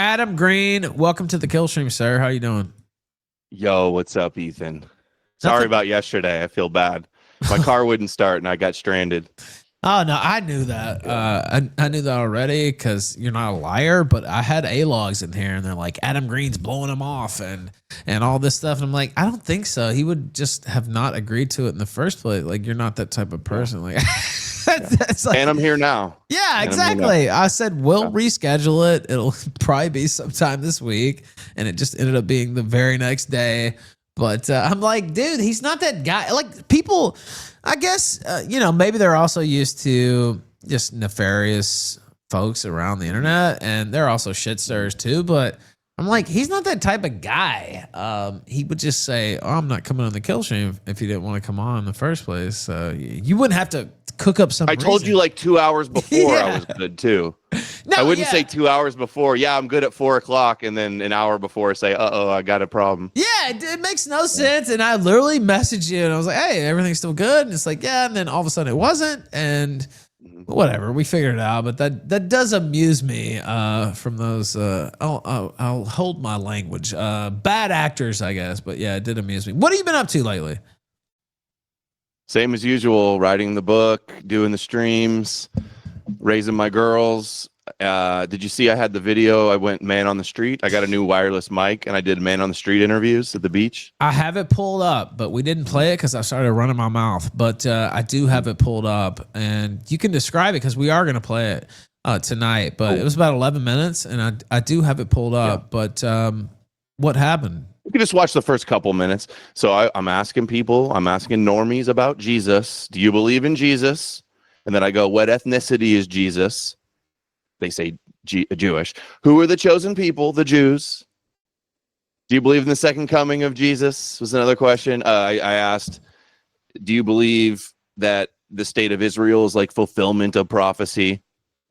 Adam Green, welcome to the Killstream, sir. How you doing? Yo, what's up, Ethan? Sorry Nothing. about yesterday. I feel bad. My car wouldn't start and I got stranded. Oh no, I knew that. I knew that already because you're not a liar. But I had A-logs in here, and they're like, Adam Green's blowing him off, and all this stuff. And I'm like, I don't think so. He would just have not agreed to it in the first place. Like, you're not that type of person. Like, that's like, And I'm here now. yeah, exactly. I said we'll reschedule it. It'll probably be sometime this week, and it just ended up being the very next day. But I'm like, dude, he's not that guy. Like, people, I guess, maybe they're also used to just nefarious folks around the internet, and they're also shitsters too. But I'm like, he's not that type of guy. He would just say, "Oh, I'm not coming on the kill stream if he didn't want to come on in the first place." You wouldn't have to cook up some. I told you like 2 hours before I was good too. No, I wouldn't say 2 hours before. Yeah, I'm good at 4 o'clock, and then an hour before say, I got a problem. Yeah, it makes no sense. And I literally messaged you, and I was like, "Hey, everything's still good?" And it's like, "Yeah." And then all of a sudden, it wasn't, and whatever, we figured it out. But that does amuse me. From those, I'll hold my language. Bad actors, I guess. But yeah, it did amuse me. What have you been up to lately? Same as usual, writing the book, doing the streams, raising my girls. Did you see I had the video? I went man on the street. I got a new wireless mic, and I did man on the street interviews at the beach. I have it pulled up, but we didn't play it because I started running my mouth. But I do have it pulled up, and you can describe it because we are going to play it tonight. But it was about 11 minutes, and I do have it pulled up. Yeah. But what happened? You can just watch the first couple minutes. So I'm asking normies about Jesus. Do you believe in Jesus? And then I go, what ethnicity is Jesus? They say Jewish. Who are the chosen people? The Jews. Do you believe in the second coming of Jesus? Was another question. I asked, do you believe that the state of Israel is like fulfillment of prophecy?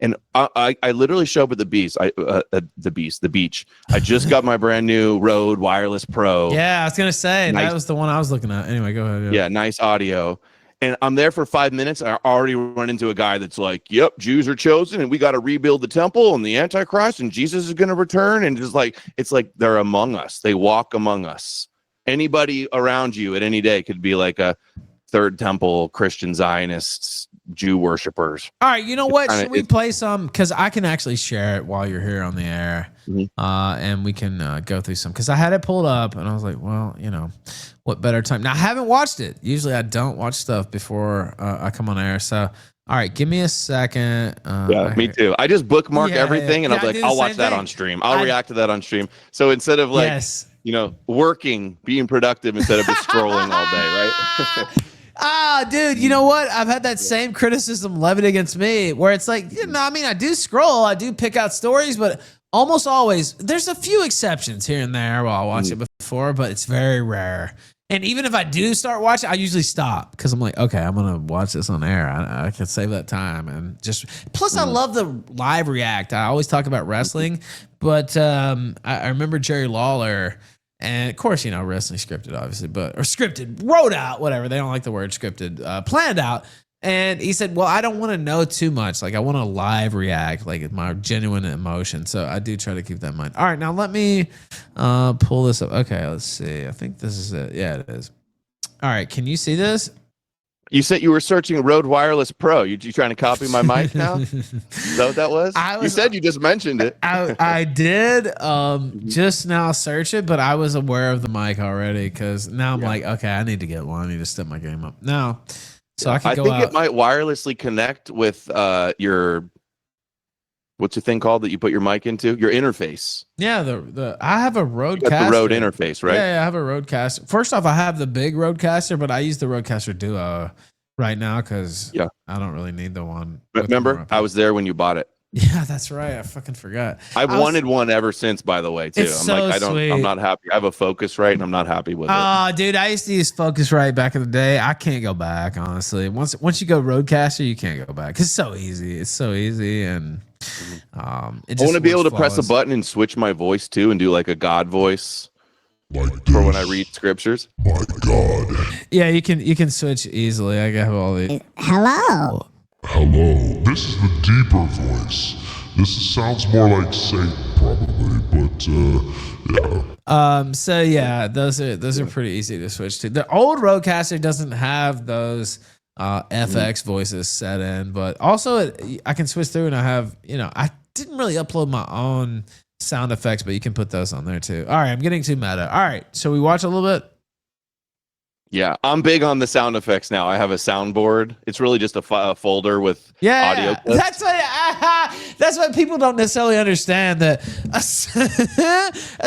And I literally show up at the beach. The beach. I just got my brand new Rode Wireless Pro. Yeah, I was gonna say that was the one I was looking at. Anyway, go ahead. Yeah, nice audio. And I'm there for 5 minutes. And I already run into a guy that's like, "Yep, Jews are chosen, and we got to rebuild the temple and the Antichrist, and Jesus is going to return." And it's like they're among us. They walk among us. Anybody around you at any day could be like a Third Temple Christian Zionists. Jew worshippers. All right, you know what? Should we play some? Because I can actually share it while you're here on the air, and we can go through some. Because I had it pulled up, and I was like, well, what better time? Now, I haven't watched it. Usually, I don't watch stuff before I come on air. So, all right, give me a second. Yeah, me too. I just bookmark everything, and I was like, I'll watch that on stream. I'll react to that on stream. So instead of like, working, being productive instead of just scrolling all day, right? Dude, you know what? I've had that same criticism levied against me where it's like, I do scroll, I do pick out stories, but almost always, there's a few exceptions here and there while I watch it before, but it's very rare. And even if I do start watching, I usually stop because I'm like, okay, I'm going to watch this on air. I can save that time. And just, plus I love the live react. I always talk about wrestling, but I remember Jerry Lawler. And of course, wrestling scripted, obviously, or scripted, wrote out, whatever. They don't like the word scripted, planned out. And he said, well, I don't want to know too much. Like, I want to live react, like my genuine emotion. So I do try to keep that in mind. All right, now let me pull this up. Okay, let's see. I think this is it. Yeah, it is. All right, can you see this? You said you were searching Rode Wireless Pro. You trying to copy my mic now? Is that what that was? You said you just mentioned it. I did just now search it, but I was aware of the mic already because now I'm like, okay, I need to get one. I need to step my game up now. So I can go out. I think it might wirelessly connect with your, what's the thing called that you put your mic into? Your interface. Yeah, I have a Rodecaster. The Rode interface, right? Yeah, I have a Rodecaster. First off, I have the big Rodecaster, but I use the Rodecaster Duo right now because I don't really need the one. Remember, I was there when you bought it. Yeah, that's right. I fucking forgot. I've wanted one ever since, by the way, too. I'm not happy. I have a Focusrite and I'm not happy with it. Oh, dude, I used to use Focusrite back in the day. I can't go back, honestly. Once you go Rodecaster, you can't go back. It's so easy. It's so easy, and I want to be able to press a button and switch my voice too, and do like a God voice for when I read scriptures. My God. Yeah, you can switch easily. I have all these. Hello. Hello. This is the deeper voice. This sounds more like Satan, probably. So yeah, those are pretty easy to switch to. The old Rodecaster doesn't have those FX voices set in, but also I can switch through and I have, I didn't really upload my own sound effects, but you can put those on there too. All right, I'm getting too meta. All right, so we watch a little bit. Yeah, I'm big on the sound effects now. I have a soundboard. It's really just a folder with audio clips. That's what people don't necessarily understand, that a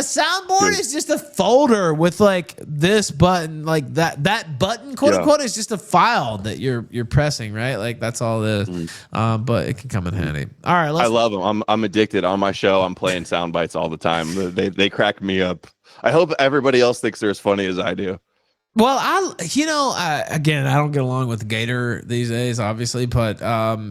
soundboard is just a folder with like this button, like that button, quote unquote, is just a file that you're pressing, right? Like that's all it is. But it can come in handy. All right, I love them. I'm addicted. On my show, I'm playing sound bites all the time. They crack me up. I hope everybody else thinks they're as funny as I do. Well, again, I don't get along with Gator these days, obviously, but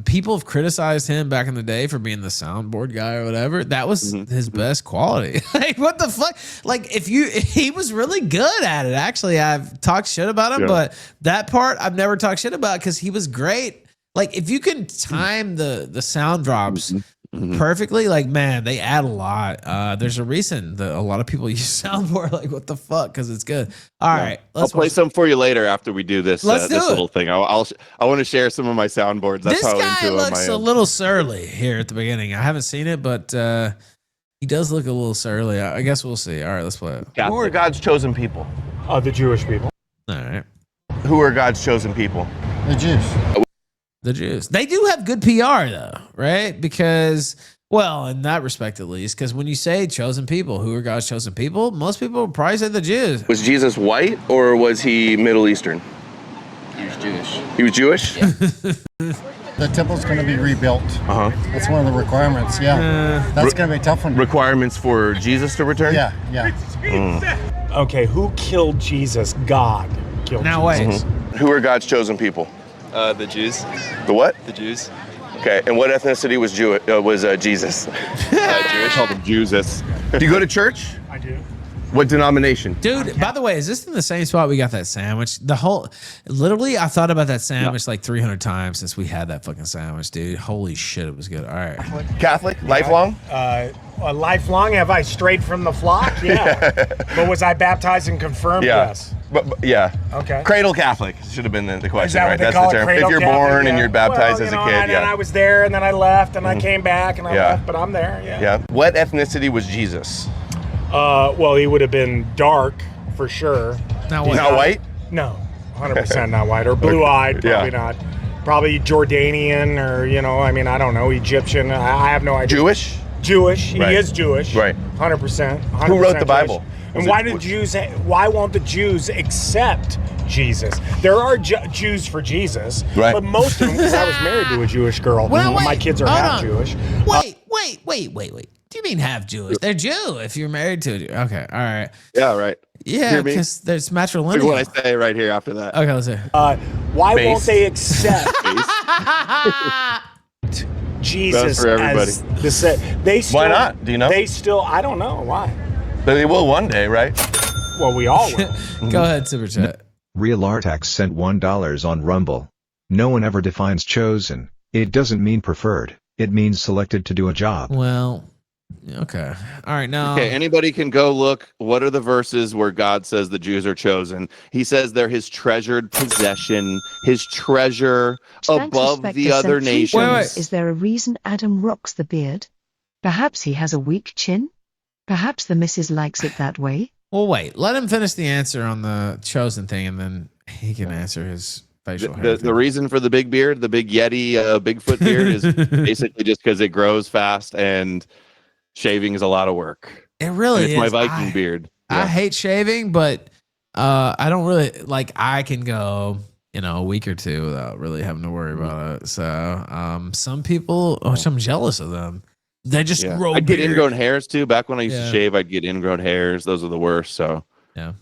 people have criticized him back in the day for being the soundboard guy or whatever. That was his best quality. Like, what the fuck? Like, he was really good at it. Actually, I've talked shit about him, but that part I've never talked shit about because he was great. Like, if you can time the sound drops perfectly, like, man, they add a lot. There's a reason that a lot of people use soundboard. Like, what the fuck? Because it's good. All right, I'll play some for you later after we do this. This little thing. I want to share some of my soundboards. That's this guy looks a little surly here at the beginning. I haven't seen it, but he does look a little surly. I guess we'll see. All right, let's play it. Who are God's chosen people? The Jewish people. All right. Who are God's chosen people? The Jews. The Jews. They do have good PR though, right? Because, well, in that respect at least, because when you say chosen people, who are God's chosen people, most people would probably say the Jews. Was Jesus white or was he Middle Eastern? He was Jewish. He was Jewish? Yeah. The temple's going to be rebuilt. That's one of the requirements. Yeah, that's going to be a tough one. Requirements for Jesus to return? Yeah. Okay, who killed Jesus? God killed Jesus. Wait. Who are God's chosen people? The Jews. The what? The Jews. Okay, and what ethnicity was Jesus? Jewish. Called him Jesus. Do you go to church? I do. What denomination? Dude, by the way, is this in the same spot we got that sandwich? Literally, I thought about that sandwich like 300 times since we had that fucking sandwich, dude. Holy shit, it was good. All right. Catholic? Lifelong? Lifelong? Have I strayed from the flock? Yeah. But was I baptized and confirmed? Yeah. Yes. But yeah. Okay. Cradle Catholic should have been the question, Is that right? what they That's call the it? term. Cradle If you're Catholic, born and you're baptized as a kid, and then I was there, and then I left, and I came back, and I left, but I'm there. Yeah. Yeah. What ethnicity was Jesus? Well, he would have been dark for sure. Not He's not white? No, 100% not white, or blue-eyed. Probably not. Probably Jordanian, or I don't know, Egyptian. I have no idea. Jewish? Jewish. He is Jewish. Right. 100%. Who wrote the Bible? And why won't the Jews accept Jesus? There are Jews for Jesus, right. But most of them, because I was married to a Jewish girl. Well, my kids are half Jewish. Wait. Do you mean half Jewish? They're Jew if you're married to a Jew. Okay, all right. Yeah, right. Yeah, because there's matrilineal. Look what I say right here after that. Okay, let's see. Why won't they accept Jesus for everybody. as the set? They still, why not? Do you know? They still, I don't know why. But they will one day, right? Well, we all will. Go ahead, Super Chat. Real Artax sent $1 on Rumble. No one ever defines chosen. It doesn't mean preferred. It means selected to do a job. Well, okay. All right, now. Okay, anybody can go look. What are the verses where God says the Jews are chosen? He says they're his treasured possession, his treasure above the other nations. Wait. Is there a reason Adam rocks the beard? Perhaps he has a weak chin? Perhaps the missus likes it that way? Well, wait. Let him finish the answer on the chosen thing, and then he can answer his facial hair. The reason for the big beard, the big Yeti, Bigfoot beard, is basically just because it grows fast and shaving is a lot of work. It really it's is. my Viking beard. I hate shaving, but I don't really I can go, a week or two without really having to worry about it. So some people, which I'm jealous of them, they just grow. I get ingrown hairs too. Back when I used to shave, I'd get ingrown hairs. Those are the worst. So yeah.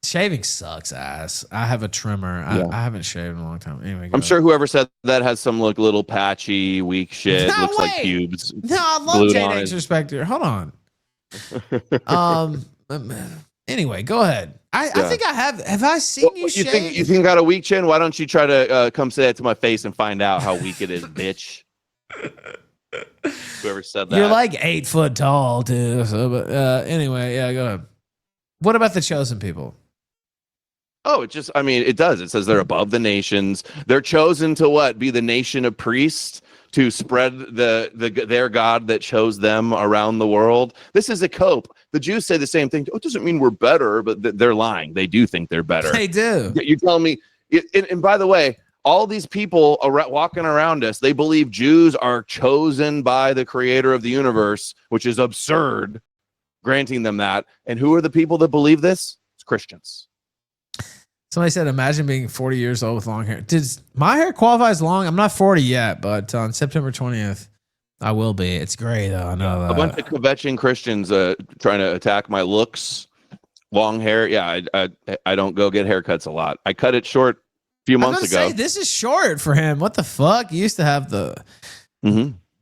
Shaving sucks ass. I have a trimmer. I haven't shaved in a long time. Anyway, I'm sure whoever said that has some little patchy, weak shit. Looks like pubes. No, I love J-Dax Respect here. Hold on. Anyway, go ahead. I think I have. Have I seen you shave? You think I got a weak chin? Why don't you try to come say that to my face and find out how weak it is, bitch? Whoever said that. You're like 8 foot tall too. So, but anyway, yeah, go ahead. What about the chosen people? Oh, it does. It says they're above the nations. They're chosen to what? Be the nation of priests to spread their God that chose them around the world. This is a cope. The Jews say the same thing. Oh, it doesn't mean we're better, but they're lying. They do think they're better. They do. You tell me. And by the way, all these people walking around us, they believe Jews are chosen by the creator of the universe, which is absurd, granting them that. And who are the people that believe this? It's Christians. Somebody said, imagine being 40 years old with long hair. Does my hair qualify as long? I'm not 40 yet, but on September 20th, I will be. It's great, though. I know that. A bunch of kvetching Christians trying to attack my looks. Long hair. Yeah, I don't go get haircuts a lot. I cut it short a few months ago. This is short for him. What the fuck? You used to have the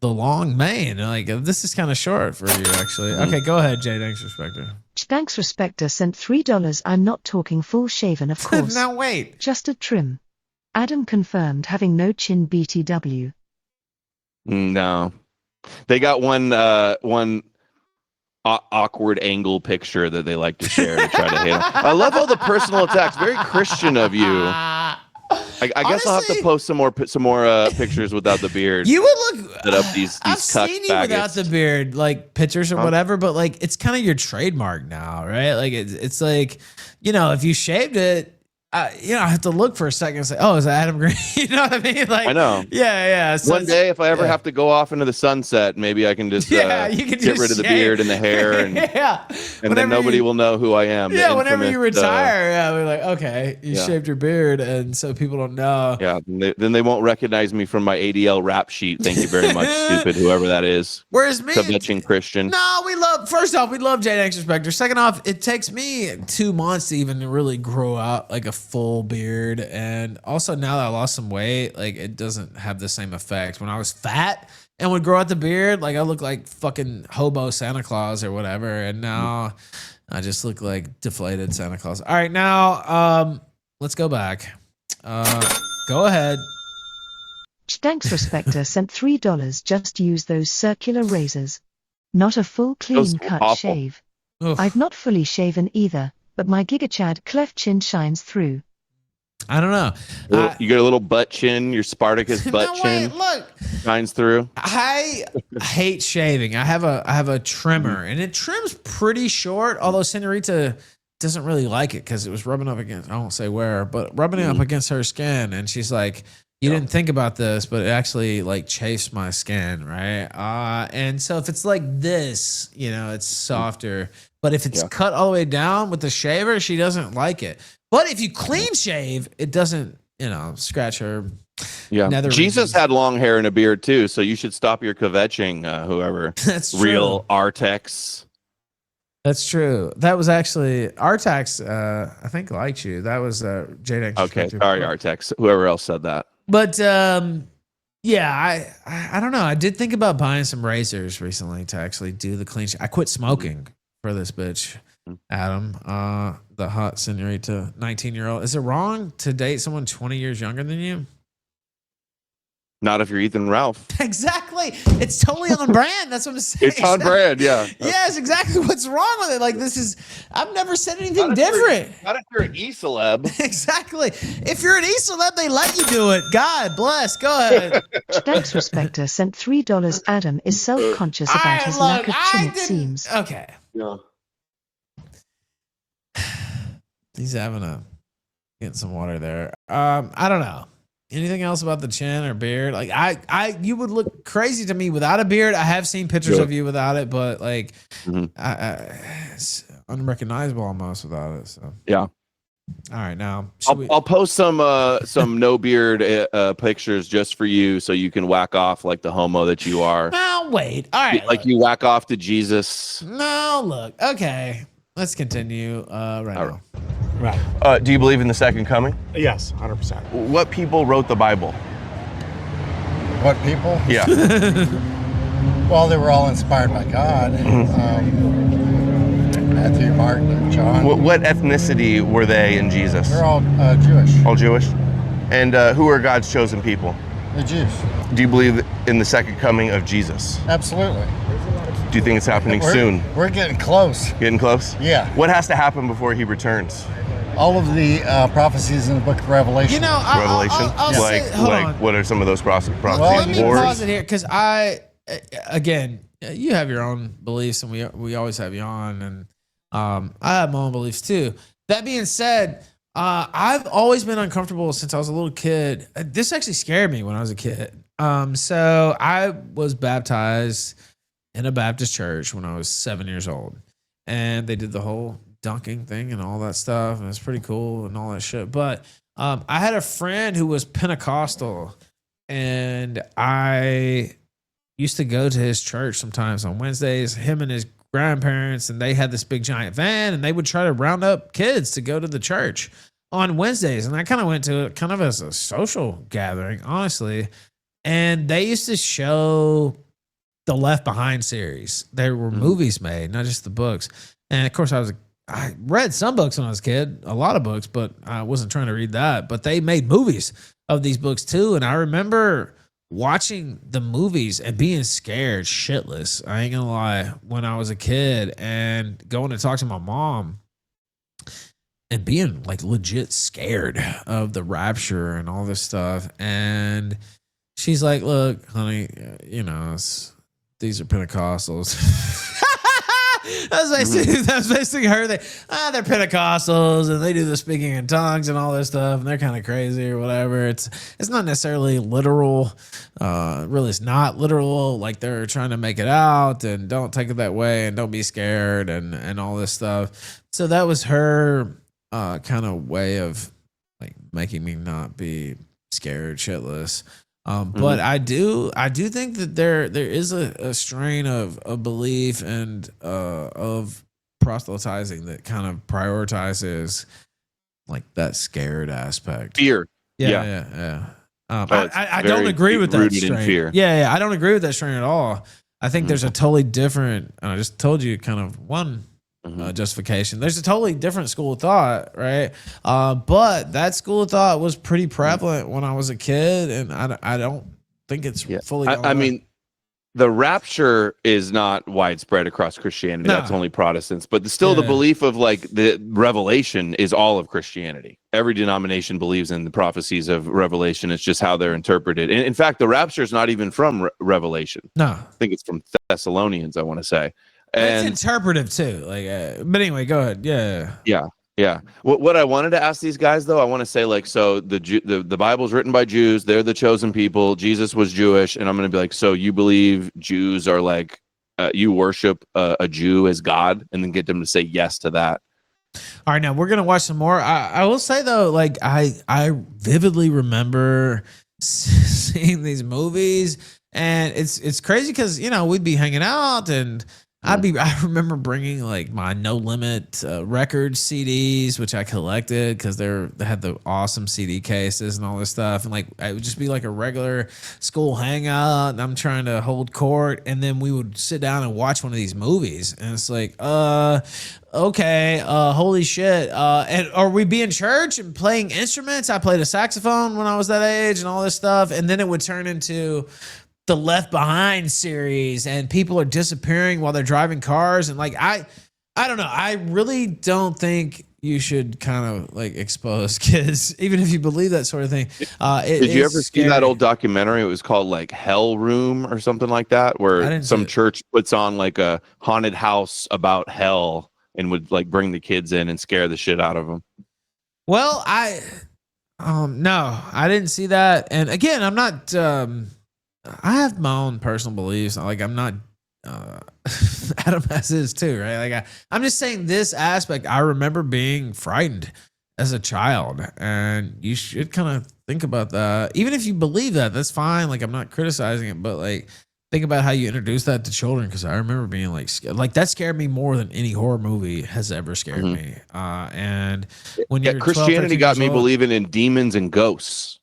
long mane. Like, this is kind of short for you, actually. Okay, go ahead, Jay. Thanks, Respecter. Thanks, Respecter sent $3. I'm not talking full shaven, of course. Now wait. Just a trim. Adam confirmed having no chin BTW. No. They got one awkward angle picture that they like to share to try to hate him. I love all the personal attacks. Very Christian of you. I guess I'll have to post some more pictures without the beard. You would look. Set up these I've seen you without the beard, like pictures or whatever, but like it's kind of your trademark now, right? Like it's like, if you shaved it, I have to look for a second and say, oh, is that Adam Green? You know what I mean? Like, I know. Yeah. So one day, if I ever have to go off into the sunset, maybe I can just you can get rid of the beard and the hair, and and then nobody will know who I am. Yeah, whenever you retire, we're like, okay, you shaved your beard, and so people don't know. Yeah, then they won't recognize me from my ADL rap sheet. Thank you very much, stupid whoever that is. Whereas me, kvetching Christian. No, first off, we love Jay Danks Respecter. Second off, it takes me 2 months to even really grow out like a full beard, and also now that I lost some weight, like it doesn't have the same effect. When I was fat and would grow out the beard, like I look like fucking hobo Santa Claus or whatever, and now I just look like deflated Santa Claus. All right, now let's go back. Go ahead. Thanks, Respecter sent $3. Just use those circular razors. Not a full clean cut shave. Oof. I've not fully shaven either, but my gigachad cleft chin shines through. I don't know. You get a little butt chin, your Spartacus butt chin. Look, shines through. I hate shaving. I have a trimmer, and it trims pretty short. Although Senorita doesn't really like it because it was rubbing up against, I won't say where, but rubbing up against her skin, and she's like, "You didn't think about this, but it actually like chafes my skin, right?" And so if it's like this, it's softer. But if it's cut all the way down with the shaver, she doesn't like it. But if you clean shave, it doesn't, scratch her. Yeah. Jesus had long hair and a beard too, so you should stop your kvetching, whoever. That's true. Real Artex. That's true. That was actually Artax. I think liked you. That was Jada. Okay, sorry, Artex. Whoever else said that. But yeah, I don't know. I did think about buying some razors recently to actually do the clean shave. I quit smoking for this bitch, Adam. The hot senorita, 19-year-old. Is it wrong to date someone 20 years younger than you? Not if you're Ethan Ralph. Exactly. It's totally on brand. That's what I'm saying. It's on brand, yeah. Yes, exactly. What's wrong with it? Like, I've never said anything different. Not if you're an E-celeb. Exactly. If you're an E-celeb, they let you do it. God bless. Go ahead. Thanks, Respecter sent $3. Adam is self-conscious about his lack of chin, it seems. Okay. Yeah. He's getting some water there. I don't know. Anything else about the chin or beard? Like you would look crazy to me without a beard. I have seen pictures of you without it, but like, it's unrecognizable almost without it. So yeah. All right, now I'll post some no beard pictures just for you, so you can whack off like the homo that you are. Now wait. All right, like you whack off to Jesus. No, look. Okay, let's continue now. Right. Do you believe in the second coming? Yes, 100%. What people wrote the Bible? What people? Yeah. Well, they were all inspired by God. Matthew, Mark, Luke, John. What ethnicity were they in Jesus? They're all Jewish. All Jewish? And who are God's chosen people? The Jews. Do you believe in the second coming of Jesus? Absolutely. Do you think it's happening soon? We're getting close. Getting close? Yeah. What has to happen before he returns? All of the prophecies in the book of Revelation. You know, Revelation? I'll say, hold on. What are some of those prophecies? Let me Wars? pause it here because again, you have your own beliefs, and we always have you on, and I have my own beliefs too. That being said, I've always been uncomfortable since I was a little kid. This actually scared me when I was a kid. So I was baptized in a Baptist church when I was 7 years old, and they did the whole dunking thing and all that stuff, and it's pretty cool and all that shit. But I had a friend who was Pentecostal, and I used to go to his church sometimes on Wednesdays, him and his grandparents, and they had this big giant van, and they would try to round up kids to go to the church on Wednesdays. And I kind of went to it kind of as a social gathering, honestly. And they used to show the Left Behind series. There were movies made, not just the books. And of course, I read some books when I was a kid, a lot of books, but I wasn't trying to read that. But they made movies of these books too. And I remember watching the movies and being scared shitless. I ain't gonna lie, when I was a kid and going to talk to my mom and being like legit scared of the rapture and all this stuff. And she's like, look, honey, you know, these are Pentecostals. That's basically her. They're Pentecostals and they do the speaking in tongues and all this stuff, and they're kind of crazy or whatever. It's not necessarily literal. Really, it's not literal. Like they're trying to make it out, and don't take it that way, and don't be scared, and all this stuff. So that was her kind of way of like making me not be scared shitless. But I do think that there is a strain of belief and of proselytizing that kind of prioritizes like that scared aspect. Fear. Yeah. I don't agree with that rooted strain. in fear. Yeah, I don't agree with that strain at all. I think there's a totally different. I just told you kind of one justification. There's a totally different school of thought, right? But that school of thought was pretty prevalent when I was a kid, and I don't think it's fully. I mean, the rapture is not widespread across Christianity. No. That's only Protestants, but still the belief of like the revelation is all of Christianity. Every denomination believes in the prophecies of Revelation. It's just how they're interpreted. And in fact, the rapture is not even from Revelation. No, I think it's from Thessalonians, I want to say. And it's interpretive too. Like, but anyway, go ahead. Yeah. What I wanted to ask these guys though, I want to say like, so the Bible's written by Jews. They're the chosen people. Jesus was Jewish, and I'm going to be like, so you believe Jews are like, you worship a Jew as God, and then get them to say yes to that. All right, now we're gonna watch some more. I will say though, like I vividly remember seeing these movies, and it's crazy because we'd be hanging out and. I remember bringing like my No Limit record CDs, which I collected because they had the awesome CD cases and all this stuff. And like, it would just be like a regular school hangout, and I'm trying to hold court. And then we would sit down and watch one of these movies. And it's like, okay, holy shit. Or we'd be in church and playing instruments. I played a saxophone when I was that age and all this stuff. And then it would turn into the Left Behind series, and people are disappearing while they're driving cars, and like I don't know. I really don't think you should kind of like expose kids, even if you believe that sort of thing. Did you ever see that old documentary? It was called like Hell Room or something like that, where some church puts on like a haunted house about hell and would like bring the kids in and scare the shit out of them. Well, no, I didn't see that. And again, I'm not. I have my own personal beliefs. Like I'm not Adam has his too, right? Like I'm just saying this aspect. I remember being frightened as a child, and you should kind of think about that. Even if you believe that, that's fine. Like I'm not criticizing it, but like think about how you introduce that to children. Because I remember being like that scared me more than any horror movie has ever scared me. And when you're Christianity 12, 13 got me years old, believing in demons and ghosts.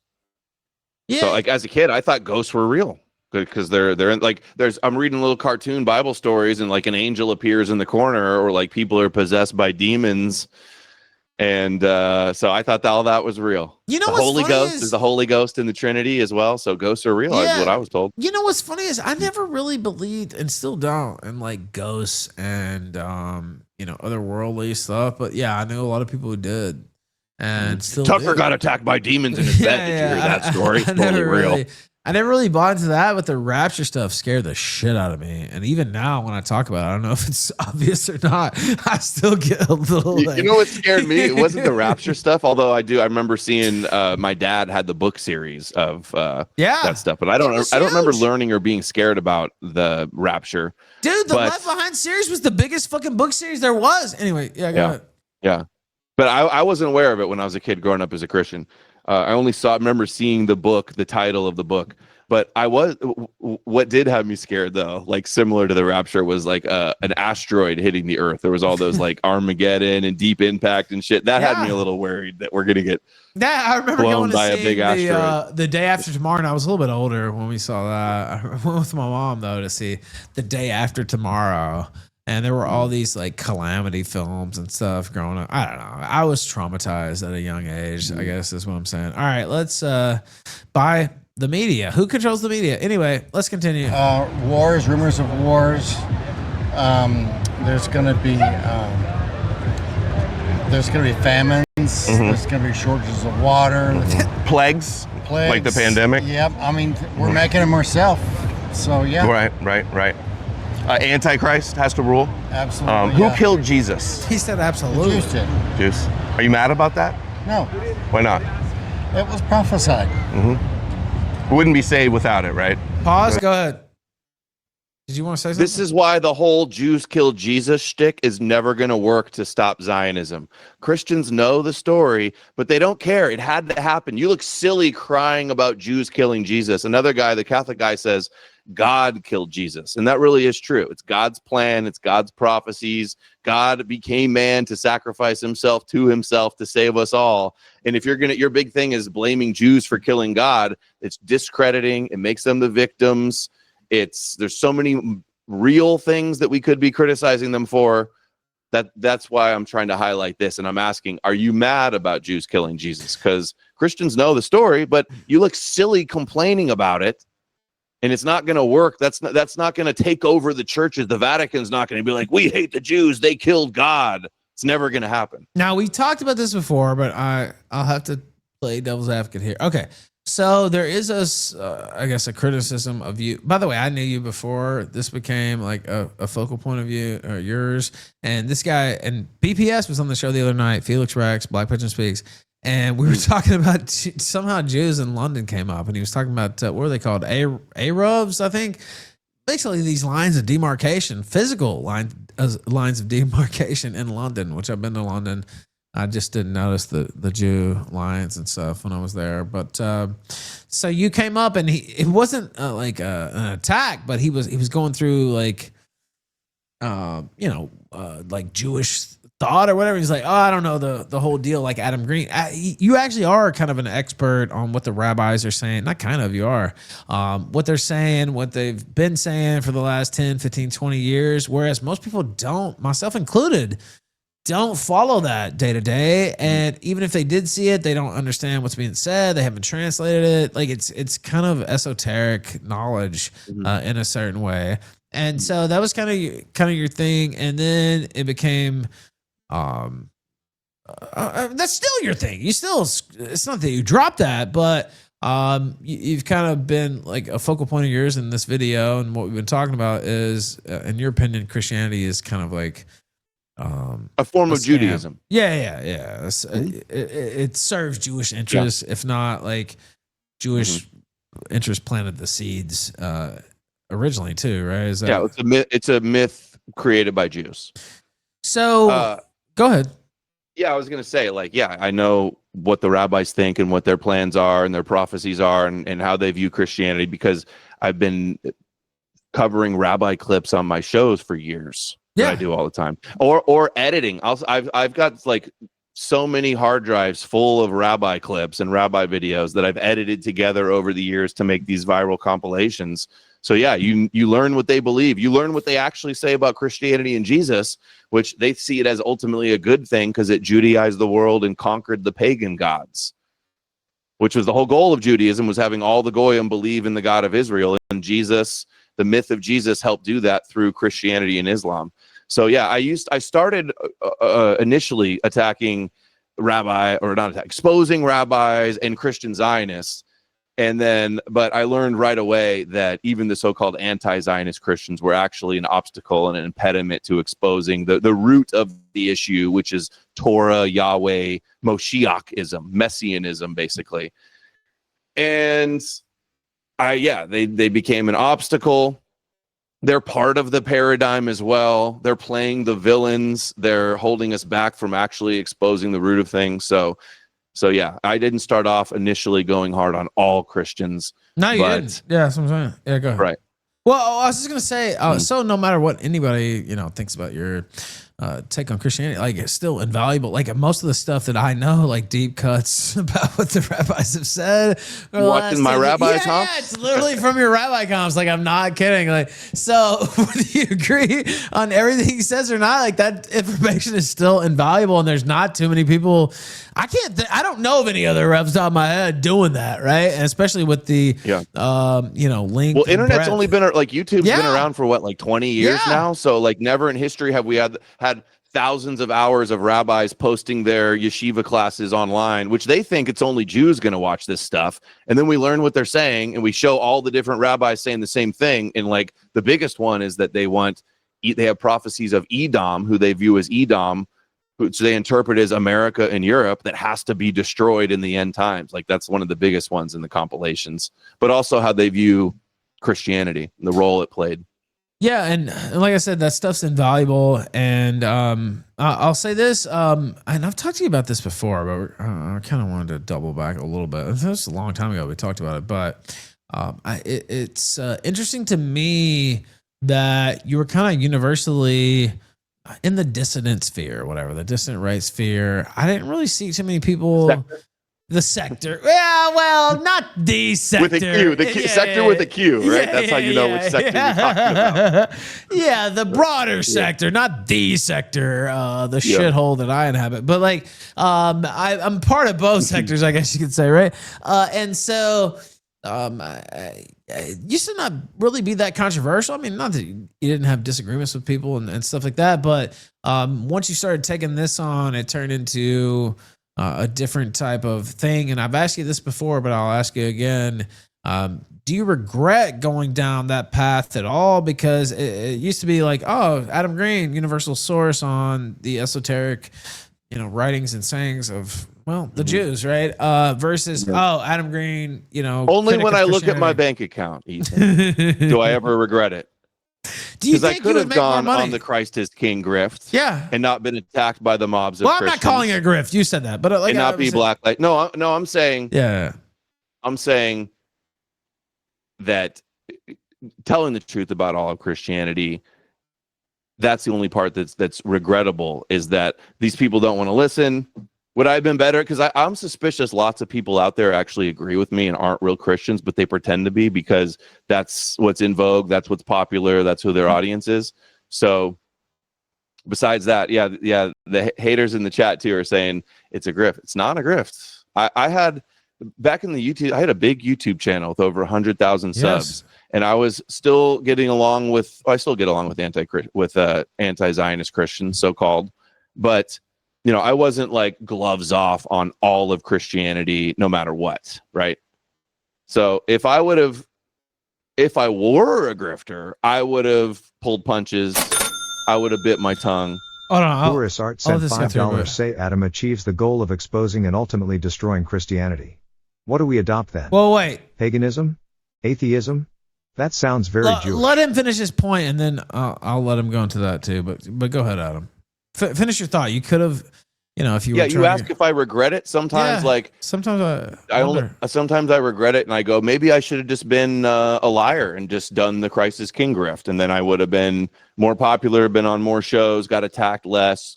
Yeah. So like as a kid, I thought ghosts were real because they're in, like I'm reading little cartoon Bible stories and like an angel appears in the corner, or like people are possessed by demons, And so I thought that all that was real. You know the what's Holy funny Ghost is- is the Holy Ghost in the Trinity as well. So ghosts are real, is what I was told. You know what's funny is I never really believed and still don't in like ghosts and otherworldly stuff. But yeah, I know a lot of people who did. And still Tucker do. got attacked by demons in his bed. Did you hear that story? It's totally real. I never really bought into that, but the rapture stuff scared the shit out of me. And even now, when I talk about it, I don't know if it's obvious or not. I still get a little. You know what scared me? It wasn't the rapture stuff, although I remember seeing my dad had the book series of that stuff, but I don't remember learning or being scared about the rapture. Dude, the Left Behind series was the biggest fucking book series there was. Anyway, go ahead. Yeah. But I wasn't aware of it when I was a kid growing up as a Christian. I only remember seeing the book, the title of the book. But what did have me scared though, like similar to the rapture, was like an asteroid hitting the Earth. There was all those like Armageddon and Deep Impact and shit. That had me a little worried that we're gonna get I remember blown going to by a see big asteroid. The Day After Tomorrow, and I was a little bit older when we saw that. I went with my mom though to see The Day After Tomorrow. And there were all these like calamity films and stuff growing up. I don't know. I was traumatized at a young age, I guess is what I'm saying. All right, let's buy the media. Who controls the media? Anyway, let's continue. Wars, rumors of wars. There's going to be famines. There's going to be shortages of water. Plagues, like the pandemic. Yep. I mean, we're making them ourselves. So yeah. Right. Antichrist has to rule. Absolutely. Who killed Jesus? He said absolutely. Juice did. Juice. Are you mad about that? No. Why not? It was prophesied. We wouldn't be saved without it, right? Pause. Go ahead. Did you want to say something? This is why the whole Jews killed Jesus shtick is never going to work to stop Zionism. Christians know the story, but they don't care. It had to happen. You look silly crying about Jews killing Jesus. Another guy, the Catholic guy, says God killed Jesus. And that really is true. It's God's plan. It's God's prophecies. God became man to sacrifice himself to save us all. And if your big thing is blaming Jews for killing God, it's discrediting. It makes them the victims. There's so many real things that we could be criticizing them for. That's why I'm trying to highlight this. And I'm asking, are you mad about Jews killing Jesus? Because Christians know the story, but you look silly complaining about it. And it's not going to work. That's not going to take over the churches. The Vatican's not going to be like, we hate the Jews. They killed God. It's never going to happen. Now, we talked about this before, but I'll have to play devil's advocate here. Okay. So there is a criticism of you. By the way, I knew you before this became like a focal point of view, yours. And this guy, and BPS was on the show the other night, Felix Rex, Black Pigeon Speaks. And we were talking about somehow Jews in London came up, and he was talking about what are they called? Arabs, I think. Basically, these lines of demarcation, physical lines of demarcation in London, which I've been to London. I just didn't notice the Jew lines and stuff when I was there. But so you came up, and it wasn't like an attack, but he was going through like like Jewish thought or whatever. He's like, oh, I don't know the whole deal, like Adam Green. You actually are kind of an expert on what the rabbis are saying. Not kind of, you are. What they're saying, what they've been saying for the last 10, 15, 20 years, whereas most people don't, myself included, don't follow that day to day. And even if they did see it, they don't understand what's being said. They haven't translated it. Like it's kind of esoteric knowledge in a certain way. And so that was kind of your thing. And then it became, that's still your thing. It's not that you dropped that, but you've kind of been like a focal point of yours in this video. And what we've been talking about is, in your opinion, Christianity is kind of like a form of Judaism. Yeah. It serves Jewish interests, if not like Jewish interests planted the seeds originally too, right? It's a myth created by Jews. So go ahead. Yeah, I was going to say, I know what the rabbis think and what their plans are and their prophecies are and how they view Christianity because I've been covering rabbi clips on my shows for years. That I do all the time, or editing. I've got like so many hard drives full of rabbi clips and rabbi videos that I've edited together over the years to make these viral compilations. So yeah, you learn what they believe. You learn what they actually say about Christianity and Jesus, which they see it as ultimately a good thing because it Judaized the world and conquered the pagan gods, which was the whole goal of Judaism, was having all the Goyim believe in the God of Israel. And Jesus, the myth of Jesus, helped do that through Christianity and Islam. So yeah, I started initially attacking exposing rabbis and Christian Zionists. And then, but I learned right away that even the so-called anti-Zionist Christians were actually an obstacle and an impediment to exposing the root of the issue, which is Torah, Yahweh, Moshiachism, Messianism, basically. And they became an obstacle. They're part of the paradigm as well. They're playing the villains. They're holding us back from actually exposing the root of things. So yeah, I didn't start off initially going hard on all Christians. No, you didn't. Yeah, that's what I'm saying. Yeah, go ahead. Right. Well, I was just gonna say, so no matter what anybody thinks about your take on Christianity, like it's still invaluable. Like most of the stuff that I know, like deep cuts about what the rabbis have said. Watching my rabbi comps? Yeah, it's literally from your rabbi comps. Like I'm not kidding. Like, so whether you agree on everything he says or not, like that information is still invaluable, and there's not too many people. I don't know of any other reps top of my head doing that, right? And especially with the link. Well, internet's only been like YouTube's been around for what, like 20 years now. So like never in history have we had thousands of hours of rabbis posting their yeshiva classes online, which they think it's only Jews going to watch this stuff. And then we learn what they're saying, and we show all the different rabbis saying the same thing. And like the biggest one is that they have prophecies of Edom, who they view as Edom, which they interpret as America and Europe, that has to be destroyed in the end times. Like that's one of the biggest ones in the compilations, but also how they view Christianity and the role it played. Yeah, and like I said, that stuff's invaluable. And I'll say this, and I've talked to you about this before, but I kind of wanted to double back a little bit. This was a long time ago we talked about it, but it's interesting to me that you were kind of universally in the dissident sphere, or whatever, the dissident right sphere. I didn't really see too many people. The sector. Yeah, well, not the sector. With a Q. The sector with a Q, right? That's how you know which sector you're talking about. Yeah, the broader sector, not the sector, the shithole that I inhabit. But like, I'm part of both sectors, I guess you could say, right? And so it used to not really be that controversial. I mean, not that you didn't have disagreements with people and stuff like that, but once you started taking this on, it turned into a different type of thing. And I've asked you this before, but I'll ask you again. Do you regret going down that path at all? Because it used to be like, oh, Adam Green, universal source on the esoteric, writings and sayings of, the Jews, right? Versus, Adam Green, only when I look at my bank account, Ethan, do I ever regret it. Because I could have gone on the Christ is King grift, and not been attacked by the mobs of Christians. I'm not calling it a grift. You said that, but like, and not be blacklight. No, I'm saying, I'm saying that telling the truth about all of Christianity, that's the only part that's regrettable, is that these people don't want to listen. Would I have been better? Because I'm suspicious lots of people out there actually agree with me and aren't real Christians, but they pretend to be because that's what's in vogue, that's what's popular, that's who their audience is. So besides that, the haters in the chat too are saying it's a grift. It's not a grift. I had, back in the YouTube, I had a big YouTube channel with over 100,000 subs, and I was still getting along with, I still get along with anti-Zionist Christians, so-called, but I wasn't like gloves off on all of Christianity, no matter what, right? So if I were a grifter, I would have pulled punches. I would have bit my tongue. Boris Art sent $5 say Adam achieves the goal of exposing and ultimately destroying Christianity. What do we adopt then? Well, wait. Paganism? Atheism? That sounds very Jewish. Let him finish his point, and then I'll let him go into that too. But go ahead, Adam. Finish your thought. You could have, if you were you ask if I regret it. Sometimes, sometimes sometimes I regret it, and I go, maybe I should have just been a liar and just done the Christ is King grift, and then I would have been more popular, been on more shows, got attacked less,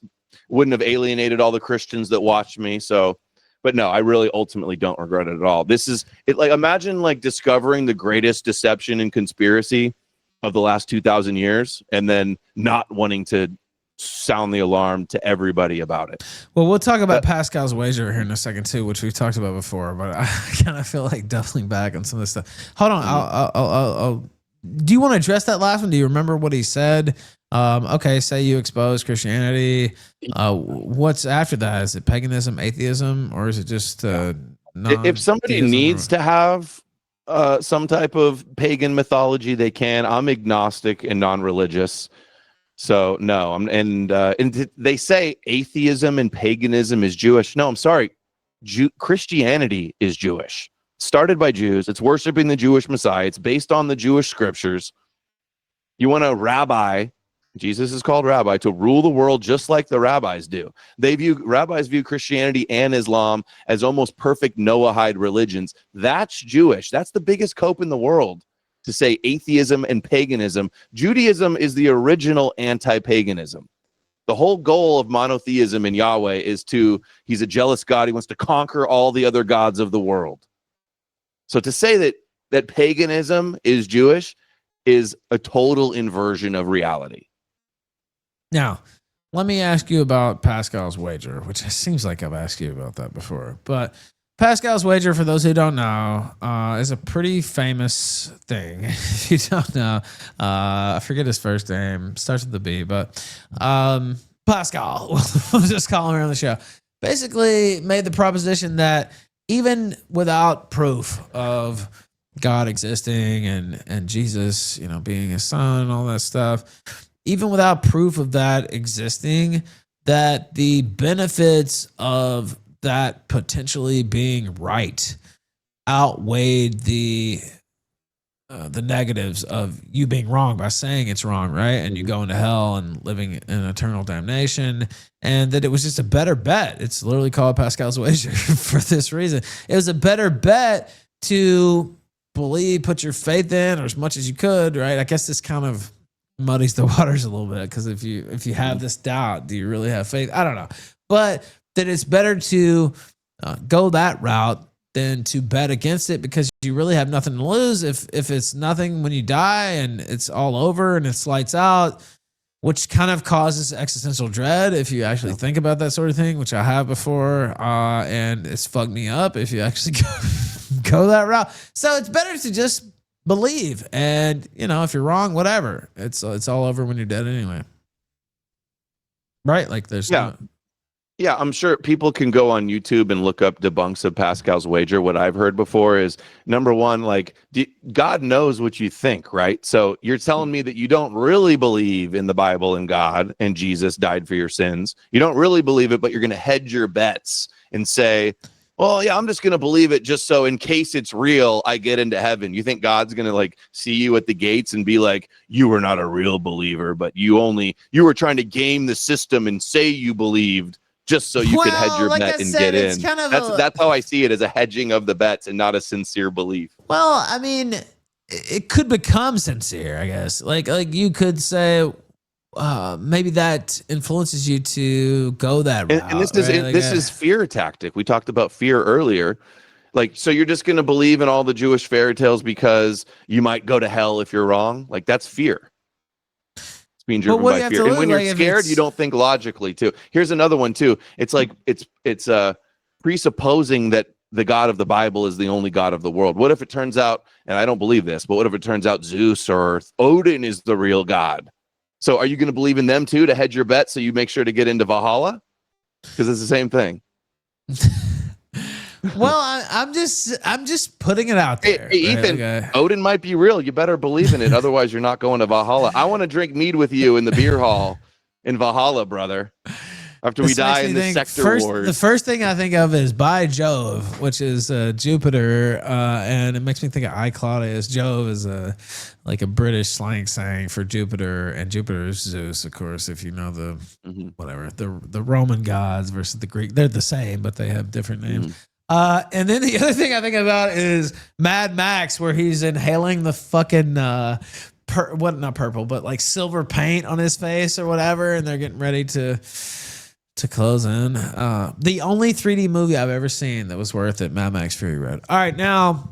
wouldn't have alienated all the Christians that watched me. So, But no, I really ultimately don't regret it at all. This is it. Like, imagine like discovering the greatest deception and conspiracy of the last 2,000 years, and then not wanting to sound the alarm to everybody about it. Well, we'll talk about Pascal's wager here in a second too, which we've talked about before. But I kind of feel like doubling back on some of this stuff. Hold on, I'll do you want to address that last one? Do you remember what he said? Okay, say you expose Christianity. What's after that? Is it paganism, atheism, or is it just if somebody needs to have some type of pagan mythology, they can. I'm agnostic and non-religious, so no. And they say atheism and paganism is Jewish. No, I'm sorry. Christianity is Jewish. Started by Jews. It's worshiping the Jewish Messiah. It's based on the Jewish scriptures. You want a rabbi, Jesus is called rabbi, to rule the world just like the rabbis do. Rabbis view Christianity and Islam as almost perfect Noahide religions. That's Jewish. That's the biggest cope in the world, to say atheism and paganism. Judaism is the original anti-paganism. The whole goal of monotheism in Yahweh is he's a jealous God. He wants to conquer all the other gods of the world. So to say that paganism is Jewish is a total inversion of reality. Now, let me ask you about Pascal's wager, which it seems like I've asked you about that before. But Pascal's wager, for those who don't know, is a pretty famous thing. If you don't know, I forget his first name, starts with the B, but Pascal, we'll just call him on the show, basically made the proposition that even without proof of God existing and Jesus, being his son and all that stuff, even without proof of that existing, that the benefits of that potentially being right outweighed the negatives of you being wrong by saying it's wrong, right? And you go into hell and living in eternal damnation, and that it was just a better bet. It's literally called Pascal's wager for this reason. It was a better bet to believe, put your faith in, or as much as you could, right? I guess this kind of muddies the waters a little bit, because if you have this doubt, do you really have faith? I don't know. But that it's better to go that route than to bet against it, because you really have nothing to lose if it's nothing when you die and it's all over and it's lights out, which kind of causes existential dread if you actually think about that sort of thing, which I have before, and it's fucked me up if you actually go that route. So it's better to just believe, and if you're wrong, whatever, it's all over when you're dead anyway, right? Like there's Yeah, I'm sure people can go on YouTube and look up debunks of Pascal's wager. What I've heard before is, number one, like, God knows what you think, right? So you're telling me that you don't really believe in the Bible and God and Jesus died for your sins. You don't really believe it, but you're going to hedge your bets and say, well, yeah, I'm just going to believe it just so in case it's real, I get into heaven. You think God's going to like see you at the gates and be like, you were not a real believer, but you were trying to game the system and say you believed, just so you could hedge your bet and get in. Kind of that's how I see it, as a hedging of the bets and not a sincere belief. Well, I mean, it could become sincere, I guess. Like you could say, maybe that influences you to go that route. And this is fear tactic. We talked about fear earlier. Like, so you're just going to believe in all the Jewish fairy tales because you might go to hell if you're wrong? Like, that's fear. Being driven by fear. And when you're scared, you don't think logically too. Here's another one too. It's like it's presupposing that the God of the Bible is the only God of the world. What if it turns out, and I don't believe this, but what if it turns out Zeus or Odin is the real God? So are you going to believe in them too to hedge your bet so you make sure to get into Valhalla? Because it's the same thing. Well, I'm just putting it out there. Hey, Ethan, okay. Odin might be real. You better believe in it. Otherwise, you're not going to Valhalla. I want to drink mead with you in the beer hall in Valhalla, brother. After we die in the sector wars. The first thing I think of is by Jove, which is Jupiter, and it makes me think of I Claudius. Jove is like a British slang saying for Jupiter, and Jupiter is Zeus, of course. If you know the the Roman gods versus the Greek, they're the same, but they have different names. And then the other thing I think about is Mad Max, where he's inhaling the fucking not purple, but like silver paint on his face or whatever, and they're getting ready to to close in, the only 3D movie I've ever seen that was worth it, Mad Max Fury Road. All right, now,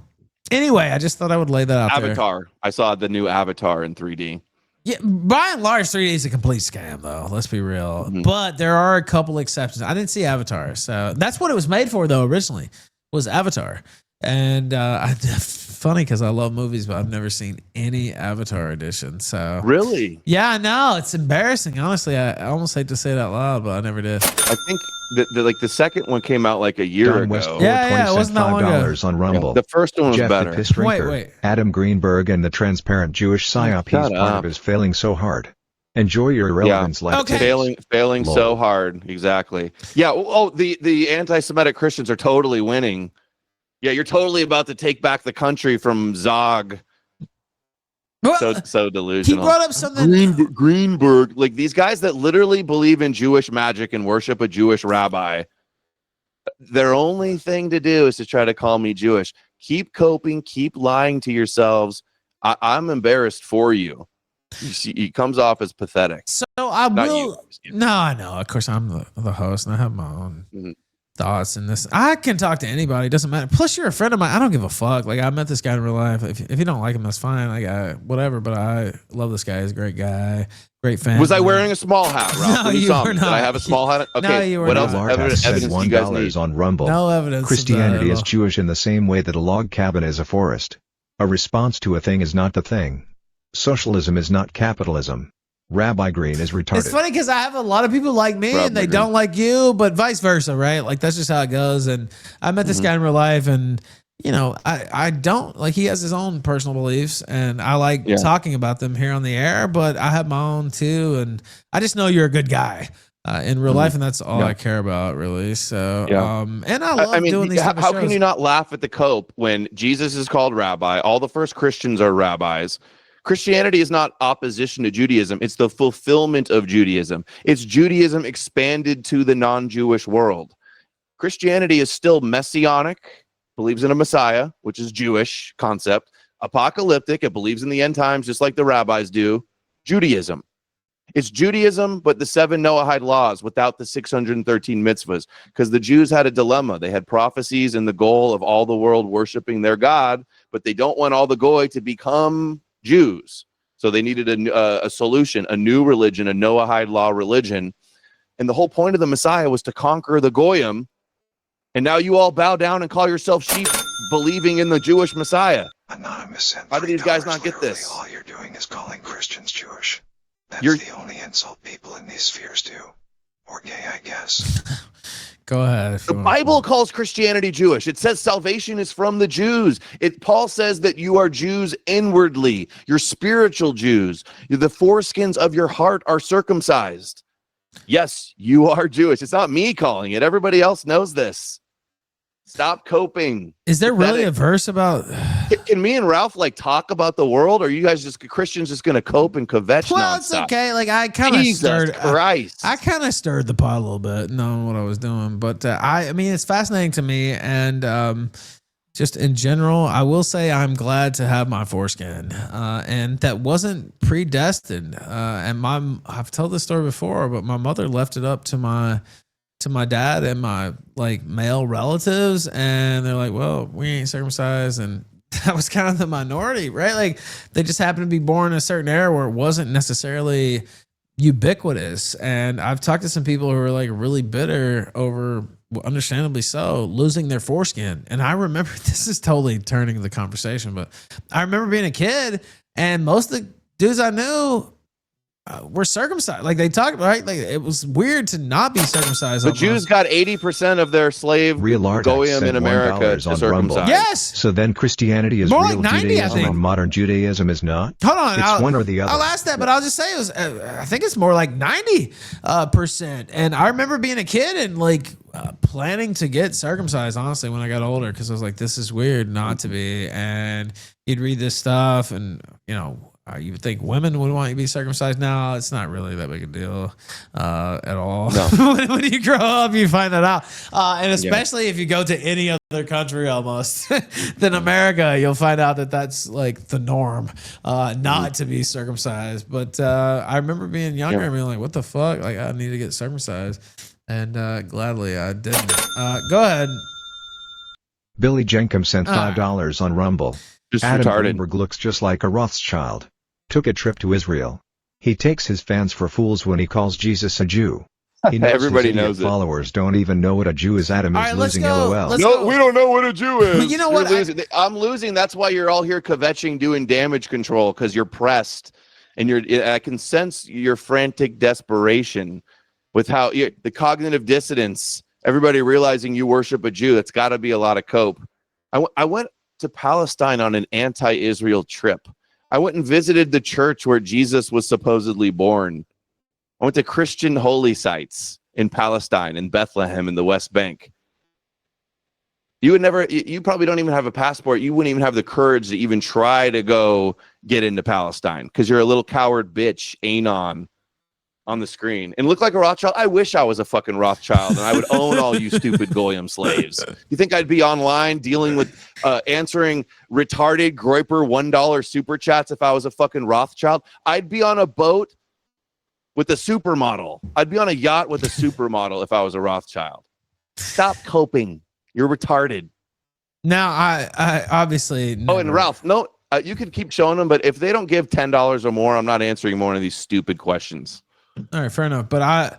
anyway, I just thought I would lay that out there. Avatar. I saw the new Avatar in 3D. Yeah, by and large, 3D is a complete scam, though. Let's be real. But there are a couple exceptions. I didn't see Avatar, so that's what it was made for, though. Originally, was Avatar, and funny because I love movies, but I've never seen any Avatar edition. So Really? yeah, I know it's embarrassing. Honestly, I almost hate to say it out loud, but I never did. I think the second one came out like a year Don ago. West, Yeah, it wasn't that long ago. $5 on Rumble. The first one was Jeff better. the Piss Drinker, Wait. Adam Greenberg, and the transparent Jewish psyop Shut he's part up. of is failing so hard. Enjoy your irrelevance like Okay. Failing Lol. so hard. Exactly. Yeah. Oh, the anti-Semitic Christians are totally winning. Yeah, you're totally about to take back the country from Zog. Well, So he delusional. brought up something. Greenberg, like these guys that literally believe in Jewish magic and worship a Jewish rabbi. Their only thing to do is to try to call me Jewish. Keep coping. Keep lying to yourselves. I'm embarrassed for you. He comes off as pathetic. So I Not will. you. No, I know. Of course, I'm the host, and I have my own Mhm. thoughts in this. I can talk to anybody. It doesn't matter. Plus, you're a friend of mine. I don't give a fuck. Like, I met this guy in real life. If you don't like him, that's fine. Like, whatever. But I love this guy. He's a great guy. Great fan. Was I wearing a small hat, Ralph? No, when you you saw were me? Did I not. have a small hat? Okay. No, you were what not. else? Lark Evidence said do you guys $1 need? on Rumble. No evidence. Christianity of is that. Jewish in the same way that a log cabin is a forest. A response to a thing is not the thing. Socialism is not capitalism. Rabbi Green is retarded. It's funny because I have a lot of people like me Rob and they McGree. don't like you, but vice versa, right? Like that's just how it goes. And I met this guy in real life, and you know, I don't like he has his own personal beliefs, and I like talking about them here on the air, but I have my own too, and I just know you're a good guy in real life, and that's all I care about, really. So, and I love doing these type of how shows. can you not laugh at the cope when Jesus is called rabbi? All the first Christians are rabbis. Christianity is not opposition to Judaism. It's the fulfillment of Judaism. It's Judaism expanded to the non-Jewish world. Christianity is still messianic, believes in a Messiah, which is Jewish concept. Apocalyptic, it believes in the end times, just like the rabbis do. Judaism. It's Judaism, but the 7 Noahide laws without the 613 mitzvahs, because the Jews had a dilemma. They had prophecies and the goal of all the world worshiping their God, but they don't want all the goy to become Jews. So they needed a solution, a new religion, a Noahide law religion. And the whole point of the Messiah was to conquer the goyim. And now you all bow down and call yourself sheep, believing in the Jewish Messiah. Anonymous. How do these guys not get this? All you're doing is calling Christians Jewish. That's You're- the only insult people in these spheres do. Or gay, I guess. Go ahead. If The you want. Bible calls Christianity Jewish. It says salvation is from the Jews. Paul says that you are Jews inwardly. You're spiritual Jews. The foreskins of your heart are circumcised. Yes, you are Jewish. It's not me calling it. Everybody else knows this. Stop coping. Is there really a verse about? Can me and Ralph like talk about the world? Or are you guys just Christians just going to cope and kvetch Well, it's nonstop? okay. Like I kind of Jesus stirred. Christ. I kind of stirred the pot a little bit, knowing what I was doing. But I mean, it's fascinating to me, and just in general, I will say I'm glad to have my foreskin, and that wasn't predestined. And I've told this story before, but my mother left it up to my dad and my like male relatives, and they're like, "Well, we ain't circumcised," and that was kind of the minority, right? Like they just happened to be born in a certain era where it wasn't necessarily ubiquitous. And I've talked to some people who are like really bitter over, understandably so, losing their foreskin. And I remember, this is totally turning the conversation, but I remember being a kid and most of the dudes I knew were circumcised. Like they talked, right? Like it was weird to not be circumcised. The almost. Jews got 80% of their slave Real art goyim in sent America $1 to on Rumble. circumcise. Yes. So then Christianity is More real like 90, I Judaism think. and modern Judaism is not? Hold on, It's one or the other. I'll ask that, but I'll just say it was. I think it's more like 90%. And I remember being a kid and like planning to get circumcised. Honestly, when I got older, because I was like, "This is weird not to be." And you'd read this stuff, and you know, you would think women would want you to be circumcised. Now it's not really that big a deal at all. No. When you grow up, you find that out, and especially if you go to any other country almost than America, you'll find out that that's like the norm, not to be circumcised. But I remember being younger and being like, "What the fuck? Like, I need to get circumcised." And gladly I didn't. Go ahead. Billy Jenkum sent $5 on Rumble. Just Adam retarded. Greenberg looks just like a Rothschild. Took a trip to Israel. He takes his fans for fools when he calls Jesus a Jew. He knows Everybody his idiot knows it. followers don't even know what a Jew is. Adam All is right, let's losing go. LOL. Let's No, go. we don't know what a Jew is. You know You're what? losing. I'm losing. That's why you're all here kvetching, doing damage control, because you're pressed, and I can sense your frantic desperation with how the cognitive dissonance. Everybody realizing you worship a Jew. That's got to be a lot of cope. I went to Palestine on an anti-Israel trip. I went and visited the church where Jesus was supposedly born. I went to Christian holy sites in Palestine, in Bethlehem, in the West Bank. You would never, you probably don't even have a passport. You wouldn't even have the courage to even try to go get into Palestine because you're a little coward bitch, Anon, on the screen. And look like a Rothschild. I wish I was a fucking Rothschild and I would own all you stupid Goyim slaves. You think I'd be online dealing with, answering retarded Groiper $1 super chats if I was a fucking Rothschild? I'd be on a boat with a supermodel. I'd be on a yacht with a supermodel if I was a Rothschild. Stop coping. You're retarded. Now, I obviously. Oh, and Ralph, no, you can keep showing them, but if they don't give $10 or more, I'm not answering more of these stupid questions. All right, fair enough. But I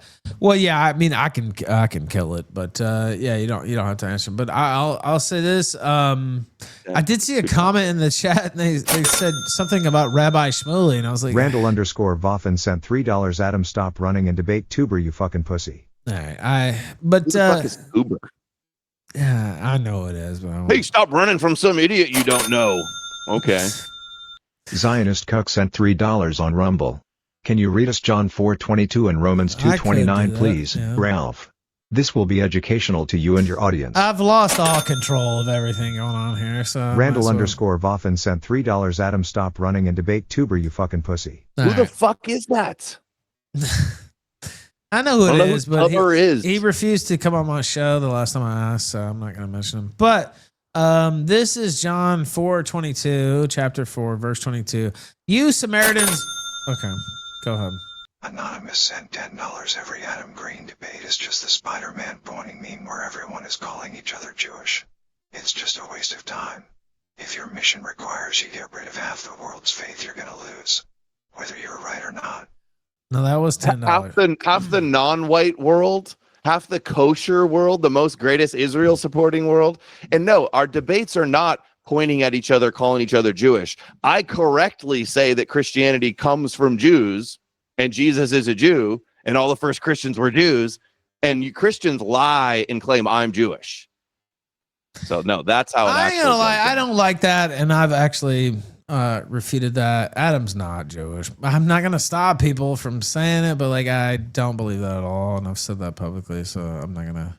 mean, I can kill it, but yeah, you don't have to answer. But I'll say this. I did see a comment in the chat, and they said something about Rabbi Shmuley, and I was like, Randall_Voffen sent $3. Adam, stop running and debate Tuber, you fucking pussy. all right, Who the fuck is Uber? yeah, I know it is, but I Hey, stop running from some idiot you don't know. Okay. Zionist Cuck sent $3 on Rumble. Can you read us John 4:22 and Romans 2:29, please, yeah. Ralph? This will be educational to you and your audience. I've lost all control of everything going on here. So Randall_Voffen sent $3. Adam, stop running and debate Tuber, you fucking pussy. Who the fuck is that? I know who it is, but he refused to come on my show the last time I asked, so I'm not going to mention him. But this is John 4:22, chapter 4, verse 22. You Samaritans. Okay, go ahead. Anonymous sent $10. Every Adam Green debate is just the Spider-Man pointing meme where everyone is calling each other Jewish. It's just a waste of time. If your mission requires you get rid of half the world's faith, you're gonna lose, whether you're right or not. No, that was $10. Half the non-white world, half the kosher world, the most greatest Israel supporting world. And no, our debates are not pointing at each other, calling each other Jewish. I correctly say that Christianity comes from Jews and Jesus is a Jew and all the first Christians were Jews, and you Christians lie and claim I'm Jewish. So no, that's how it actually I don't like that, and I've actually refuted that. Adam's not Jewish. I'm not gonna stop people from saying it, but like I don't believe that at all, and I've said that publicly, so I'm not gonna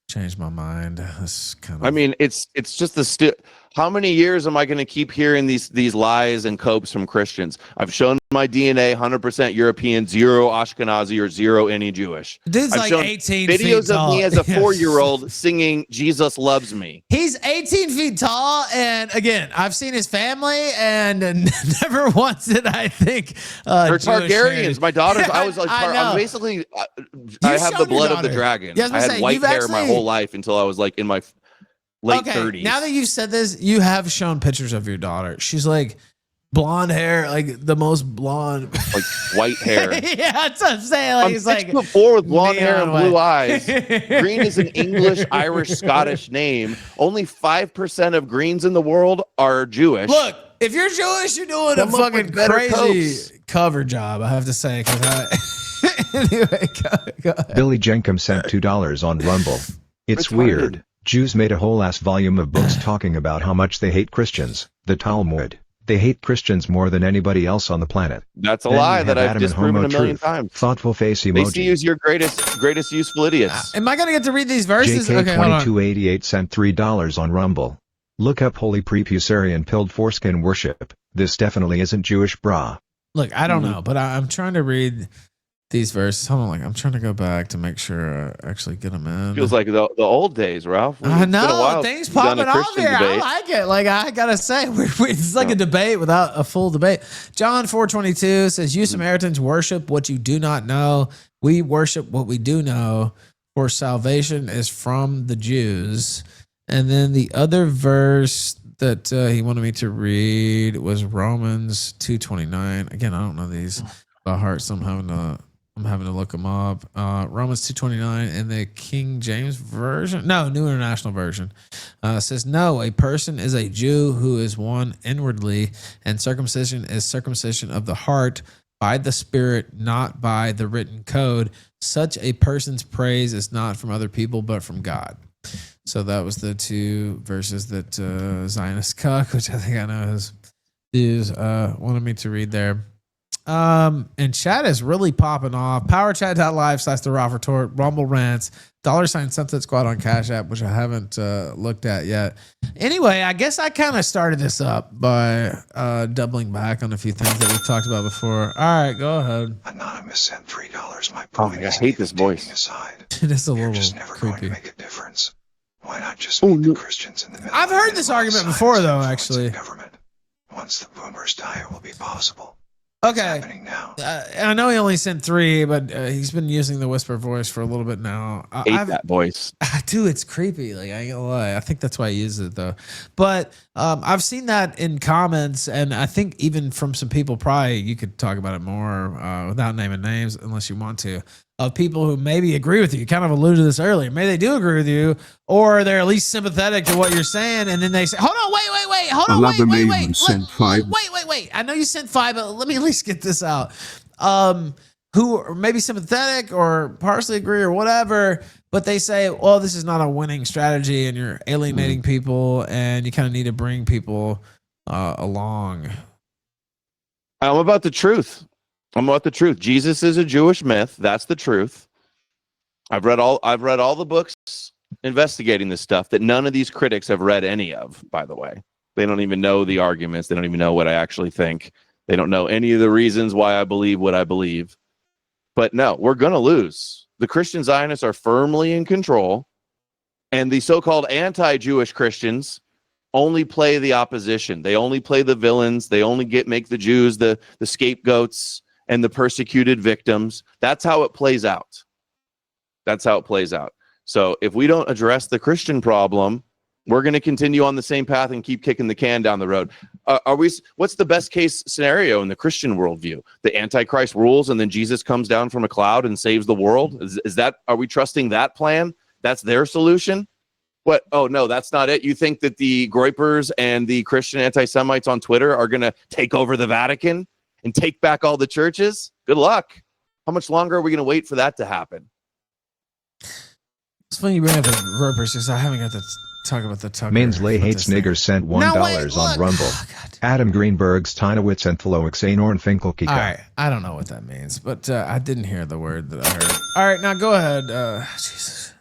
change my mind. This kind of. I mean, it's just the how many years am I going to keep hearing these lies and copes from Christians? I've shown my DNA 100% European, 0 Ashkenazi, or 0 any Jewish. Dude's I've like shown 18 videos feet of tall. me as a 4-year-old singing "Jesus Loves Me." He's 18 feet tall, and again, I've seen his family, and never once did I think They're Jewish Targaryens. heritage. My daughters, I was like, I'm basically, I have the blood of the dragon. I had white hair my whole life until I was like in my late 30s. Now that you've said this, you have shown pictures of your daughter. She's like blonde hair, like the most blonde, like white hair. Yeah, that's what I'm saying. Like, I'm it's 6'4" with blonde hair and blue white. eyes. Green is an English, Irish, Scottish name. Only 5% of greens in the world are Jewish. Look, if you're Jewish, you're doing a fucking crazy cover job, I have to say. Anyway, go ahead. Billy Jenkum sent $2 on Rumble. It's weird. Jews made a whole ass volume of books talking about how much they hate Christians, the Talmud. They hate Christians more than anybody else on the planet. That's a lie that I've disproven a million times. Thoughtful face emoji. They see you as your greatest useful idiots. Am I going to get to read these verses? JK2288 sent $3 on Rumble. Look up holy prepusarian pilled foreskin worship. This definitely isn't Jewish, brah. Look, I don't know, but I'm trying to read these verses. Hold on, like I'm trying to go back to make sure I actually get them in. Feels like the old days, Ralph. I know, things popping off here. I like it. Like I gotta say, it's like a debate without a full debate. John 4:22 says, "You Samaritans worship what you do not know. We worship what we do know, for salvation is from the Jews. And then the other verse that he wanted me to read was Romans 2:29. Again, I don't know these by heart, so I'm having to look them up. Romans 2:29 in the King James version, no, New International Version, says, "No, a person is a Jew who is one inwardly, and circumcision is circumcision of the heart by the Spirit, not by the written code. Such a person's praise is not from other people, but from God." So that was the two verses that Zionist Cuck, which I think I know his views, wanted me to read there. And chat is really popping off. Powerchat.live/the Raw Retort, Rumble Rants, $ Sunset Squad on Cash App, which I haven't looked at yet. Anyway, I guess I kind of started this up by doubling back on a few things that we've talked about before. All right, go ahead. Anonymous sent $3. My Oh, point I is, hate this voice. aside, It is a you're little just never going to creepy. make a difference. Why not just meet the Christians in the middle? I've heard this argument before, though, actually. Government. Once the boomers die, it will be possible. Okay. Happening now. I know he only sent 3, but he's been using the whisper voice for a little bit now. Hate that voice. Dude, it's creepy. Like, I ain't gonna lie. I think that's why he uses it, though. But I've seen that in comments, and I think even from some people, probably you could talk about it more without naming names, unless you want to, of people who maybe agree with you. You kind of alluded to this earlier. Maybe they do agree with you, or they're at least sympathetic to what you're saying, and then they say, hold on, wait. Hold on, wait. I know you sent 5, but let me at least get this out. Who are maybe sympathetic or partially agree or whatever, but they say, well, this is not a winning strategy, and you're alienating people, and you kind of need to bring people along. I'm about the truth. Jesus is a Jewish myth. That's the truth. I've read all the books investigating this stuff that none of these critics have read any of, by the way. They don't even know the arguments. They don't even know what I actually think. They don't know any of the reasons why I believe what I believe. But no, we're going to lose. The Christian Zionists are firmly in control, and the so-called anti-Jewish Christians only play the opposition. They only play the villains. They only make the Jews the scapegoats and the persecuted victims. That's how it plays out. So if we don't address the Christian problem, we're going to continue on the same path and keep kicking the can down the road. What's the best case scenario in the Christian worldview? The Antichrist rules and then Jesus comes down from a cloud and saves the world? Are we trusting that plan? That's their solution? What? Oh, no, that's not it. You think that the Groypers and the Christian anti-Semites on Twitter are going to take over the Vatican and take back all the churches? Good luck. How much longer are we going to wait for that to happen? It's funny you bring up the Groypers because I haven't got to talk about the Tucker. Mainsley hates niggers sent $1 on Rumble. Oh, Adam Greenberg's Tynowitz and Thloix Anorn Finkelkika. All right, I don't know what that means, but I didn't hear the word that I heard. All right, now go ahead. Jesus.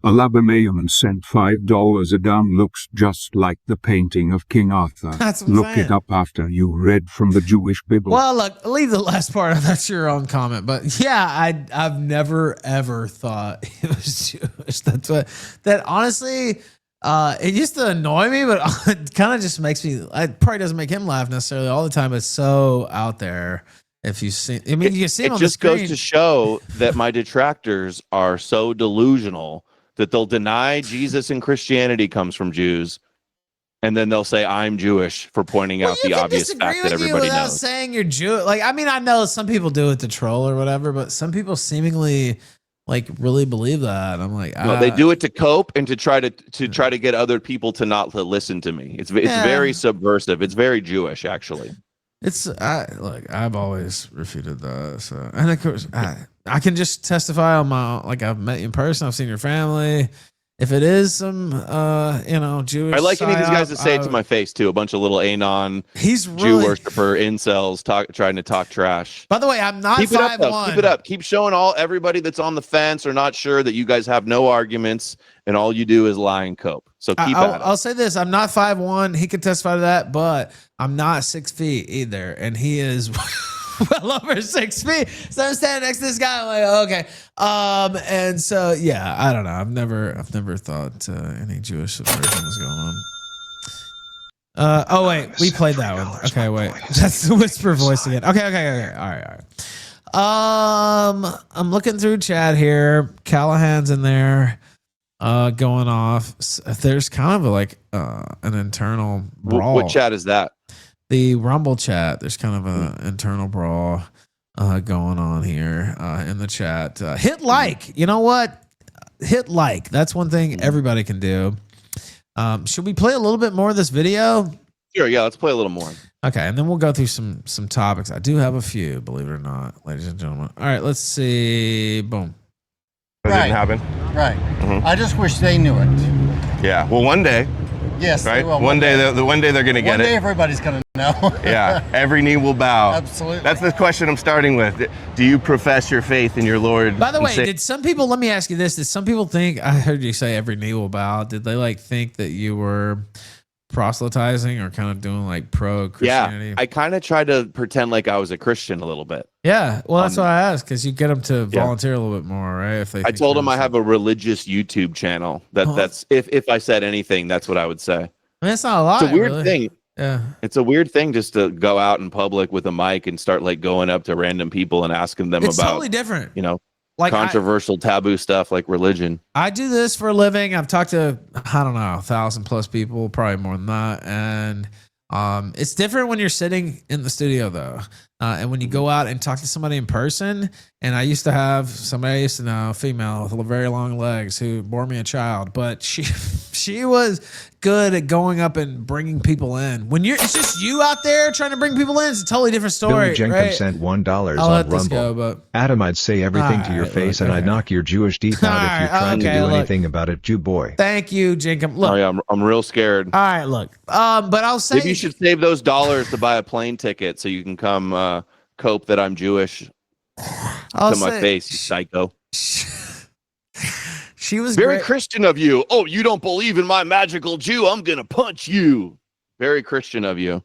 Alabamayman sent $5. Adam looks just like the painting of King Arthur. That's what I'm Look saying. it up after you read from the Jewish Bible. Well, look, leave the last part. That's your own comment, but yeah, I've never ever thought he was Jewish. That honestly, it used to annoy me, but it kind of just makes me. It probably doesn't make him laugh necessarily all the time. It's so out there. If you see, I mean, you can see him on the screen. It just goes to show that my detractors are so delusional that they'll deny Jesus and Christianity comes from Jews, and then they'll say I'm Jewish for pointing out the obvious fact that everybody without knows. Saying you're Jewish, like I mean, I know some people do it to troll or whatever, but some people seemingly like really believe that. I'm like, No, they do it to cope and to try to get other people to not listen to me. It's very subversive. It's very Jewish, actually. I've always refuted that. So, and of course, I can just testify on my own. Like I've met you in person. I've seen your family. If it is some, Jewish, I like any of these guys to say it to my face too. A bunch of little anon, Jew worshiper incels trying to talk trash. By the way, I'm not 5'1". Keep it up. Keep showing everybody that's on the fence or not sure that you guys have no arguments and all you do is lie and cope. So keep at it. I'll say this: I'm not 5'1". He could testify to that, but I'm not 6 feet either, and he is well over 6 feet. So I'm standing next to this guy. I'm like, okay. And so yeah, I don't know. I've never thought any Jewish subversion was going on. Oh wait, we played that one. Okay, wait. That's the whisper voice again. Okay. All right. I'm looking through chat here. Callahan's in there, going off. There's kind of an internal brawl. What chat is that? The Rumble chat. There's kind of an internal brawl going on here in the chat. Hit like. You know what? Hit like. That's one thing everybody can do. Should we play a little bit more of this video? Sure, yeah, let's play a little more. Okay, and then we'll go through some topics. I do have a few, believe it or not, ladies and gentlemen. All right, let's see. Boom. That didn't happen. Right. I just wish they knew it. Yeah. Well, one day. Yes. Right. They will. One day they're going to get it. One day everybody's going to know. Yeah. Every knee will bow. Absolutely. That's the question I'm starting with. Do you profess your faith in your Lord? By the way, did some people? Let me ask you this: did some people think? I heard you say every knee will bow. Did they think that you were proselytizing or kind of doing pro Christianity? Yeah, I kind of tried to pretend like I was a Christian a little bit. Yeah, well, that's why I asked, because you get them to volunteer a little bit more, right? If they, I told them I have a religious YouTube channel. That's if I said anything, that's what I would say. I mean, it's not a lie. It's a weird really. thing. Yeah, it's a weird thing just to go out in public with a mic and start going up to random people and asking them it's about totally different. Controversial, taboo stuff like religion. I do this for a living. I've talked to, I don't know, 1,000+ people, probably more than that. And it's different when you're sitting in the studio, though. And when you go out and talk to somebody in person, and I used to have somebody I used to know, female with very long legs, who bore me a child, but she was good at going up and bringing people in. When it's just you out there trying to bring people in, it's a totally different story. Billy Jenkins right? sent $1 I'll on let this Rumble. go, but Adam, I'd say everything to your face, and I'd knock your Jewish teeth out if you tried to do anything about it, Jew boy. Thank you, Jenkins. Look, oh yeah, I'm real scared. All right, look. But I'll say maybe you should save those dollars to buy a plane ticket so you can come cope that I'm Jewish to my face, you psycho. She was very Christian of you. Oh, you don't believe in my magical Jew? I'm gonna punch you. Very Christian of you.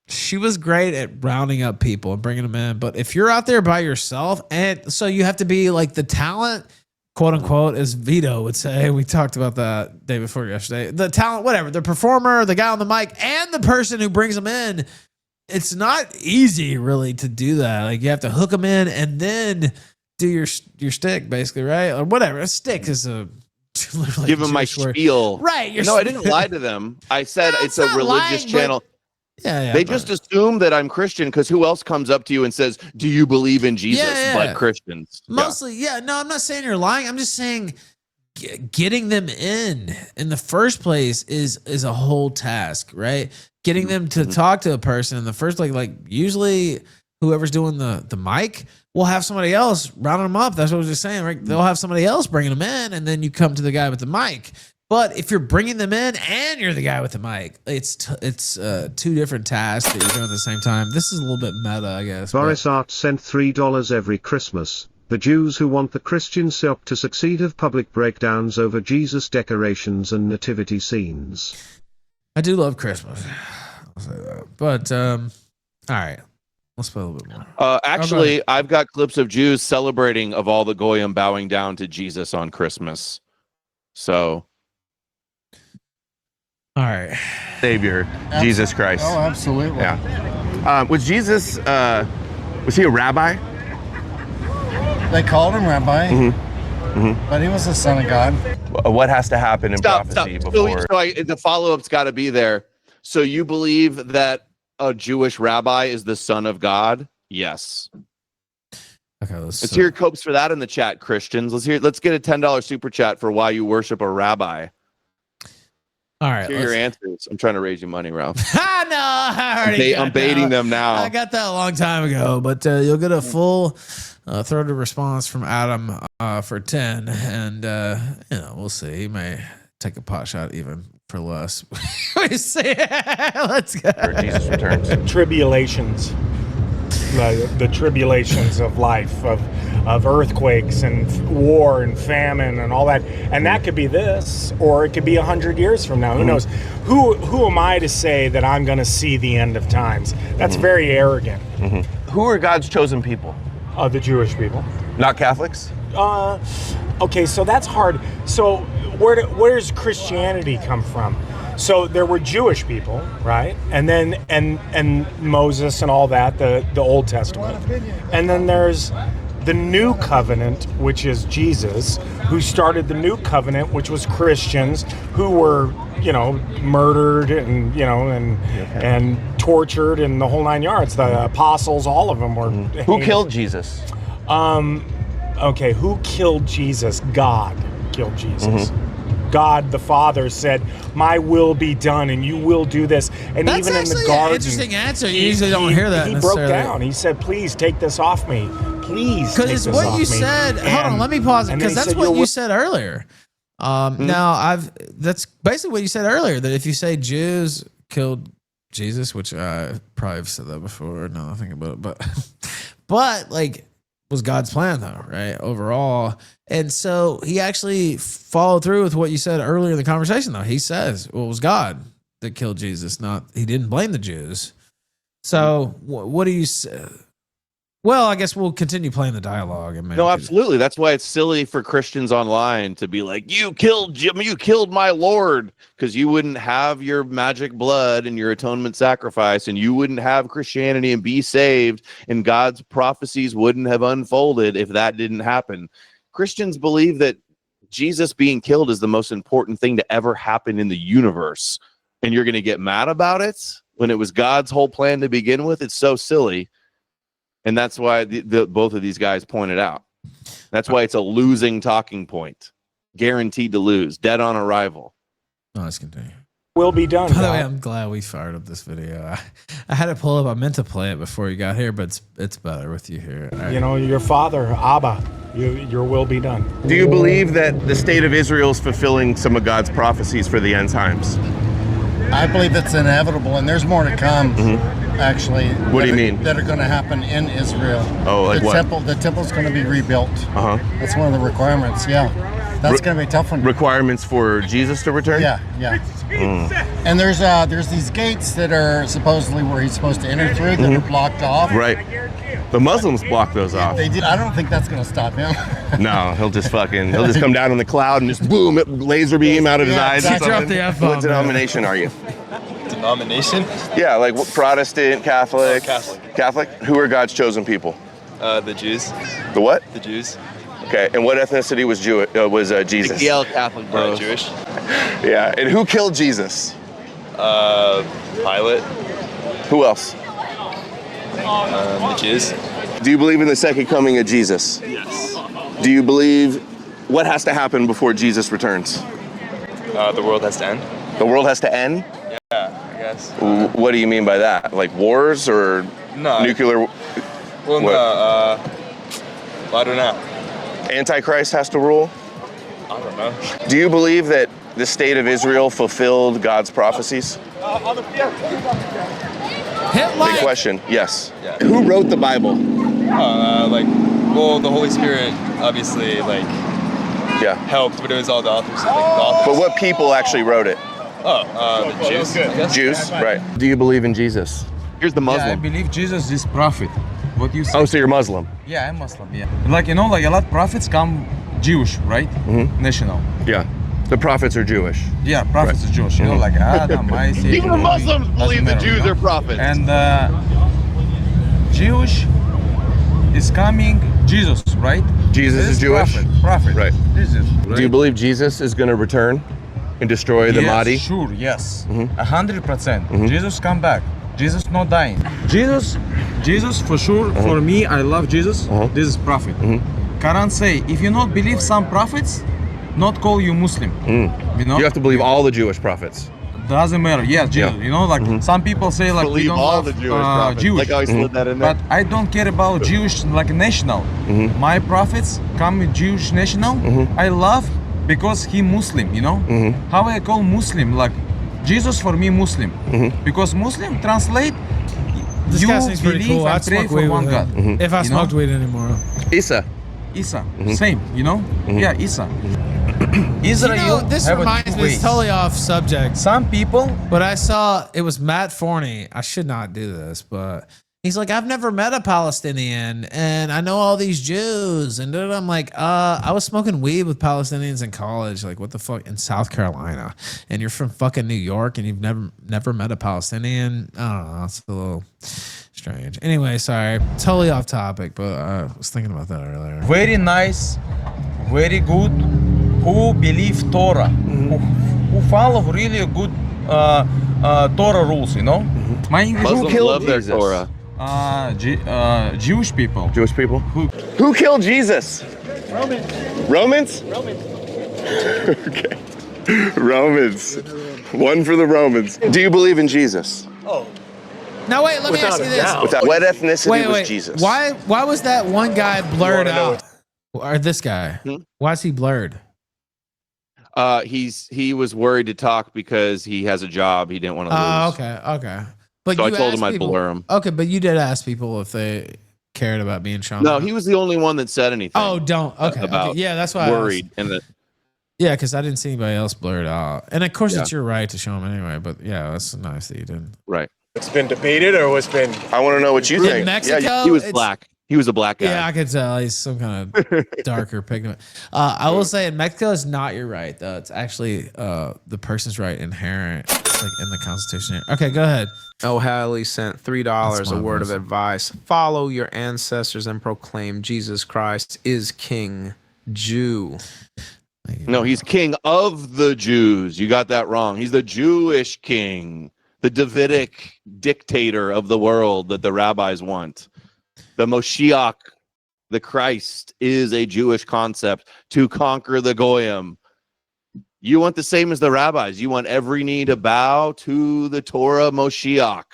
She was great at rounding up people and bringing them in. But if you're out there by yourself, and so you have to be the talent, quote unquote, as Vito would say. We talked about that day before yesterday. The talent, whatever, the performer, the guy on the mic, and the person who brings them in. It's not easy, really, to do that. You have to hook them in and then do your stick, basically, right? Or whatever. A stick is a give them my spiel, right? No, I didn't lie to them. I said it's a religious channel. Yeah, they just assume that I'm Christian because who else comes up to you and says, "Do you believe in Jesus?" But Christians, mostly. Yeah, no, I'm not saying you're lying. I'm just saying getting them in the first place is a whole task, right? Getting them to talk to a person in the first, usually whoever's doing the mic will have somebody else rounding them up. That's what I was just saying, right? They'll have somebody else bringing them in, and then you come to the guy with the mic. But if you're bringing them in and you're the guy with the mic, it's two different tasks that you're doing at the same time. This is a little bit meta, I guess. Boris Art sent $3 every Christmas. The Jews who want the Christian SOC to succeed have public breakdowns over Jesus decorations and nativity scenes. I do love Christmas. I'll say that. But, all right. Let's play a little bit more. Actually, I've got clips of Jews celebrating of all the Goyim bowing down to Jesus on Christmas. So... all right. Savior, Jesus Christ. Oh, absolutely. Yeah. Was Jesus, was he a rabbi? They called him rabbi, but he was the son of God. What has to happen in prophecy before? The follow-up's got to be there. So you believe that a Jewish rabbi is the son of God? Yes. Okay, let's hear copes for that in the chat, Christians. Let's get a $10 super chat for why you worship a rabbi. All right. Hear your answers. I'm trying to raise you money, Ralph. I'm baiting them now. I got that a long time ago, but you'll get a full throated response from Adam for 10, and we'll see. He may take a pot shot even for less. We see. Let's go. Jesus returns. Tribulations. The tribulations of life, of earthquakes and war and famine and all that, and that could be this, or it could be 100 years from now. Who knows? Who am I to say that I'm going to see the end of times? That's very arrogant. Who are God's chosen people? The Jewish people, not Catholics. Okay, so that's hard. So where does Christianity come from? So there were Jewish people, right? And then and Moses and all that, the Old Testament. And then there's the New Covenant, which is Jesus, who started the New Covenant, which was Christians who were, murdered and and tortured and the whole 9 yards. The apostles, all of them were. Who killed Jesus? Okay, who killed Jesus? God killed Jesus. God the Father said, "My will be done, and you will do this." And That's even in the actually garden, an interesting answer. You usually don't hear that. He broke necessarily. down. He said, "Please take this off me. Please." Because it's what you said. Hold on, let me pause it. Because that's what you said earlier. Now that's basically what you said earlier. That if you say Jews killed Jesus, which I probably have said that before. Now that I think about it, but like. Was God's plan though, right? Overall. And so he actually followed through with what you said earlier in the conversation though. He says, well, it was God that killed Jesus, he didn't blame the Jews. So what do you say? Well, I guess we'll continue playing the dialogue. And no, absolutely. That's why it's silly for Christians online to be like, you killed my Lord, because you wouldn't have your magic blood and your atonement sacrifice, and you wouldn't have Christianity and be saved, and God's prophecies wouldn't have unfolded if that didn't happen. Christians believe that Jesus being killed is the most important thing to ever happen in the universe, and you're going to get mad about it when it was God's whole plan to begin with. It's so silly. And that's why both of these guys pointed out. That's why it's a losing talking point. Guaranteed to lose. Dead on arrival. Oh, let's continue. Will be done. By the way, I'm glad we fired up this video. I had it pull up. I meant to play it before you got here, but it's better with you here. Right. Your father, Abba, your will be done. Do you believe that the state of Israel is fulfilling some of God's prophecies for the end times? I believe it's inevitable, and there's more to come. Actually, what do you mean? That are going to happen in Israel. Oh, like what? The temple's going to be rebuilt. That's one of the requirements. Yeah, that's going to be a tough one. Requirements for Jesus to return? Yeah. And there's these gates that are supposedly where he's supposed to enter through that are blocked off. Right. The Muslims block those off. They did. I don't think that's going to stop him. No, he'll just come down on the cloud and just boom, laser beam out of his eyes. Exactly. What denomination are you? Denomination? Yeah, like what, Protestant, Catholic? Catholic. Who are God's chosen people? The Jews. The what? The Jews. Okay, and what ethnicity was Jesus? Yale Catholic, bro. Jewish. Yeah, and who killed Jesus? Pilate. Who else? The Jews. Do you believe in the second coming of Jesus? Yes. Do you believe what has to happen before Jesus returns? The world has to end. The world has to end? Yeah, I guess. What do you mean by that? Like wars or nuclear? Well, no. I don't know. Antichrist has to rule? I don't know. Do you believe that the state of Israel fulfilled God's prophecies? Big question. Yes. Yeah. Who wrote the Bible? The Holy Spirit obviously helped, but it was all the authors. But what people actually wrote it? The Jews. I guess. Jews, right. Do you believe in Jesus? Here's the Muslim. Yeah, I believe Jesus is prophet. What you say? Oh, so you're Muslim? Yeah, I'm Muslim. Yeah. Like a lot of prophets come Jewish, right? National. Yeah. The prophets are Jewish. Yeah, prophets are Jewish. Like Adam, Isaac. Even Muslims believe the Jews are prophets. And Jewish is coming Jesus, right? Jesus is Jewish? Prophet. Right. Jesus. Right? Do you believe Jesus is going to return and destroy the Mahdi? Sure, yes. 100%. Jesus come back. Jesus not dying. Jesus for sure. For me, I love Jesus. This is prophet. Quran say, if you not believe some prophets, not call you Muslim. You know? You have to believe all the Jewish prophets. Doesn't matter. Yes, Jesus. You know, like some people say, like believe we don't all love the Jewish prophets. Jewish. Like I slid that in there. But I don't care about Jewish like national. My prophets come with Jewish national. I love because he Muslim. You know how I call Muslim like Jesus for me Muslim because Muslim translate. This guy seems pretty cool. I'd smoke pray for weed one with God. him. If I smoked weed anymore. Isa. Same. You know? Yeah, Isa. Israel. This reminds me. It's totally off subject. Some people. But I saw it was Matt Forney. I should not do this, but He's like, I've never met a Palestinian, and I know all these Jews. And I'm like, I was smoking weed with Palestinians in college. Like, what the fuck? In South Carolina. And you're from fucking New York, and you've never met a Palestinian? I don't know. It's a little strange. Anyway, sorry. Totally off topic, but I was thinking about that earlier. Very nice, very good. Who believe Torah, who follow really good Torah rules, you know? My English. Muslims love their Torah. Jewish people. Jewish people. Who killed Jesus? Romans. Okay. Romans. One for the Romans. Do you believe in Jesus? Now wait, let me ask you this. What ethnicity was Jesus? Why was that one guy blurred out? Or this guy? Why is he blurred? He was worried to talk because he has a job he didn't want to lose. Okay. But so I you told him asked I'd people- blur him. Okay, but you did ask people if they cared about being shown. No, up. he was the only one that said anything. Oh, don't. Okay. About Yeah, that's why worried. And that yeah, because I didn't see anybody else blurred out. And of course, Yeah. it's your right to show them anyway. But yeah, that's nice that you didn't. right. It's been debated, or what's been? I want to know what you In think. Mexico, Yeah, he was it's- black. He was a black guy. Yeah, I could tell he's some kind of darker pigment. I will say in Mexico, it's not your right though. It's actually the person's right inherent. It's like in the Constitution. Okay, go ahead. O'Halley sent $3. That's A my word voice. of advice: follow your ancestors and proclaim Jesus Christ is King Jew. No, he's king of the Jews. You got that wrong. He's the Jewish king, the Davidic dictator of the world that the rabbis want. The Moshiach, the Christ, is a Jewish concept to conquer the Goyim. You want the same as the rabbis. You want every knee to bow to the Torah Moshiach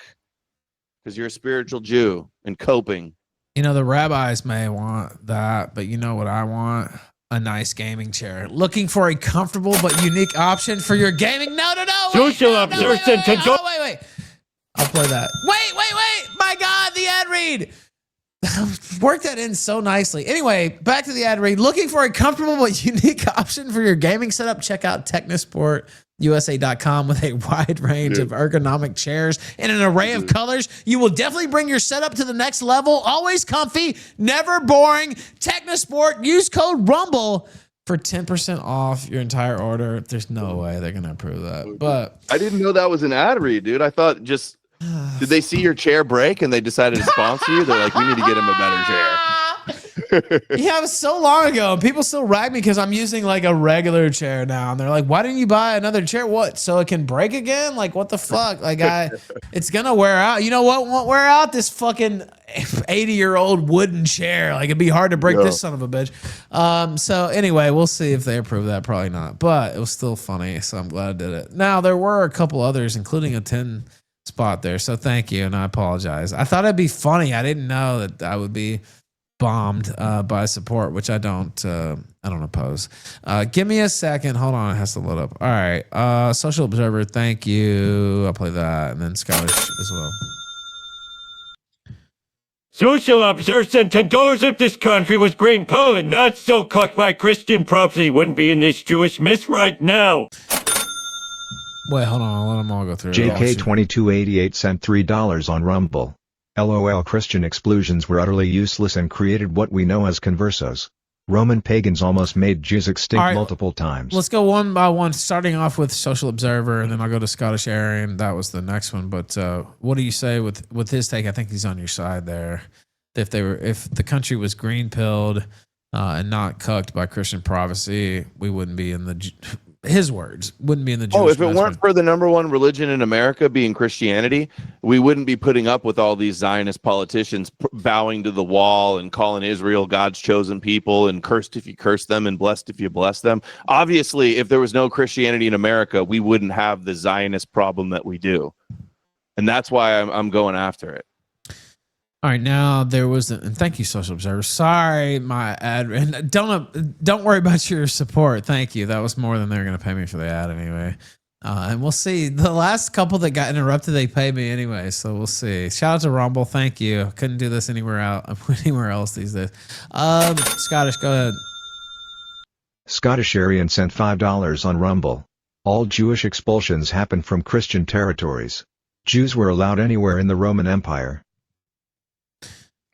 because you're a spiritual Jew and coping. You know, the rabbis may want that, but you know what I want? A nice gaming chair. Looking for a comfortable but unique option for your gaming? No. Wait. I'll play that. Wait. My God, the ad read. Work that in so nicely. Anyway, back to the ad read. Looking for a comfortable but unique option for your gaming setup? Check out technosportusa.com with a wide range of ergonomic chairs in an array of colors. You will definitely bring your setup to the next level. Always comfy, never boring. Technosport. Use code RUMBLE for 10% off your entire order. There's no way they're going to approve that. But I didn't know that was an ad read, dude. I thought just... Did they see your chair break and they decided to sponsor you? They're like, we need to get him a better chair. yeah, it was so long ago. And people still rag me because I'm using like a regular chair now. And they're like, why didn't you buy another chair? What? So it can break again? Like, what the fuck? Like, it's going to wear out. You know what won't wear out? This fucking 80-year-old wooden chair. Like, it'd be hard to break this son of a bitch. So anyway, we'll see if they approve that. Probably not. But it was still funny. So I'm glad I did it. Now, there were a couple others, including a 10 spot there, so thank you, and I apologize. I thought it'd be funny. I didn't know that I would be bombed by support, which I don't oppose. Give me a second. Hold on, it has to load up. All right, Social Observer, thank you. I'll play that, and then Scottish as well. Social Observer sent $10 if this country was Green Poland, not so cocked by Christian prophecy, wouldn't be in this Jewish mess right now. Wait, hold on. I'll let them all go through. JK2288 sent $3 on Rumble. LOL, Christian explosions were utterly useless and created what we know as conversos. Roman pagans almost made Jews extinct multiple times. Let's go one by one, starting off with Social Observer, and then I'll go to Scottish Aryan. That was the next one. But what do you say with his take? I think he's on your side there. If the country was green pilled and not cucked by Christian prophecy, we wouldn't be in the. His words wouldn't be in the Jewish if it weren't for the number one religion in America being Christianity, we wouldn't be putting up with all these Zionist politicians bowing to the wall and calling Israel God's chosen people and cursed if you curse them and blessed if you bless them. Obviously, if there was no Christianity in America, we wouldn't have the Zionist problem that we do. And that's why I'm going after it. All right, now there was, and thank you, Social Observer. Sorry, my ad, and don't worry about your support. Thank you. That was more than they're going to pay me for the ad anyway. And we'll see. The last couple that got interrupted, they paid me anyway, so we'll see. Shout out to Rumble. Thank you. Couldn't do this anywhere else these days. Scottish, go ahead. Scottish Aryan sent $5 on Rumble. All Jewish expulsions happened from Christian territories. Jews were allowed anywhere in the Roman Empire.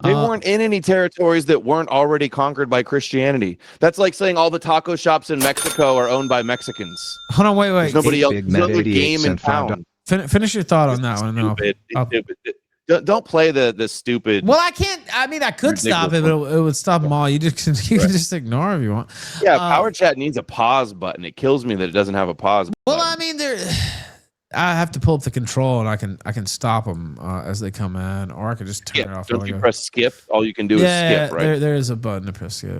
They weren't in any territories that weren't already conquered by Christianity. That's like saying all the taco shops in Mexico are owned by Mexicans. Hold on, wait. There's nobody else. There's no other game in town. Finish your thought on that one. Stupid. Don't play the stupid. Well, I can't. I mean, I could stop it, but it would stop them all. You can just ignore if you want. Yeah, Power Chat needs a pause button. It kills me that it doesn't have a pause button. Well, I mean, I have to pull up the control, and I can stop them as they come in, or I could just turn it off. Don't you press skip? All you can do is skip, right? There is a button to press skip.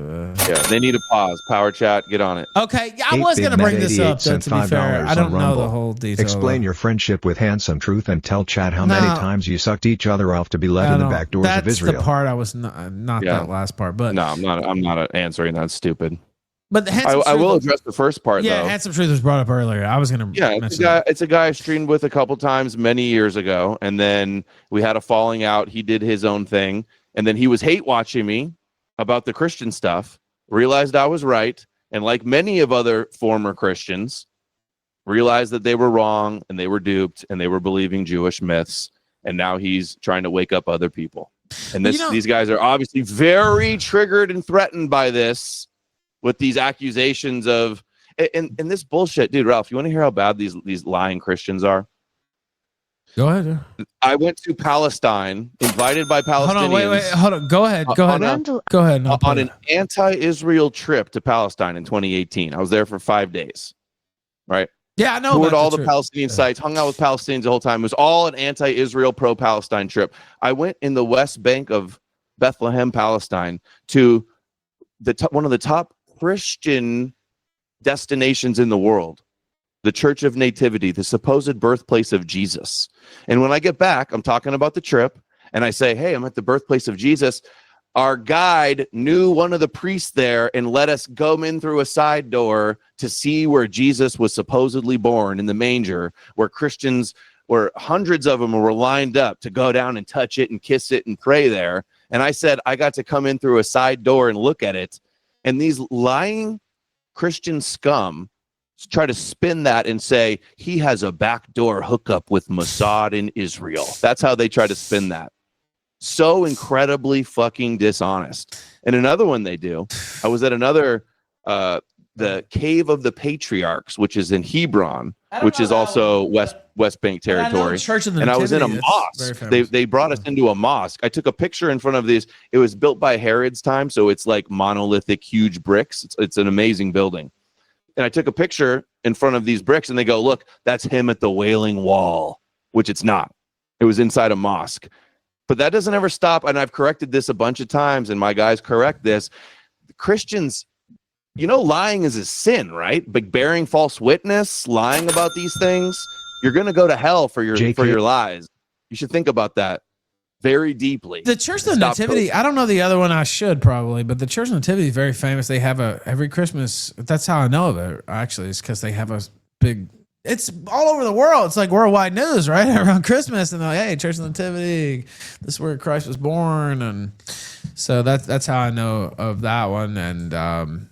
Yeah, they need a pause. Power Chat, get on it. Okay, I was going to bring this up, though, to be fair. I don't know the whole detail. Explain your friendship with Handsome Truth and tell Chat how many times you sucked each other off to be let in the back doors of Israel. That's the part I was not that last part. But no, I'm not answering that. Stupid. But the I will address the first part, though. Yeah, Handsome Truth was brought up earlier. I was going to it's a guy I streamed with a couple times many years ago, and then we had a falling out. He did his own thing, and then he was hate watching me about the Christian stuff, realized I was right, and like many of other former Christians, realized that they were wrong, and they were duped, and they were believing Jewish myths, and now he's trying to wake up other people. And these guys are obviously very triggered and threatened by this, with these accusations of and this bullshit. Dude, Ralph, you want to hear how bad these lying Christians are? Go ahead. I went to Palestine, invited by Palestinians. Hold on. Go ahead. Go ahead. On an anti-Israel trip to Palestine in 2018. I was there for 5 days. Right? Yeah, I know. Toured all the Palestinian sites, hung out with Palestinians the whole time. It was all an anti-Israel, pro-Palestine trip. I went in the West Bank of Bethlehem, Palestine, to one of the top Christian destinations in the world, the Church of Nativity, the supposed birthplace of Jesus. And when I get back, I'm talking about the trip, and I say, hey, I'm at the birthplace of Jesus. Our guide knew one of the priests there and let us go in through a side door to see where Jesus was supposedly born in the manger, where hundreds of them were lined up to go down and touch it and kiss it and pray there. And I said, I got to come in through a side door and look at it. And these lying Christian scum try to spin that and say he has a backdoor hookup with Mossad in Israel. That's how they try to spin that. So incredibly fucking dishonest. And another one they do, I was at another, the Cave of the Patriarchs, which is in Hebron, which is also West Bank territory. And I was in a mosque. They brought us into a mosque. I took a picture in front of these. It was built by Herod's time, so it's like monolithic, huge bricks. It's an amazing building. And I took a picture in front of these bricks, and they go, look, that's him at the Wailing Wall, which it's not. It was inside a mosque. But that doesn't ever stop, and I've corrected this a bunch of times, and my guys correct this. Christians, lying is a sin, right? But bearing false witness, lying about these things, you're going to go to hell for your lies. You should think about that very deeply. The Church of the Nativity, I don't know the other one. I should probably, but the Church of the Nativity is very famous. They have every Christmas. That's how I know of it, actually. It's because they have a big. It's all over the world. It's like worldwide news, right? Around Christmas, and they're like, "Hey, Church of the Nativity, this is where Christ was born," and so that's how I know of that one. And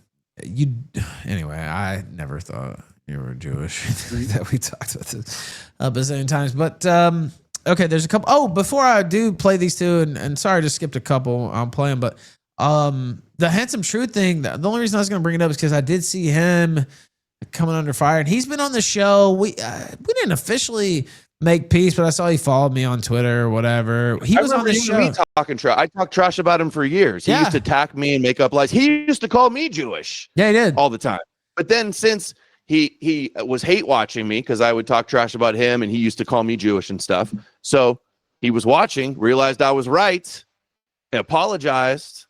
anyway, I never thought you were Jewish. That we talked about this a bazillion times, but okay. There's a couple. Oh, before I do play these two, and sorry, I just skipped a couple. I'm playing, but the Handsome Truth thing. The only reason I was going to bring it up is because I did see him coming under fire, and he's been on the show. We didn't officially make peace, but I saw he followed me on Twitter or whatever. He was on the show. Talking trash. I talked trash about him for years. He used to attack me and make up lies. He used to call me Jewish. Yeah, he did all the time. But then since he was hate watching me because I would talk trash about him, and he used to call me Jewish and stuff. So he was watching, realized I was right, and apologized.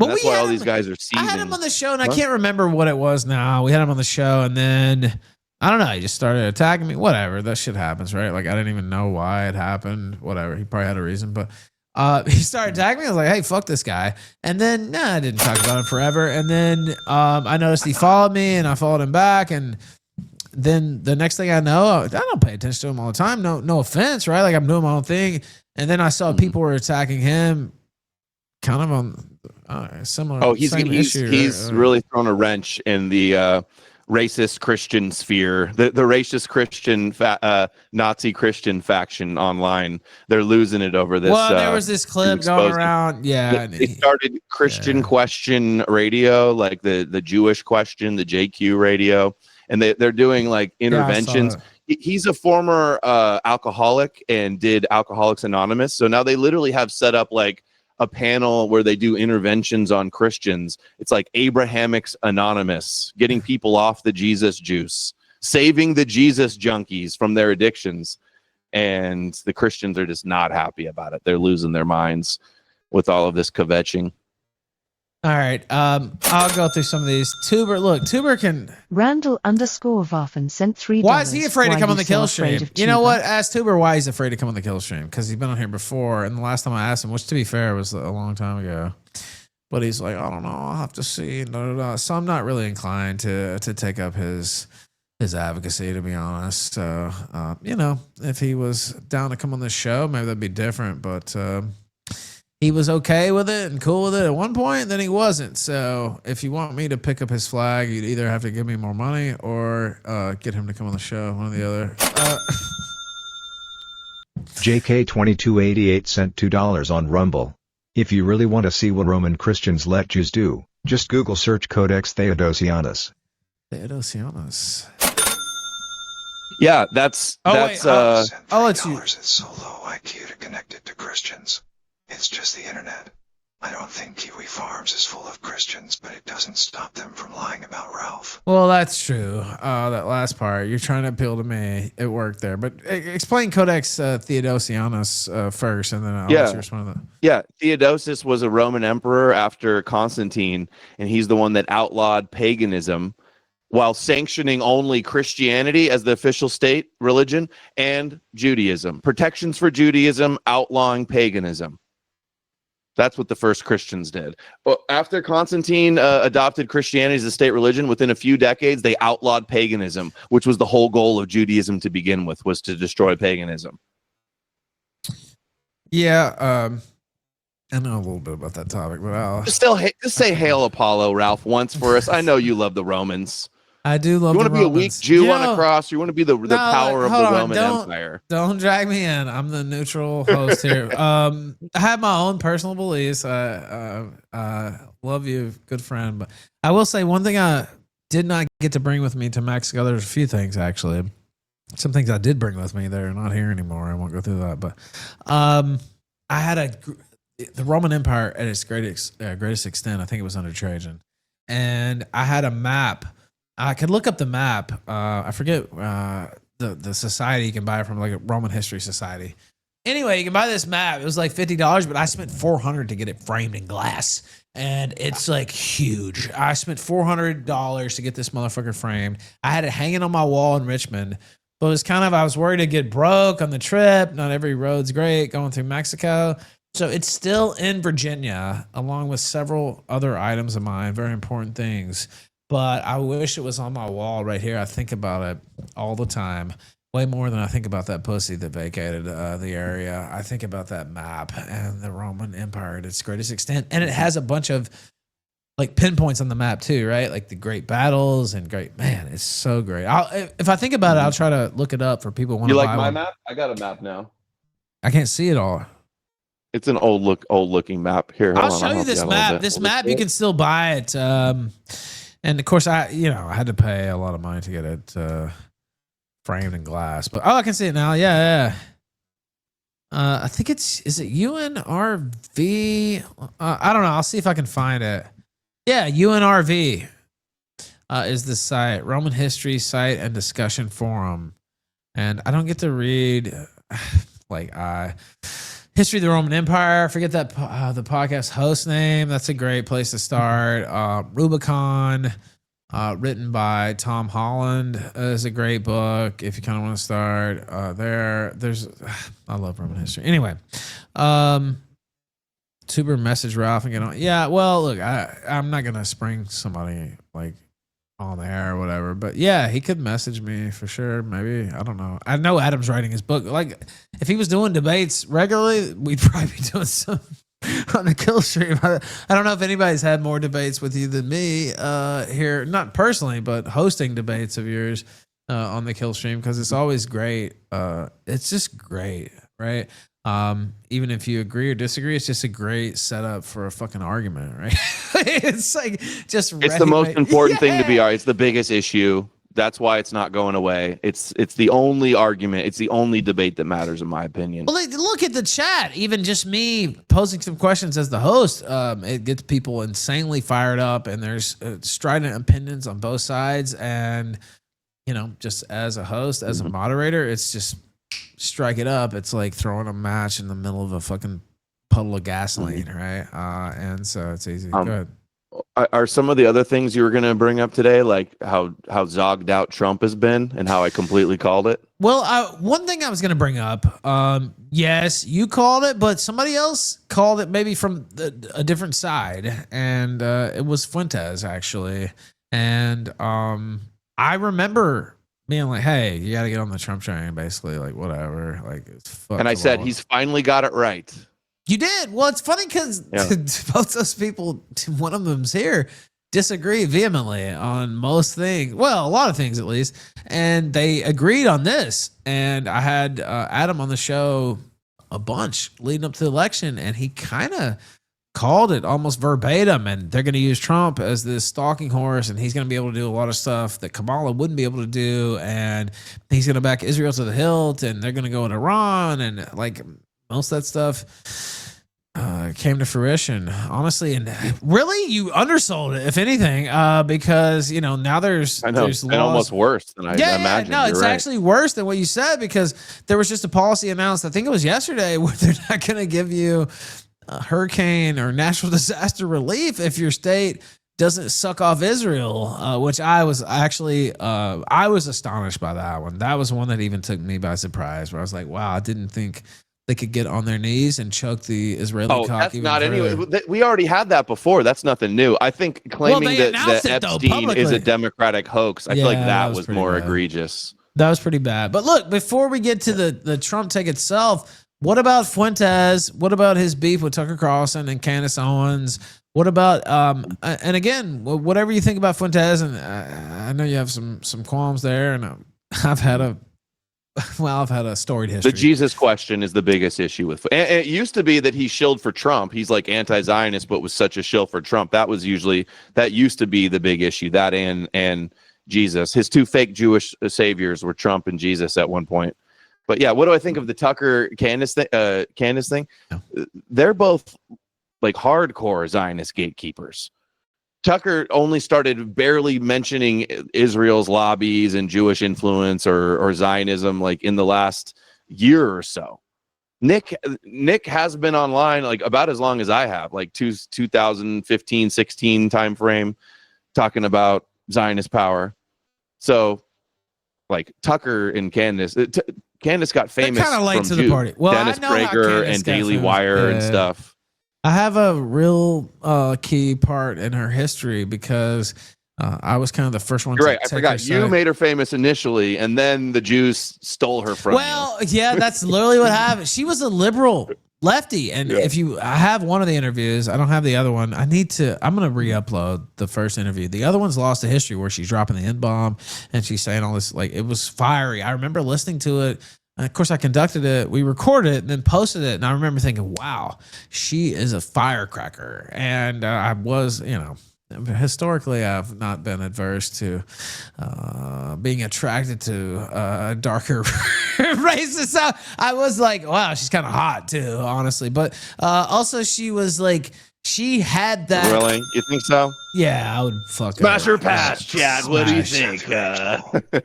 But that's why all these guys are seething. I had him on the show, and I can't remember what it was now. We had him on the show, and then, I don't know, he just started attacking me. Whatever, that shit happens, right? Like, I didn't even know why it happened. Whatever, he probably had a reason, but he started attacking me. I was like, hey, fuck this guy. And then, I didn't talk about him forever. And then I noticed he followed me, and I followed him back, and then the next thing I know, I don't pay attention to him all the time. No offense, right? Like, I'm doing my own thing. And then I saw people were attacking him kind of on similar. Oh, he's really thrown a wrench in the racist Christian sphere, the racist Christian Nazi Christian faction online. They're losing it over this. Well, there was this clip going around. Yeah, they started Christian Question Radio, like the Jewish Question, the JQ Radio, and they're doing like interventions. He's a former alcoholic and did Alcoholics Anonymous, so now they literally have set up like a panel where they do interventions on Christians. It's like Abrahamics Anonymous, getting people off the Jesus juice, saving the Jesus junkies from their addictions. And the Christians are just not happy about it. They're losing their minds with all of this kvetching. All right. I'll go through some of these. Tuber can. Randall_Waffen sent $3. Why is he afraid to come on the kill afraid stream? of You know Tuber? what? Ask Tuber why he's afraid to come on the kill stream. Because he's been on here before. And the last time I asked him, which to be fair was a long time ago. But he's like, I don't know. I'll have to see. So I'm not really inclined to take up his advocacy, to be honest. So, if he was down to come on this show, maybe that'd be different. But he was okay with it and cool with it at one point, then he wasn't. So if you want me to pick up his flag, you'd either have to give me more money or get him to come on the show, one or the other. JK2288 sent $2 on Rumble. If you really want to see what Roman Christians let Jews do, just Google search Codex Theodosianus. Theodosianus. Yeah, that's I'll let you. It's so low IQ to connect it to Christians. It's just the internet. I don't think Kiwi Farms is full of Christians, but it doesn't stop them from lying about Ralph. Well, that's true. That last part, you're trying to appeal to me. It worked there. But explain Codex Theodosianus first, and then I'll let you respond to that. Yeah, Theodosius was a Roman emperor after Constantine, and he's the one that outlawed paganism while sanctioning only Christianity as the official state religion and Judaism. Protections for Judaism, outlawing paganism. That's what the first Christians did. Well, after Constantine adopted Christianity as a state religion, within a few decades, they outlawed paganism, which was the whole goal of Judaism to begin with, was to destroy paganism. Yeah, I know a little bit about that topic, but I'll... Just say Hail Apollo, Ralph, once for us. I know you love the Romans. I do love. You want to be a weak Jew on a cross? You want to be the power of the Roman Empire? Don't drag me in. I'm the neutral host here. I have my own personal beliefs. I love you, good friend. But I will say one thing I did not get to bring with me to Mexico. There's a few things actually. Some things I did bring with me. They're not here anymore. I won't go through that. But I had the Roman Empire at its greatest extent. I think it was under Trajan, and I had a map. I could look up the map. I forget the society you can buy from, like a Roman History Society. Anyway, you can buy this map. It was like $50, but I spent $400 to get it framed in glass, and it's like huge. I spent $400 to get this motherfucker framed. I had it hanging on my wall in Richmond, but it was I was worried to get broke on the trip. Not every road's great going through Mexico. So it's still in Virginia, along with several other items of mine, very important things. But I wish it was on my wall right here. I think about it all the time, way more than I think about that pussy that vacated the area. I think about that map and the Roman Empire at its greatest extent. And it has a bunch of like pinpoints on the map too, right? Like the great battles and man, it's so great. If I think about it, I'll try to look it up for people who want to buy one. You like my map? I got a map now. I can't see it all. It's an old looking map. Here, I'll show you this map. This map, you can still buy it. And of course, I had to pay a lot of money to get it framed in glass. But I can see it now. Yeah. I think is it UNRV? I don't know. I'll see if I can find it. Yeah, UNRV is the site, Roman History Site and Discussion Forum. And I don't get to read History of the Roman Empire. I forget that the podcast host name. That's a great place to start. Rubicon, written by Tom Holland, is a great book if you kind of want to start There's I love Roman history. Anyway, Tuber message Ralph and get on. Yeah, well, look, I'm not gonna spring somebody like on the air or whatever, but yeah, he could message me for sure. Maybe, I don't know. I know Adam's writing his book. Like, if he was doing debates regularly, we'd probably be doing some on the Killstream. I don't know if anybody's had more debates with you than me here, not personally, but hosting debates of yours on the Killstream, because it's always great. It's just great, right? Even if you agree or disagree, it's just a great setup for a fucking argument, right? It's like just it's the most important thing to be. It's the biggest issue. That's why it's not going away. It's the only argument. It's the only debate that matters, in my opinion. Well, look at the chat. Even just me posing some questions as the host, it gets people insanely fired up, and there's strident opinions on both sides. And just as a host, as a moderator, it's just strike it up. It's like throwing a match in the middle of a fucking puddle of gasoline, right? And so it's easy. Go ahead. Are some of the other things you were going to bring up today, like how zogged out Trump has been and how I completely called it? Well, one thing I was going to bring up, yes, you called it, but somebody else called it maybe from a different side, and it was Fuentes, actually. And I remember being like, hey, you got to get on the Trump train, basically, like, whatever. Like, it's fucked. And I said, he's finally got it right. You did. Well, it's funny because both those people, one of them's here, disagree vehemently on most things. Well, a lot of things at least. And they agreed on this. And I had Adam on the show a bunch leading up to the election, and he kind of called it almost verbatim. And they're going to use Trump as this stalking horse, and he's going to be able to do a lot of stuff that Kamala wouldn't be able to do. And he's going to back Israel to the hilt, and they're going to go in Iran, and like most of that stuff came to fruition, honestly. And really, you undersold it, if anything, because now there's laws. And almost worse than I imagined. No, it's actually worse than what you said, because there was just a policy announced, I think it was yesterday, where they're not going to give you hurricane or natural disaster relief if your state doesn't suck off Israel, which I was actually I was astonished by that one. That was one that even took me by surprise, where I was like, wow, I didn't think they could get on their knees and choke the Israeli cock. That's even not further. anyway. We already had that before. That's nothing new. I think claiming that Epstein is a Democratic hoax, I feel like that was more egregious. That was pretty bad. But look, before we get to the Trump take itself, what about Fuentes? What about his beef with Tucker Carlson and Candace Owens? What about and again, whatever you think about Fuentes, and I know you have some qualms there, and I've had a storied history. The Jesus question is the biggest issue with. And it used to be that he shilled for Trump. He's like anti-Zionist, but was such a shill for Trump. That used to be the big issue. That and Jesus, his two fake Jewish saviors were Trump and Jesus at one point. But yeah, what do I think of the Tucker Candace thing? Yeah. They're both like hardcore Zionist gatekeepers. Tucker only started barely mentioning Israel's lobbies and Jewish influence or Zionism like in the last year or so. Nick has been online like about as long as I have, like 2015, 16 time frame, talking about Zionist power. So like Tucker and Candace, Candace got famous kind of late from to the party. Well, Dennis Prager and Daily Wire and stuff. I have a real key part in her history because I was kind of the first one. You're right. I forgot. You made her famous initially, and then the Jews stole her from you. Well, yeah, that's literally what happened. She was a liberal lefty, and I have one of the interviews. I don't have the other one. I'm going to re-upload the first interview. The other one's lost to history, where she's dropping the N-bomb and she's saying all this, like, it was fiery. I remember listening to it. And of course, I conducted it. We recorded it and then posted it. And I remember thinking, wow, she is a firecracker. And I was, historically, I've not been adverse to being attracted to darker races. So I was like, wow, she's kind of hot too, honestly. But also, she was like, she had that. Really? You think so? Yeah, I would fuck smash her pass, Chad. What do you think?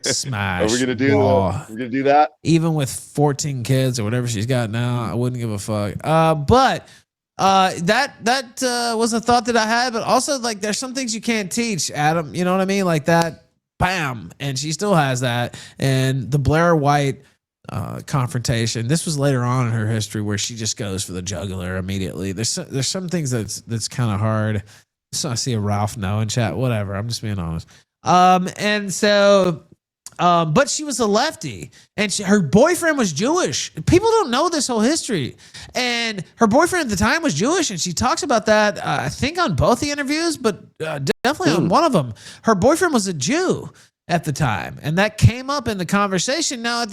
Smash. Are we gonna do that? We're gonna do that. Even with 14 kids or whatever she's got now, I wouldn't give a fuck. But that was a thought that I had. But also, like, there's some things you can't teach, Adam. You know what I mean? Like that, bam, and she still has that. And the Blair White confrontation. This was later on in her history where she just goes for the jugular immediately. There's some things that's kind of hard. So I see a Ralph no in chat. Whatever. I'm just being honest. And so But she was a lefty, and her boyfriend was Jewish. People don't know this whole history. And her boyfriend at the time was Jewish, and she talks about that, I think, on both the interviews, but definitely on one of them. Her boyfriend was a Jew at the time, and that came up in the conversation. Now,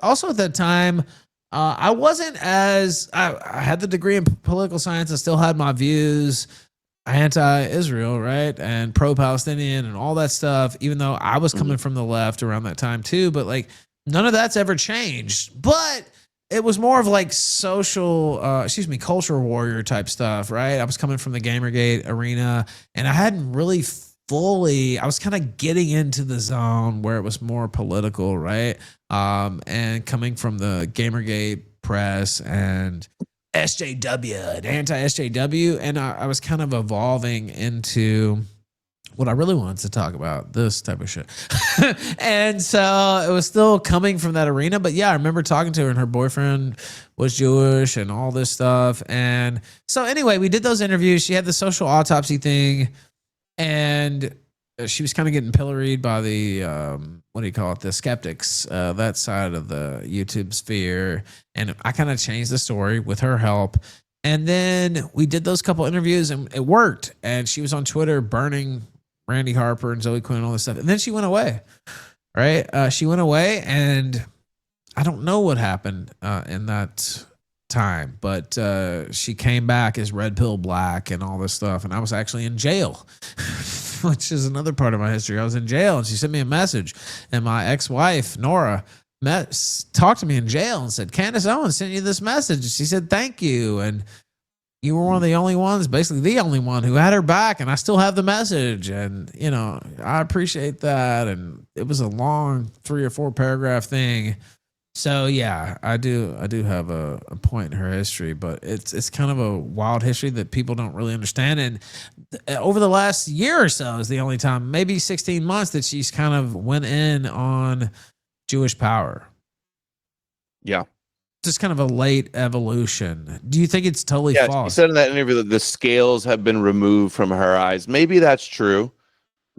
also at that time, I wasn't as... I had the degree in political science. I still had my views, anti-Israel, right, and pro-Palestinian and all that stuff, even though I was coming from the left around that time too. But like, none of that's ever changed. But it was more of like culture warrior type stuff, right? I was coming from the Gamergate arena, and I hadn't really I was kind of getting into the zone where it was more political, right? And coming from the Gamergate press and SJW and anti-SJW, and I was kind of evolving into what I really wanted to talk about, this type of shit. And so it was still coming from that arena. But yeah, I remember talking to her, and her boyfriend was Jewish and all this stuff. And so anyway, we did those interviews. She had the social autopsy thing, and she was kind of getting pilloried by the, the skeptics, that side of the YouTube sphere. And I kind of changed the story with her help. And then we did those couple interviews, and it worked. And she was on Twitter burning Randy Harper and Zoe Quinn and all this stuff. And then she went away, right? She went away, and I don't know what happened in that time, but she came back as Red Pill Black and all this stuff. And I was actually in jail, which is another part of my history. I was in jail, and she sent me a message, and my ex-wife, Nora, talked to me in jail and said, Candace Owens sent you this message. And she said, thank you. And you were one of the only ones, basically the only one, who had her back, and I still have the message. And, you know, I appreciate that. And it was a long 3 or 4 paragraph thing. So yeah, I do have a point in her history, but it's kind of a wild history that people don't really understand. And over the last year or so is the only time, maybe 16 months, that she's kind of went in on Jewish power. Yeah. Just kind of a late evolution. Do you think it's totally false? She said in that interview that the scales have been removed from her eyes. Maybe that's true.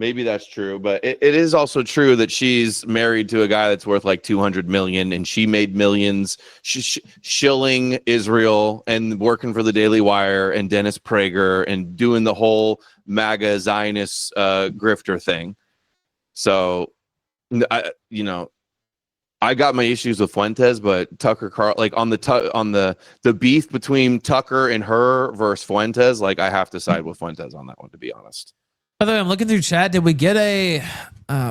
But it is also true that she's married to a guy that's worth like 200 million, and she made millions shilling Israel and working for the Daily Wire and Dennis Prager and doing the whole MAGA Zionist grifter thing. So, I got my issues with Fuentes, but Tucker on the beef between Tucker and her versus Fuentes, like, I have to side with Fuentes on that one, to be honest. By the way, I'm looking through chat. Did we get a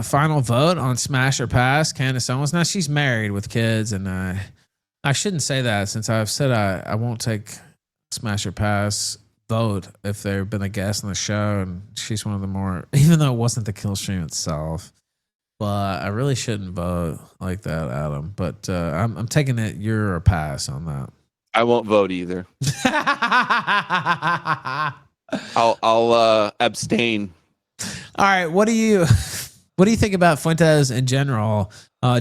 final vote on Smash or Pass? Candace Owens. Now, she's married with kids, and I shouldn't say that, since I've said I won't take Smash or Pass vote if they've been a guest on the show, and she's one of the more, even though it wasn't the Killstream itself. But I really shouldn't vote like that, Adam. But I'm taking it you're a pass on that. I won't vote either. I'll abstain. All right, what do you think about Fuentes in general?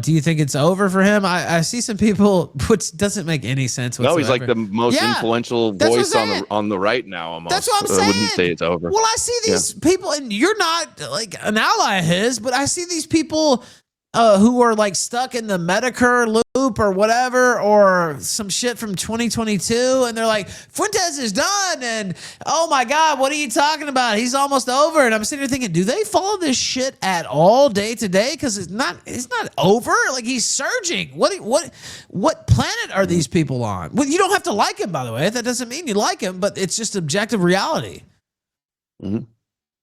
Do you think it's over for him? I see some people, which doesn't make any sense whatsoever. No, he's like the most influential voice on the right now. Almost. That's what I'm saying. I wouldn't say it's over. Well, I see these people, and you're not like an ally of his, but I see these people who are like stuck in the Medicare loop or whatever, or some shit from 2022, and they're like, Fuentes is done, and oh my God, what are you talking about? He's almost over. And I'm sitting here thinking, do they follow this shit at all day to day? Because it's not over. Like, he's surging. What planet are these people on? Well, you don't have to like him, by the way. That doesn't mean you like him, but it's just objective reality. Mm-hmm.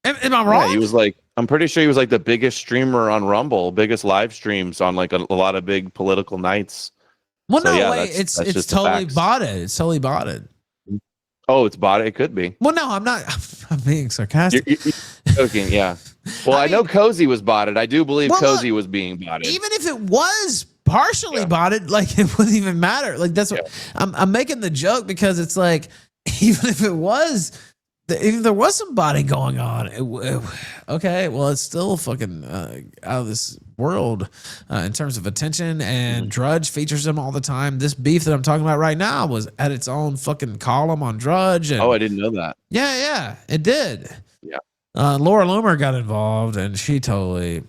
Am I wrong? Yeah, he was like, I'm pretty sure he was like the biggest streamer on Rumble, biggest live streams on like a lot of big political nights. Well, so, no, wait, it's totally botted. It's totally botted. Oh, it's botted. It could be. Well, no, I'm not. I'm being sarcastic. You're joking, yeah. Well, I know Cozy was botted. I do believe Cozy was being botted. Even if it was partially botted, like, it wouldn't even matter. Like, that's what I'm making the joke, because it's like, even if it was. Even if there was some body going on, okay, well, it's still fucking out of this world in terms of attention, and Drudge features them all the time. This beef that I'm talking about right now was at its own fucking column on Drudge. And, I didn't know that. Yeah, it did. Yeah. Laura Loomer got involved, and she totally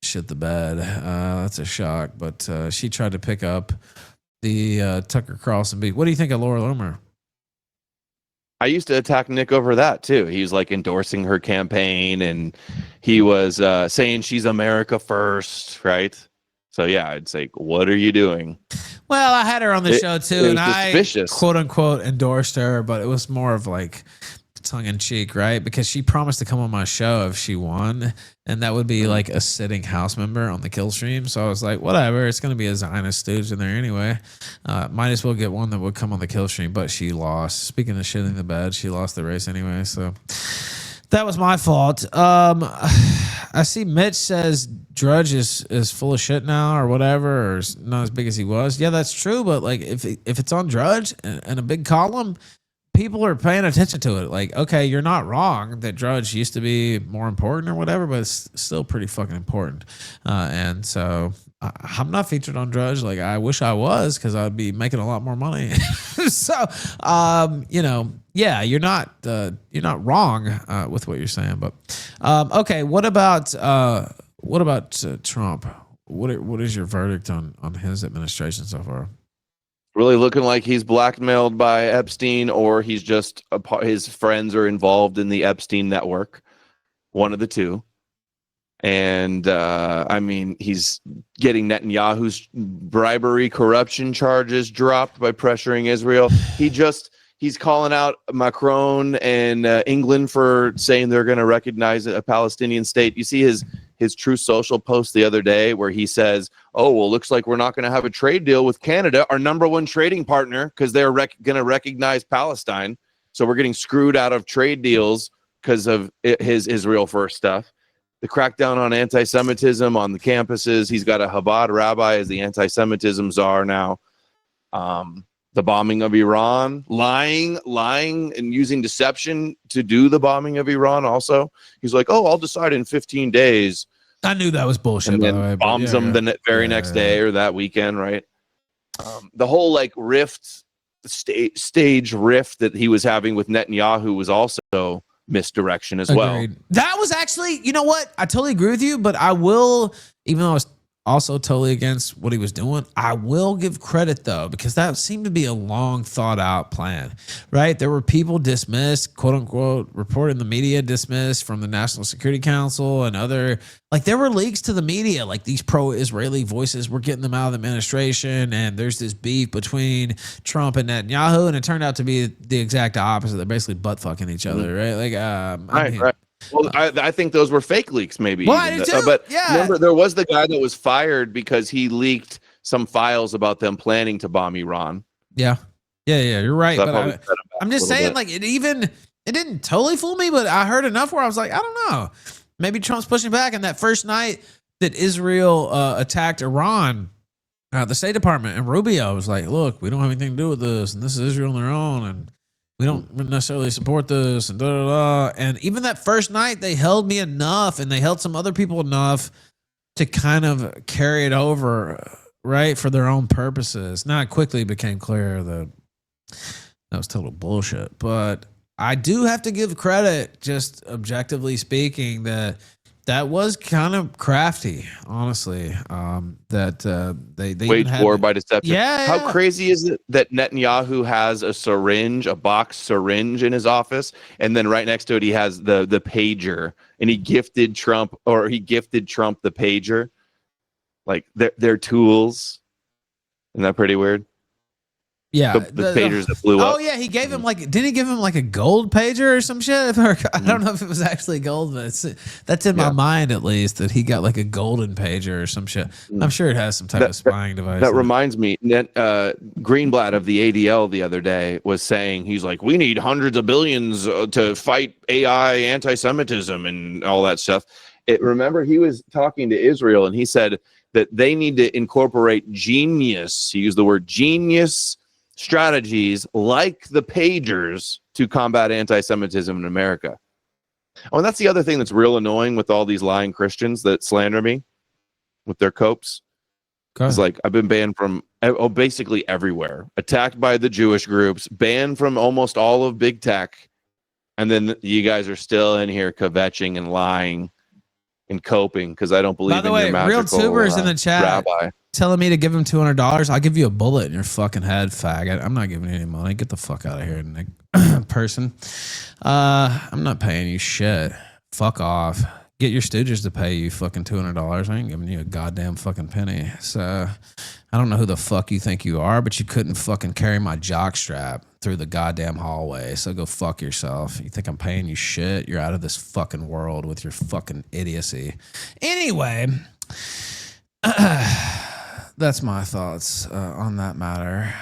shit the bed. That's a shock. But she tried to pick up the Tucker Carlson beat. What do you think of Laura Loomer? I used to attack Nick over that too. He was like endorsing her campaign, and he was saying she's America first, right? So yeah, I'd say, what are you doing? Well, I had her on the show too, and suspicious. I quote unquote endorsed her, but it was more of like tongue in cheek, right? Because she promised to come on my show if she won, and that would be like a sitting house member on the Killstream. So I was like, whatever, it's going to be a Zionist stooge in there anyway. Might as well get one that would come on the Killstream, but she lost. Speaking of shitting the bed, she lost the race anyway, so that was my fault. I see Mitch says Drudge is full of shit now or whatever, or is not as big as he was. Yeah, that's true, but like if it's on Drudge and a big column, people are paying attention to it. Like, okay, you're not wrong that Drudge used to be more important or whatever, but it's still pretty fucking important. And so I'm not featured on Drudge. Like, I wish I was, because I'd be making a lot more money. So, yeah, you're not wrong with what you're saying. But okay, what about Trump? What is your verdict on his administration so far? Really looking like he's blackmailed by Epstein, or he's just his friends are involved in the Epstein network. One of the two. And I mean, he's getting Netanyahu's bribery, corruption charges dropped by pressuring Israel. He's calling out Macron and England for saying they're going to recognize a Palestinian state. You see his True Social post the other day where he says, oh, well, looks like we're not going to have a trade deal with Canada, our number one trading partner, because they're going to recognize Palestine. So we're getting screwed out of trade deals because of his Israel first stuff. The crackdown on anti-Semitism on the campuses. He's got a Chabad rabbi as the anti-Semitism czar now. The bombing of Iran, lying and using deception to do the bombing of Iran also. He's like, oh, I'll decide in 15 days. I knew that was bullshit, and by then the way. Bombs them the very next day or that weekend, right? The whole like stage rift that he was having with Netanyahu was also misdirection as well. That was actually, you know what? I totally agree with you, but I will, even though I was also totally against what he was doing, I will give credit though, because that seemed to be a long thought out plan, right? There were people dismissed, quote unquote, reported in the media, dismissed from the National Security Council and other, like there were leaks to the media, like these pro-Israeli voices were getting them out of the administration, and there's this beef between Trump and Netanyahu, and it turned out to be the exact opposite. They're basically butt fucking each other, right? Like, right. Well, I think those were fake leaks, maybe. Well, I do too. But yeah. Remember, there was the guy that was fired because he leaked some files about them planning to bomb Iran. Yeah. You're right. So but I'm just saying, like, it didn't totally fool me, but I heard enough where I was like, I don't know. Maybe Trump's pushing back. And that first night that Israel attacked Iran, the State Department and Rubio was like, look, we don't have anything to do with this, and this is Israel on their own, and we don't necessarily support this, and And even that first night, they held me enough, and they held some other people enough to kind of carry it over, right, for their own purposes. Now, it quickly became clear that was total bullshit. But I do have to give credit, just objectively speaking, that was kind of crafty, honestly. That they waged war by deception. Yeah. How crazy is it that Netanyahu has a box syringe in his office, and then right next to it he has the pager, and he gifted Trump the pager, like their tools. Isn't that pretty weird? Yeah, the pagers that blew up. Oh yeah, he gave him didn't he give him like a gold pager or some shit? I don't know if it was actually gold, but that's in my mind at least, that he got like a golden pager or some shit. I'm sure it has some type of spying device. That reminds me, Greenblatt of the ADL the other day was saying, he's like, we need hundreds of billions to fight AI, anti-Semitism, and all that stuff. Remember, he was talking to Israel, and he said that they need to incorporate genius. He used the word genius strategies like the pagers to combat anti-Semitism in America. Oh, and that's the other thing that's real annoying with all these lying Christians that slander me with their copes. It's like, I've been banned from basically everywhere, attacked by the Jewish groups, banned from almost all of big tech, and then you guys are still in here kvetching and lying and coping because I don't believe By the in way, your magical real tubers in the chat rabbi. telling me to give him $200. I'll give you a bullet in your fucking head, faggot. I'm not giving you any money. Get the fuck out of here, Nick. Person. I'm not paying you shit. Fuck off. Get your stooges to pay you fucking $200. I ain't giving you a goddamn fucking penny. So I don't know who the fuck you think you are, but you couldn't fucking carry my jock strap through the goddamn hallway. So go fuck yourself. You think I'm paying you shit? You're out of this fucking world with your fucking idiocy. Anyway, that's my thoughts on that matter.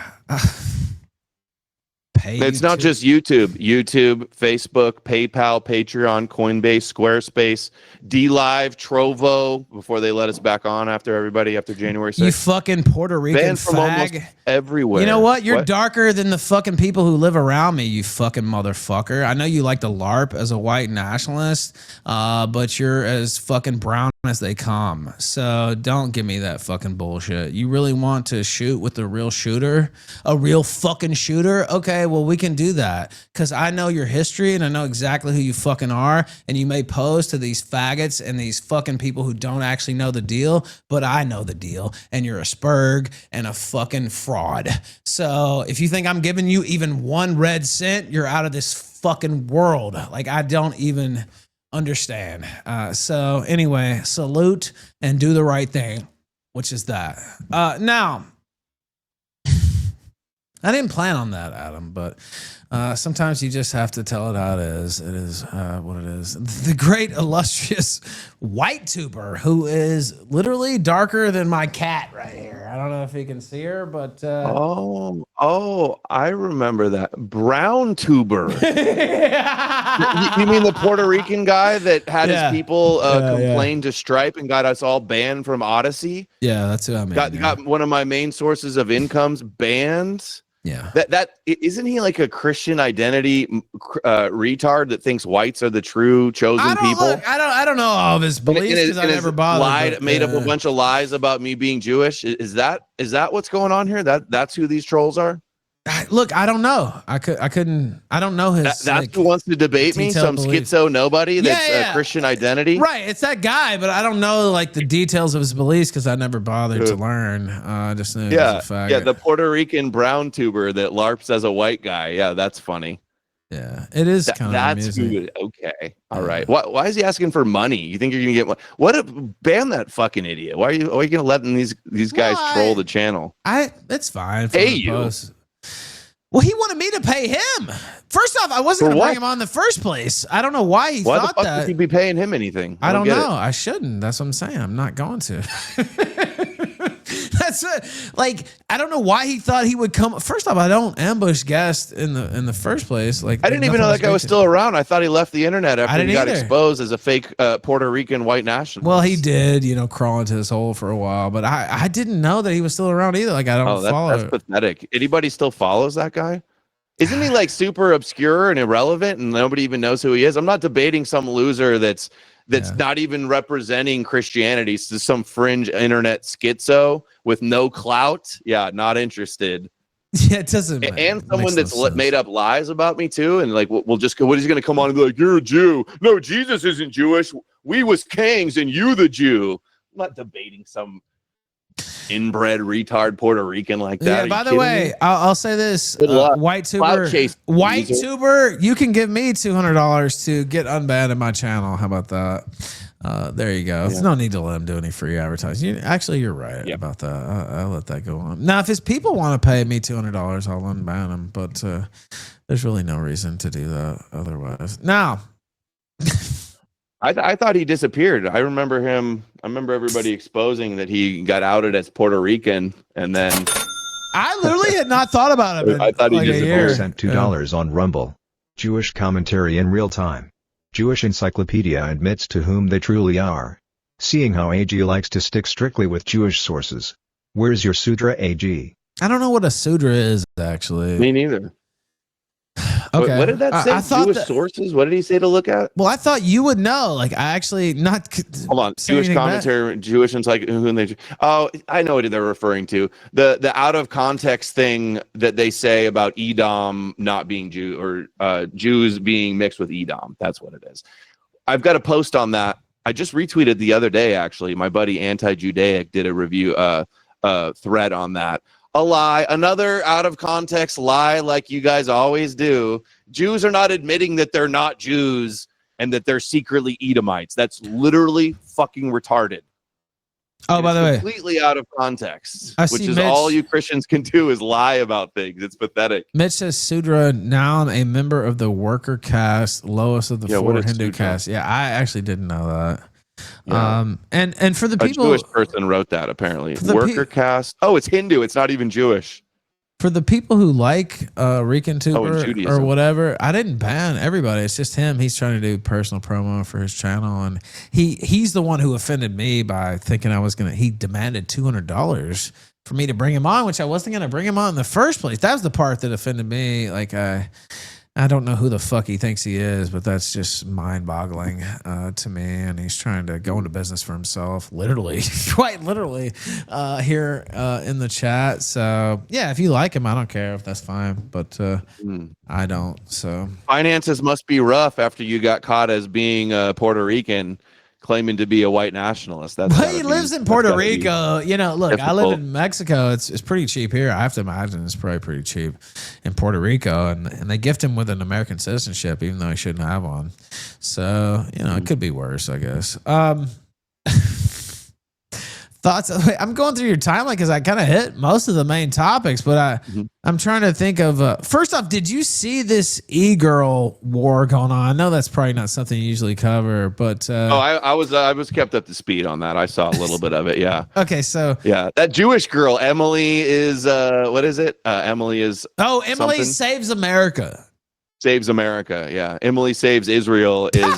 It's not just YouTube, Facebook, PayPal, Patreon, Coinbase, Squarespace, DLive, Trovo, before they let us back on after January 6th. You fucking Puerto Rican Banned from almost fag. everywhere. You know what? You're darker than the fucking people who live around me, you fucking motherfucker. I know you like to LARP as a white nationalist, but you're as fucking brown as they come. So don't give me that fucking bullshit. You really want to shoot with a real shooter? A real fucking shooter? Okay, well, we can do that. Because I know your history and I know exactly who you fucking are. And you may pose to these faggots and these fucking people who don't actually know the deal, but I know the deal. And you're a spurg and a fucking fraud. So if you think I'm giving you even 1 red cent, you're out of this fucking world. Like, I don't even understand. So anyway, salute and do the right thing, which is that. Now, I didn't plan on that, Adam, but sometimes you just have to tell it how it is. It is what it is. The great illustrious white tuber who is literally darker than my cat right here. I don't know if you can see her, but I remember that brown tuber. You mean the Puerto Rican guy that had his people complain to Stripe and got us all banned from Odyssey? Yeah, that's who I mean. Got one of my main sources of incomes banned. Yeah. That isn't he like a Christian identity retard that thinks whites are the true chosen people? Look, I don't know all of his beliefs because I never bothered. Made up a bunch of lies about me being Jewish. Is that what's going on here? That's who these trolls are? Look, I don't know. I don't know his. That's like, who wants to debate me? Some schizo nobody that's a Christian identity. Right, it's that guy, but I don't know like the details of his beliefs because I never bothered to learn. I just knew he was a faggot. The Puerto Rican brown tuber that LARPs as a white guy. Yeah, that's funny. Yeah, it is kind of amusing. Okay, all right. Why is he asking for money? You think you're gonna get one? Ban that fucking idiot? Why are you gonna let these guys troll the channel? It's fine. Hey, you. Post. Well, he wanted me to pay him. First off, I wasn't going to bring him on in the first place. I don't know why he thought the fuck that. Would he be paying him anything? I don't know. I shouldn't. That's what I'm saying. I'm not going to. That's it. Like, I don't know why he thought he would come. First off, I don't ambush guests in the first place. Like, I didn't even know that guy was still around. I thought he left the internet after he got exposed as a fake Puerto Rican white nationalist. Well, he did, crawl into his hole for a while, but I didn't know that he was still around either. Like, I don't follow. That's pathetic. Anybody still follows that guy? Isn't he like super obscure and irrelevant and nobody even knows who he is? I'm not debating some loser that's not even representing Christianity. It's just some fringe internet schizo with no clout. Yeah, not interested. Yeah, it doesn't. And someone that's made up lies about me too. And like, we'll just go, what is he going to come on and be like, you're a Jew. No, Jesus isn't Jewish. We was kings and you the Jew. I'm not debating some inbred retard Puerto Rican like that. Yeah, by the way, I'll say this. White tuber, you can give me $200 to get unbanned in my channel. How about that? There you go. There's no need to let him do any free advertising. You're right about that. I'll let that go on. Now, if his people want to pay me $200, I'll unban him. But there's really no reason to do that otherwise. Now, I thought he disappeared. I remember everybody exposing that he got outed as Puerto Rican, and then I literally had not thought about it. I thought he disappeared. Sent $2 on Rumble. Jewish commentary in real time. Jewish encyclopedia admits to whom they truly are. Seeing how AG likes to stick strictly with Jewish sources. Where's your Sudra, AG? I don't know what a Sudra is, actually. Me neither. Okay. What did that say? I thought Jewish sources? What did he say to look at? Well, I thought you would know. Like, I actually not. Hold on. Jewish commentary, Jewish encyclopedia. Oh, I know what they're referring to. The out of context thing that they say about Edom not being Jew or Jews being mixed with Edom. That's what it is. I've got a post on that. I just retweeted the other day, actually. My buddy Anti-Judaic did a review thread on that. A lie, another out of context lie, like you guys always do. Jews are not admitting that they're not Jews and that they're secretly Edomites. That's literally fucking retarded. Oh, by the way, completely out of context, I which see is Mitch- all you Christians can do is lie about things. It's pathetic. Mitch says Sudra, noun, a member of the worker caste, lowest of the Yeah, what four is Hindu Sudra? castes. Yeah, I actually didn't know that. Yeah. And for the A people, Jewish person wrote that, apparently. For the Worker caste. Oh, it's Hindu. It's not even Jewish. for the people who like Rican and Tuber or Judaism. whatever, I didn't ban everybody. It's just him. He's trying to do personal promo for his channel, and he's the one who offended me by thinking I was gonna. He demanded $200 for me to bring him on, which I wasn't gonna bring him on in the first place. That was the part that offended me. Like I don't know who the fuck he thinks he is, but that's just mind-boggling to me. And he's trying to go into business for himself, literally, quite literally, here in the chat. So yeah, if you like him, I don't care if that's fine, but I don't. So Finances must be rough after you got caught as being Puerto Rican, claiming to be a white nationalist. That's but he lives in Puerto Rico. You know, look, I live difficult. in Mexico. It's pretty cheap here. I have to imagine it's probably pretty cheap in Puerto Rico, and they gift him with an American citizenship, even though he shouldn't have one. So you know, it could be worse, I guess. Thoughts? I'm going through your timeline because I kind of hit most of the main topics, but I'm trying to think of. First off, did you see this e-girl war going on? I know that's probably not something you usually cover, but I was kept up to speed on that. I saw a little bit of it. Yeah. Okay, so Yeah, that Jewish girl Emily is what is it? Emily is Emily something? Saves America. Saves America. Yeah, Emily Saves Israel is.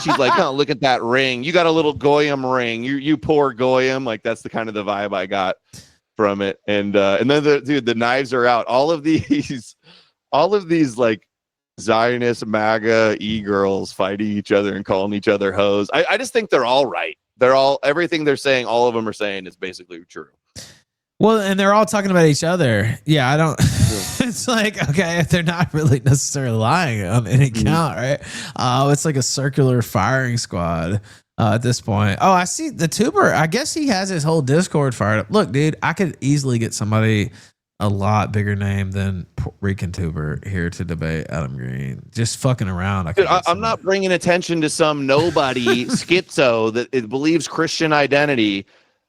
She's like, oh, look at that ring. You got a little goyim ring. You poor goyim. Like that's the kind of the vibe I got from it. And then the knives are out. All of these like Zionist MAGA e-girls fighting each other and calling each other hoes. I just think they're all right. Everything they're saying, all of them are saying is basically true. Well, and they're all talking about each other. Yeah, I don't. It's like, okay, they're not really necessarily lying on any count, right? It's like a circular firing squad at this point. Oh, I see the tuber. I guess he has his whole Discord fired up. Look, dude, I could easily get somebody a lot bigger name than Rican Tuber here to debate Adam Green. Just fucking around. Dude, I'm not bringing attention to some nobody schizo that it believes Christian identity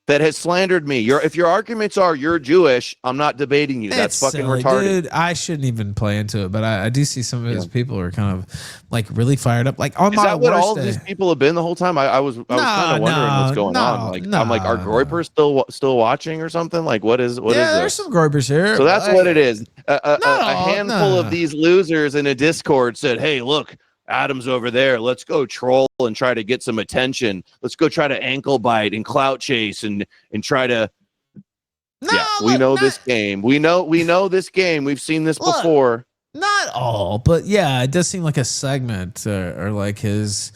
that has slandered me. If your arguments are you're Jewish, I'm not debating you. That's fucking silly, retarded. dude. I shouldn't even play into it, but I do see some of his people are kind of like really fired up. Like on Is my that what worst all day. these people have been the whole time? I was kind of wondering what's going on. Like I'm like, are Groypers still watching or something? Like what is Yeah, there's this? some Groypers here. So that's but what it is. A all, handful of these losers in a Discord said, "Hey, look, Adam's over there. Let's go troll and try to get some attention. Let's go try to ankle bite and clout chase and try to." We know this game. We know this game. We've seen this before. Not all, but yeah, it does seem like a segment or like his,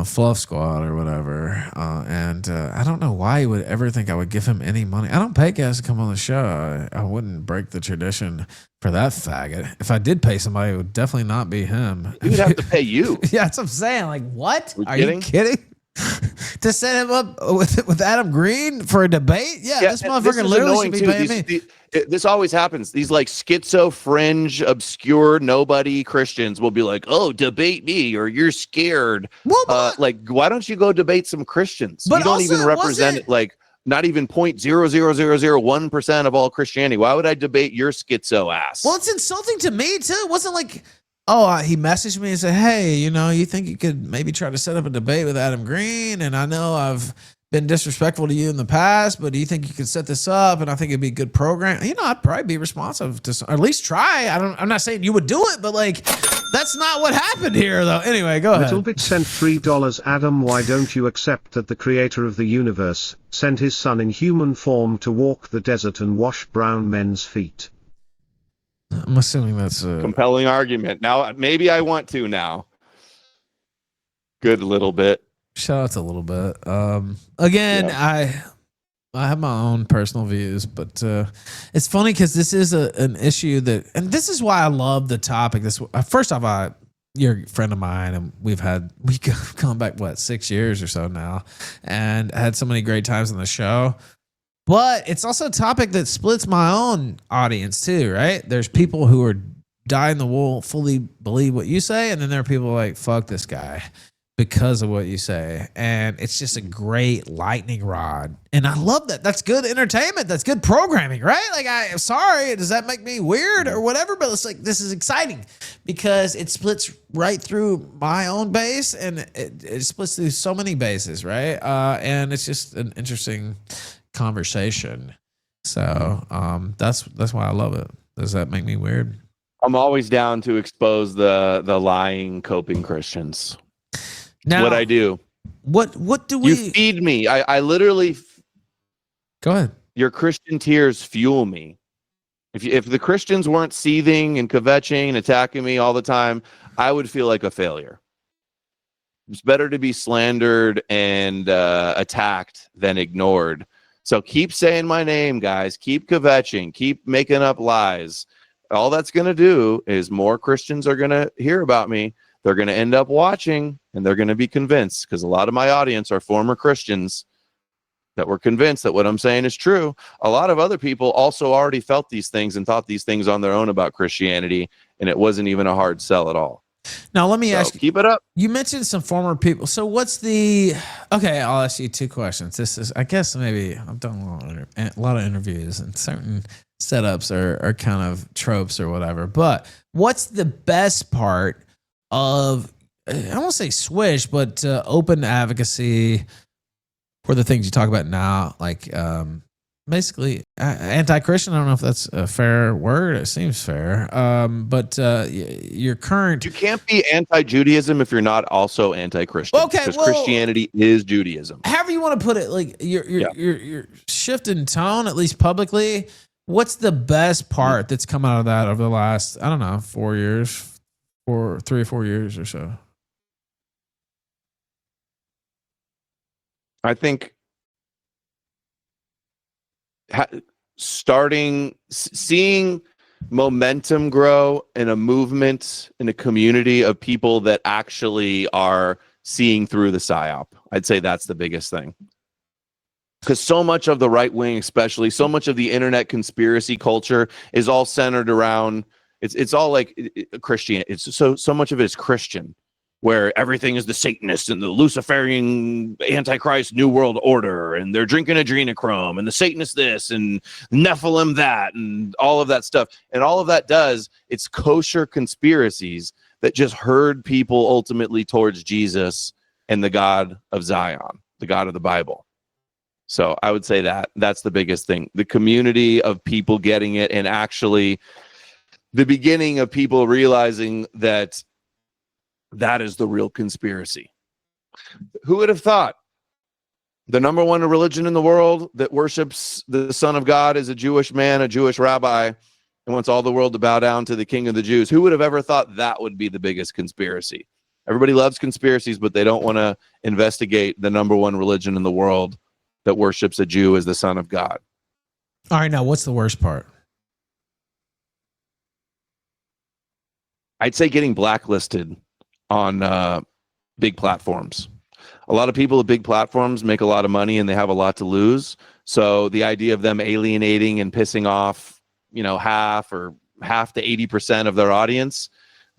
fluff squad or whatever. And I don't know why he would ever think I would give him any money. I don't pay guys to come on the show. I wouldn't break the tradition for that faggot. If I did pay somebody, it would definitely not be him. He would have to pay you. Yeah, that's what I'm saying. Like, what? Are kidding? you kidding? To set him up with Adam Green for a debate? Yeah, this motherfucker literally should be paying me. This always happens. These like schizo, fringe, obscure, nobody Christians will be like, "Oh, debate me," or "You're scared." Like, why don't you go debate some Christians? But you don't even also, represent like not even 0.00001% of all Christianity. Why would I debate your schizo ass? Well, it's insulting to me too. It wasn't like, he messaged me and said, "Hey, you think you could maybe try to set up a debate with Adam Green? And I know I've been disrespectful to you in the past, but do you think you could set this up? And I think it'd be a good program." I'd probably be responsive to, or at least try. I'm not saying you would do it, but like, that's not what happened here, though. Anyway, go ahead. Little Bit sent $3. Adam, why don't you accept that the creator of the universe sent his son in human form to walk the desert and wash brown men's feet? I'm assuming that's a compelling argument. Now, maybe I want to now. Good little bit. Shout out to a little bit. Again, I have my own personal views, but it's funny because this is an issue and this is why I love the topic. First off, you're a friend of mine, and we've gone back 6 years or so now, and had so many great times on the show. But it's also a topic that splits my own audience too, right? There's people who are dyed in the wool, fully believe what you say, and then there are people like, fuck this guy because of what you say. And it's just a great lightning rod. And I love that. That's good entertainment. That's good programming, right? Like, I'm sorry, does that make me weird or whatever? But it's like, this is exciting because it splits right through my own base, and it splits through so many bases, right? And it's just an interesting conversation. So that's why I love it. Does that make me weird? I'm always down to expose the lying coping Christians. Now, what I do. What do we? You feed me. I literally. Go ahead. Your Christian tears fuel me. If the Christians weren't seething and kvetching and attacking me all the time, I would feel like a failure. It's better to be slandered and attacked than ignored. So keep saying my name, guys. Keep kvetching. Keep making up lies. All that's going to do is more Christians are going to hear about me. They're going to end up watching, and they're going to be convinced, because a lot of my audience are former Christians that were convinced that what I'm saying is true. A lot of other people also already felt these things and thought these things on their own about Christianity, and it wasn't even a hard sell at all. Now, let me ask you. Keep it up. You mentioned some former people. So what's the... Okay, I'll ask you two questions. This is, I guess maybe I've done a lot of interviews, and certain setups are kind of tropes or whatever. But what's the best part of, I won't say swish, but open advocacy for the things you talk about now, like basically anti-Christian? I don't know if that's a fair word. It seems fair. But your current... You can't be anti-Judaism if you're not also anti-Christian. Okay, because well, Christianity is Judaism. However you want to put it, like you're shifting tone, at least publicly. What's the best part that's come out of that over the last, I don't know, 4 years, 3 or 4 years or so? I think seeing momentum grow in a movement, in a community of people that actually are seeing through the psyop. I'd say that's the biggest thing. Because so much of the right wing, especially so much of the internet conspiracy culture, is all centered around. It's all like Christian. It's so much of it is Christian, where everything is the Satanist and the Luciferian Antichrist New World Order, and they're drinking adrenochrome, and the Satanist this, and Nephilim that, and all of that stuff. And all of that does, it's kosher conspiracies that just herd people ultimately towards Jesus and the God of Zion, the God of the Bible. So I would say that's the biggest thing. The community of people getting it, and actually the beginning of people realizing that that is the real conspiracy. Who would have thought the number one religion in the world that worships the Son of God is a Jewish man, a Jewish rabbi, and wants all the world to bow down to the King of the Jews? Who would have ever thought that would be the biggest conspiracy? Everybody loves conspiracies, but they don't want to investigate the number one religion in the world that worships a Jew as the Son of God. All right, now what's the worst part? I'd say getting blacklisted on big platforms. A lot of people at big platforms make a lot of money, and they have a lot to lose. So the idea of them alienating and pissing off, half to 80% of their audience,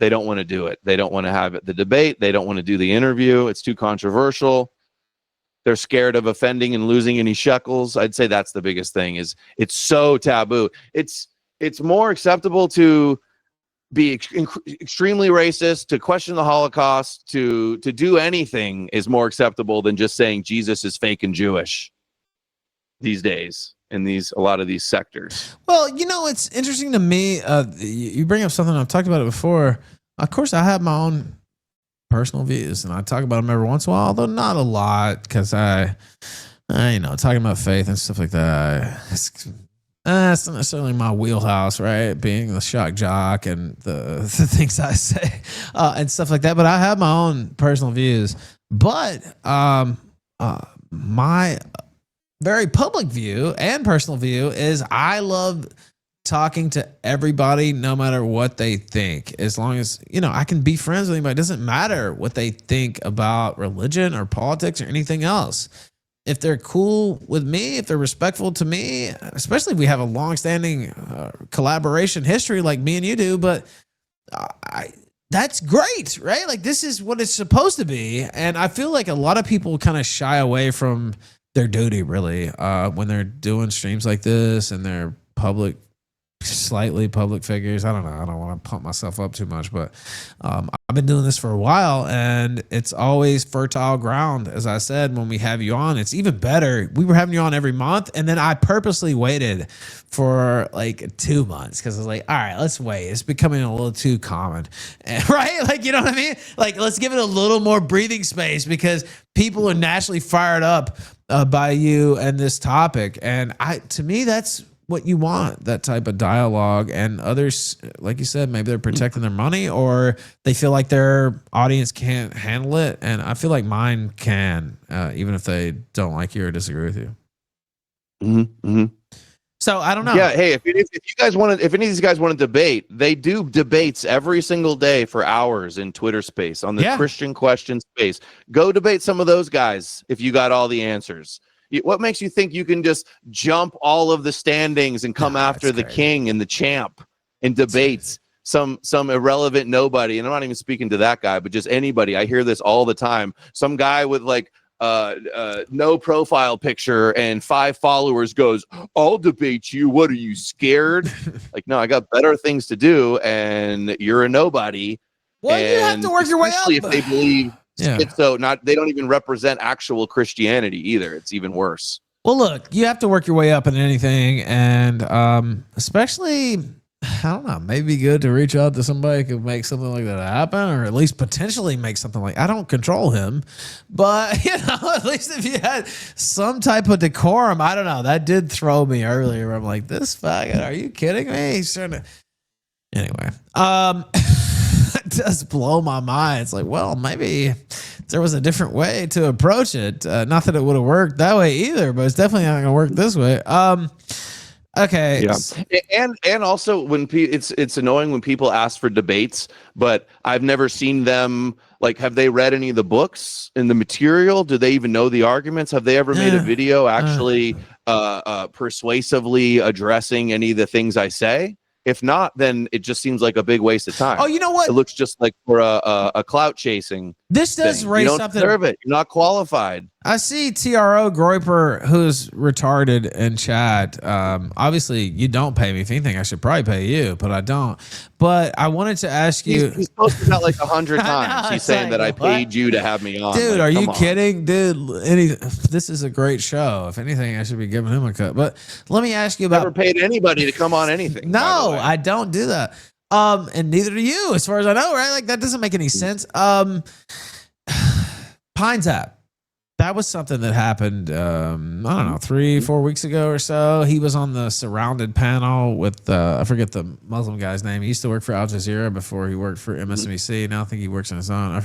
they don't want to do it. They don't want to have the debate. They don't want to do the interview. It's too controversial. They're scared of offending and losing any shekels. I'd say that's the biggest thing. Is it's so taboo. It's more acceptable to be extremely racist, to question the Holocaust, to do anything is more acceptable than just saying Jesus is fake and Jewish these days in a lot of these sectors. Well, it's interesting to me. You bring up something, I've talked about it before. Of course, I have my own personal views, and I talk about them every once in a while, although not a lot, because I talking about faith and stuff like that, it's not necessarily my wheelhouse, right? Being the shock jock and the things I say and stuff like that. But I have my own personal views. But my very public view and personal view is I love talking to everybody, no matter what they think. As long as, I can be friends with anybody. It doesn't matter what they think about religion or politics or anything else. If they're cool with me, if they're respectful to me, especially if we have a long-standing collaboration history like me and you do, but that's great, right? Like, this is what it's supposed to be. And I feel like a lot of people kind of shy away from their duty, really, when they're doing streams like this and they're slightly public figures. I don't know. I don't want to pump myself up too much, but I've been doing this for a while, and it's always fertile ground. As I said, when we have you on, it's even better. We were having you on every month, and then I purposely waited for like 2 months because I was like, all right, let's wait. It's becoming a little too common, right? Like, you know what I mean? Like, let's give it a little more breathing space because people are naturally fired up by you and this topic. And to me, that's what you want, that type of dialogue. And others, like you said, maybe they're protecting their money or they feel like their audience can't handle it. And I feel like mine can, even if they don't like you or disagree with you. So I don't know. Yeah. Hey, if any of these guys want to debate, they do debates every single day for hours in Twitter space on the Christian question space. Go debate some of those guys if you got all the answers. What makes you think you can just jump all of the standings and come after the king and the champ in debates? Some irrelevant nobody, and I'm not even speaking to that guy, but just anybody. I hear this all the time. Some guy with like no profile picture and 5 followers goes, "I'll debate you. What are you, scared?" Like, no, I got better things to do, and you're a nobody. Well, you have to work your way up. If they believe. Yeah. They don't even represent actual Christianity either. It's even worse. Well, look, you have to work your way up in anything, and especially, I don't know, maybe good to reach out to somebody who could make something like that happen, or at least potentially make something like. I don't control him, but at least if you had some type of decorum, I don't know. That did throw me earlier. I'm like, this faggot, are you kidding me? He's trying to. Anyway, it does blow my mind. It's like, well, maybe there was a different way to approach it. Not that it would have worked that way either, but it's definitely not going to work this way. Okay. Yeah. And also when it's annoying when people ask for debates, but I've never seen them. Like, have they read any of the books and the material? Do they even know the arguments? Have they ever made a video actually persuasively addressing any of the things I say? If not, then it just seems like a big waste of time. Oh, you know what? It looks just like for a clout chasing. This does thing. raise You don't something. deserve it. You're not qualified. I see TRO Groiper, who's retarded in chat. Obviously, you don't pay me. If anything, I should probably pay you, but I don't. But I wanted to ask you. He's posted that like 100 times. He's saying that I paid you to have me on. Dude, like, are you on. kidding? Dude, this is a great show. If anything, I should be giving him a cut. But let me ask you about. Never paid anybody to come on anything. No, I don't do that. And neither do you, as far as I know, right? Like, that doesn't make any sense. Pines app. That was something that happened, I don't know, 3-4 weeks ago or so. He was on the Surrounded panel with, I forget the Muslim guy's name. He used to work for Al Jazeera before he worked for MSNBC. Now I think he works on his own.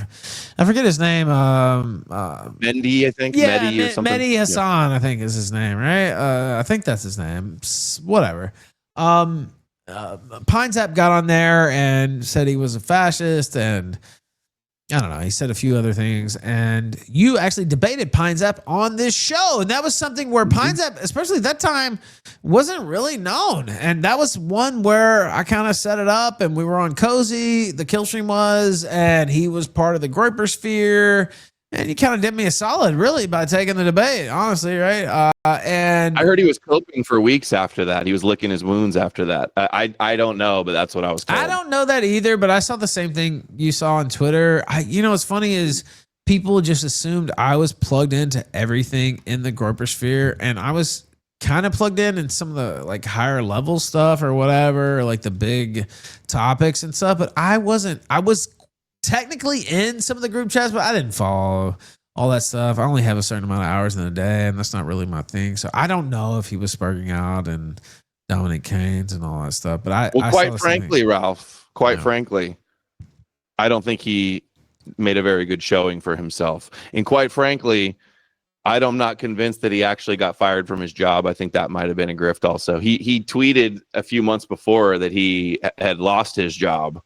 I forget his name. Mehdi, I think. Yeah, Mehdi or something. Mehdi Hassan, I think is his name, right? I think that's his name. Whatever. Pines app got on there and said he was a fascist, and I don't know, he said a few other things, and you actually debated Pines app on this show, and that was something where Pines app, especially at that time, wasn't really known, and that was one where I kind of set it up, and we were on Cozy, the Killstream was, and he was part of the Groiper sphere, and you kind of did me a solid, really, by taking the debate, honestly, right? And I heard he was coping for weeks after that. He was licking his wounds after that. I don't know, but that's what I was told. I don't know that either, but I saw the same thing you saw on Twitter. What's funny is people just assumed I was plugged into everything in the Groiper sphere, and I was kind of plugged in some of the like higher level stuff or whatever, or like the big topics and stuff, but I wasn't. I was technically in some of the group chats, but I didn't follow all that stuff. I only have a certain amount of hours in a day, and that's not really my thing. So I don't know if he was sparking out and Dominic Keynes and all that stuff. But quite frankly, Ralph, frankly, I don't think he made a very good showing for himself. And quite frankly, I'm not convinced that he actually got fired from his job. I think that might have been a grift also. He tweeted a few months before that he had lost his job.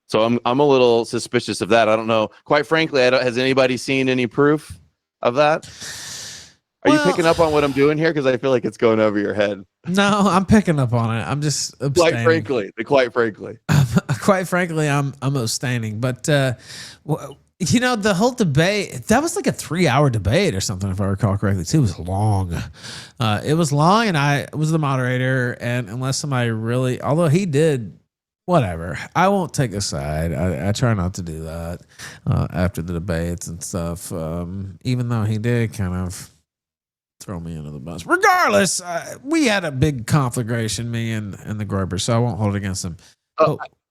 So I'm a little suspicious of that. I don't know. Quite frankly, has anybody seen any proof of that? Are you picking up on what I'm doing here? Because I feel like it's going over your head. No, I'm picking up on it. I'm just abstaining. Quite frankly. Quite frankly, I'm abstaining. But the whole debate, that was like a 3-hour debate or something, if I recall correctly, too. It was long. It was long, and I was the moderator. And unless somebody really, although he did, whatever, I won't take a side. I try not to do that after the debates and stuff. Even though he did kind of throw me under the bus. Regardless, we had a big conflagration, me and the Groyper, so I won't hold it against him.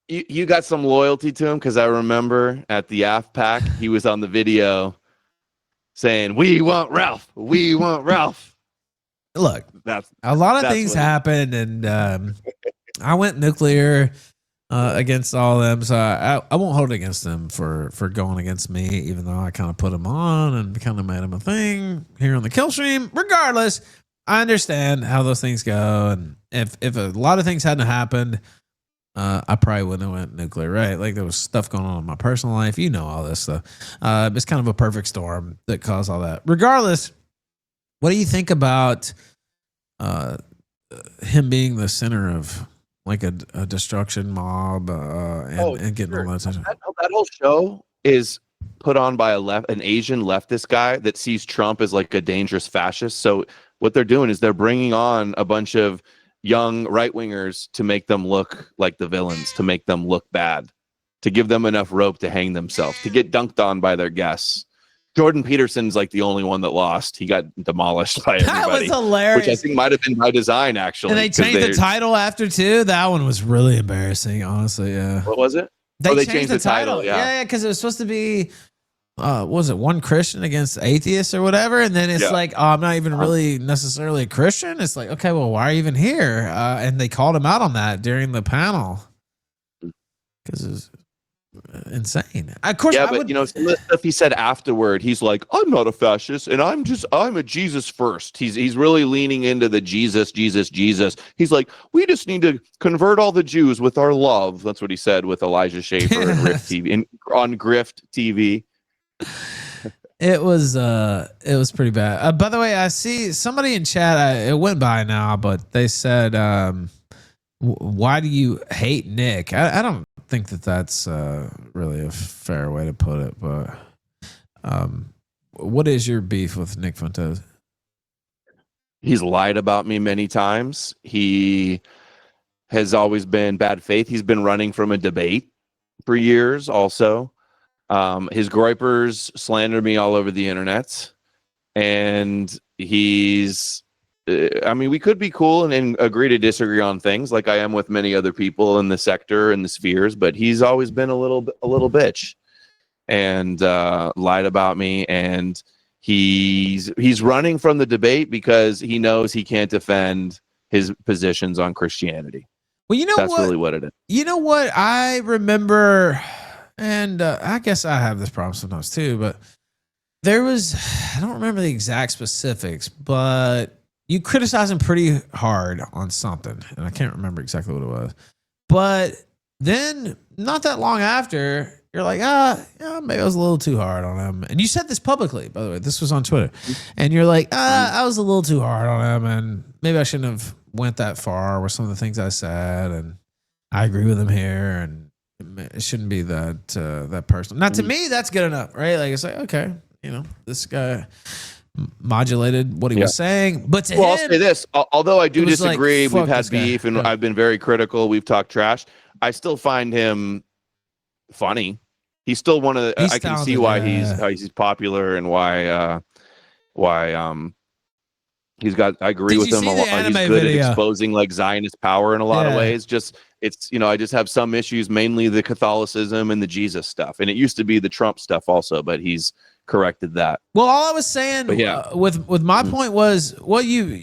You got some loyalty to him, because I remember at the AFPAC, he was on the video saying, "We want Ralph. We want Ralph." Look, a lot of things happened, and I went nuclear against all of them, so I won't hold it against them for going against me, even though I kind of put him on and kind of made him a thing here on the Killstream. Regardless, I understand how those things go, and if a lot of things hadn't happened, I probably wouldn't have went nuclear, right? Like, there was stuff going on in my personal life. You know all this stuff. It's kind of a perfect storm that caused all that. Regardless, what do you think about him being the center of like a destruction mob and getting all that attention? That whole show is put on by an Asian leftist guy that sees Trump as like a dangerous fascist. So what they're doing is they're bringing on a bunch of young right-wingers to make them look like the villains, to make them look bad, to give them enough rope to hang themselves, to get dunked on by their guests. Jordan Peterson's like the only one that lost. He got demolished by everybody. That was hilarious. Which I think might have been by design, actually. And they changed the title after, too. That one was really embarrassing, honestly, yeah. What was it? They changed the title. Yeah, because it was supposed to be, what was it, one Christian against atheists or whatever? And then it's like, I'm not even really necessarily a Christian. It's like, okay, well, why are you even here? And they called him out on that during the panel. Because it was insane. Of course, some of the stuff he said afterward, he's like, I'm not a fascist, and I'm a Jesus first. He's really leaning into the Jesus. He's like, we just need to convert all the Jews with our love. That's what he said with Elijah Schaffer and Rift TV on Grift TV. It was pretty bad. By the way, I see somebody in chat. It went by now, but they said, "Why do you hate Nick?" I don't think that's really a fair way to put it. But what is your beef with Nick Fuentes? He's lied about me many times. He has always been bad faith. He's been running from a debate for years. Also. His Groypers slander me all over the internet, and he's, we could be cool and agree to disagree on things like I am with many other people in the sector and the spheres, but he's always been a little bitch and lied about me, and he's running from the debate because he knows he can't defend his positions on Christianity. Well, that's really what it is. You know what? I remember. And I guess I have this problem sometimes too, but there was, I don't remember the exact specifics, but you criticized him pretty hard on something, and I can't remember exactly what it was. But then not that long after, you're like, maybe I was a little too hard on him. And you said this publicly, by the way. This was on Twitter. And you're like, I was a little too hard on him, and maybe I shouldn't have went that far with some of the things I said, and I agree with him here, and it shouldn't be that personal. Now, to me, that's good enough, right? Like, it's like, okay, this guy modulated what he was saying, but to him, I'll say this: although I do disagree, we've had beef, and I've been very critical. We've talked trash. I still find him funny. He's still one of the. I can see why he's popular and why he's got. I agree with him a lot. He's good at exposing like Zionist power in a lot of ways. It's I just have some issues, mainly the Catholicism and the Jesus stuff, and it used to be the Trump stuff also, but he's corrected that. Well, all I was saying with my point was, well, you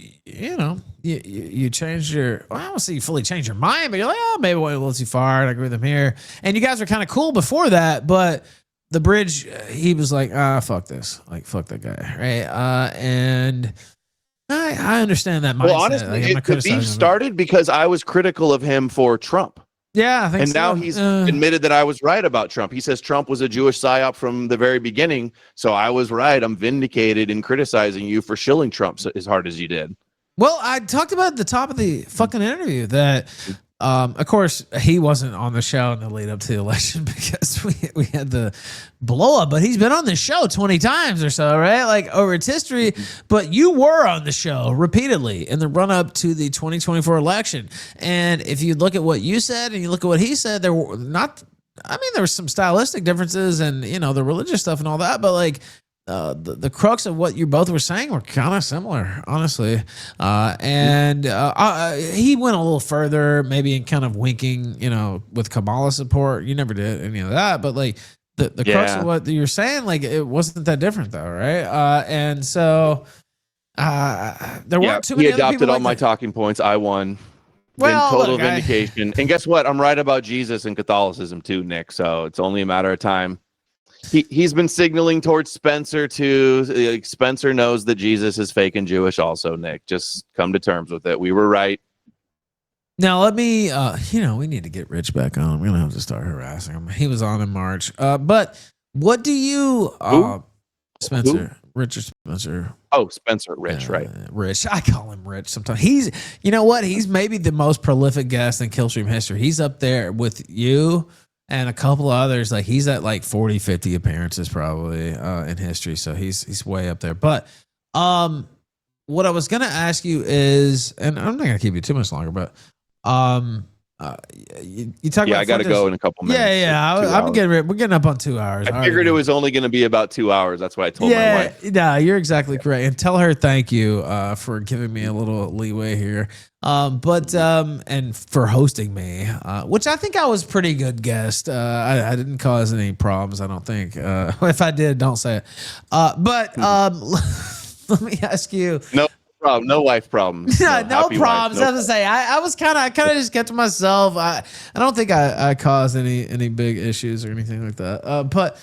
changed your. Well, I don't see you fully change your mind, but you're like, maybe I went a little too far, and I agree with him here. And you guys were kind of cool before that, but the bridge, he was like, fuck this. Like, fuck that guy. Right. And I understand that mindset. Well, honestly, like, the beef started because I was critical of him for Trump. Yeah, I think and now he's admitted that I was right about Trump. He says Trump was a Jewish psyop from the very beginning. So I was right. I'm vindicated in criticizing you for shilling Trump as hard as you did. Well, I talked about at the top of the fucking interview that, of course, he wasn't on the show in the lead up to the election because we had the blow up, but he's been on the show 20 times or so, right? Like over its history. But you were on the show repeatedly in the run up to the 2024 election. And if you look at what you said and you look at what he said, there were there were some stylistic differences and, the religious stuff and all that, but like, the crux of what you both were saying were kind of similar, honestly. And he went a little further, maybe in kind of winking, with Kamala support. You never did any of that, but like the crux of what you're saying, like it wasn't that different though, right? And so there weren't too many he other adopted people all my talking points. I won. Well, total vindication. And guess what? I'm right about Jesus and Catholicism too, Nick. So it's only a matter of time. He's been signaling towards Spencer too. Spencer knows that Jesus is fake and Jewish also, Nick. Just come to terms with it. We were right. Now let me, we need to get Rich back on. We're going to have to start harassing him. He was on in March. But what do you, Spencer, Who? Richard Spencer. Oh, Spencer, Rich, right. Rich. I call him Rich sometimes. He's, you know what? He's maybe the most prolific guest in Killstream history. He's up there with you and a couple of others. Like he's at like 40, 50 appearances probably in history. So he's way up there. But what I was going to ask you is, and I'm not going to keep you too much longer, but you talk about I got to go in a couple minutes. We're getting up on 2 hours. I figured it was only going to be about 2 hours. That's why I told my wife. Yeah, you're exactly correct. And tell her thank you for giving me a little leeway here. And for hosting me, which I think I was pretty good guest. I didn't cause any problems, I don't think. If I did, don't say it. Let me ask you. No problem. No wife problems. No problems. As I say, I kind of just kept to myself. I don't think I caused any big issues or anything like that. But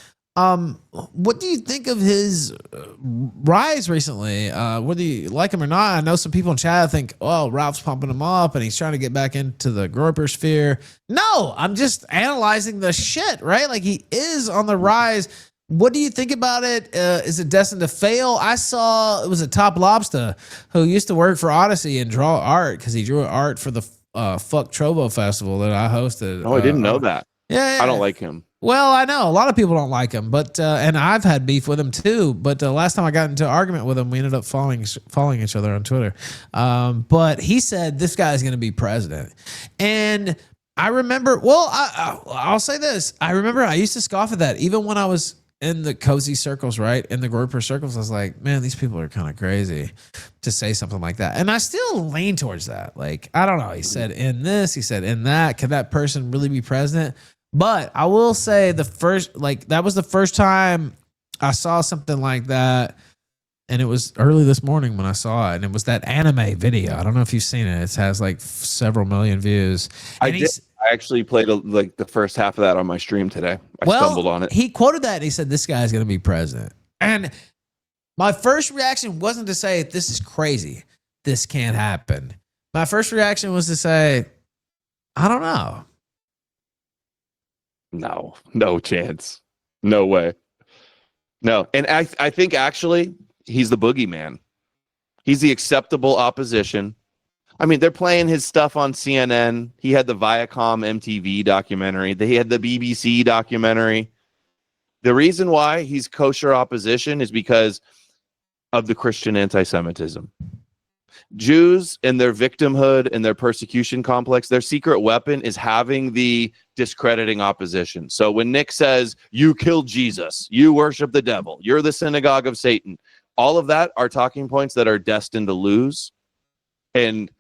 what do you think of his rise recently? Whether you like him or not, I know some people in chat think, oh, Ralph's pumping him up and he's trying to get back into the groper sphere. No, I'm just analyzing the shit, right? Like he is on the rise. What do you think about it? Is it destined to fail? I saw it was a Top Lobster who used to work for Odyssey and draw art because he drew art for the Fuck Trovo Festival that I hosted. Oh, I didn't know that. Yeah, I don't like him. Well, I know a lot of people don't like him, but and I've had beef with him too. But last time I got into an argument with him, we ended up following each other on Twitter. But he said this guy's going to be president, and I remember. Well, I'll say this: I remember I used to scoff at that, even when I was in the cozy circles, right? In the groper circles, I was like, man, these people are kind of crazy to say something like that. And I still lean towards that. Like, I don't know. He said in this, he said in that. Could that person really be president? But I will say that was the first time I saw something like that. And it was early this morning when I saw it. And it was that anime video. I don't know if you've seen it. It has like several million views. And I did. I actually played the first half of that on my stream today. I stumbled on it. He quoted that and he said, this guy's going to be president. And my first reaction wasn't to say, this is crazy. This can't happen. My first reaction was to say, I don't know. No chance. No way. No. And I think actually he's the boogeyman. He's the acceptable opposition. I mean, they're playing his stuff on CNN. He had the Viacom MTV documentary. He had the BBC documentary. The reason why he's kosher opposition is because of the Christian anti-Semitism. Jews and their victimhood and their persecution complex, their secret weapon is having the discrediting opposition. So when Nick says, you killed Jesus, you worship the devil, you're the synagogue of Satan, all of that are talking points that are destined to lose. And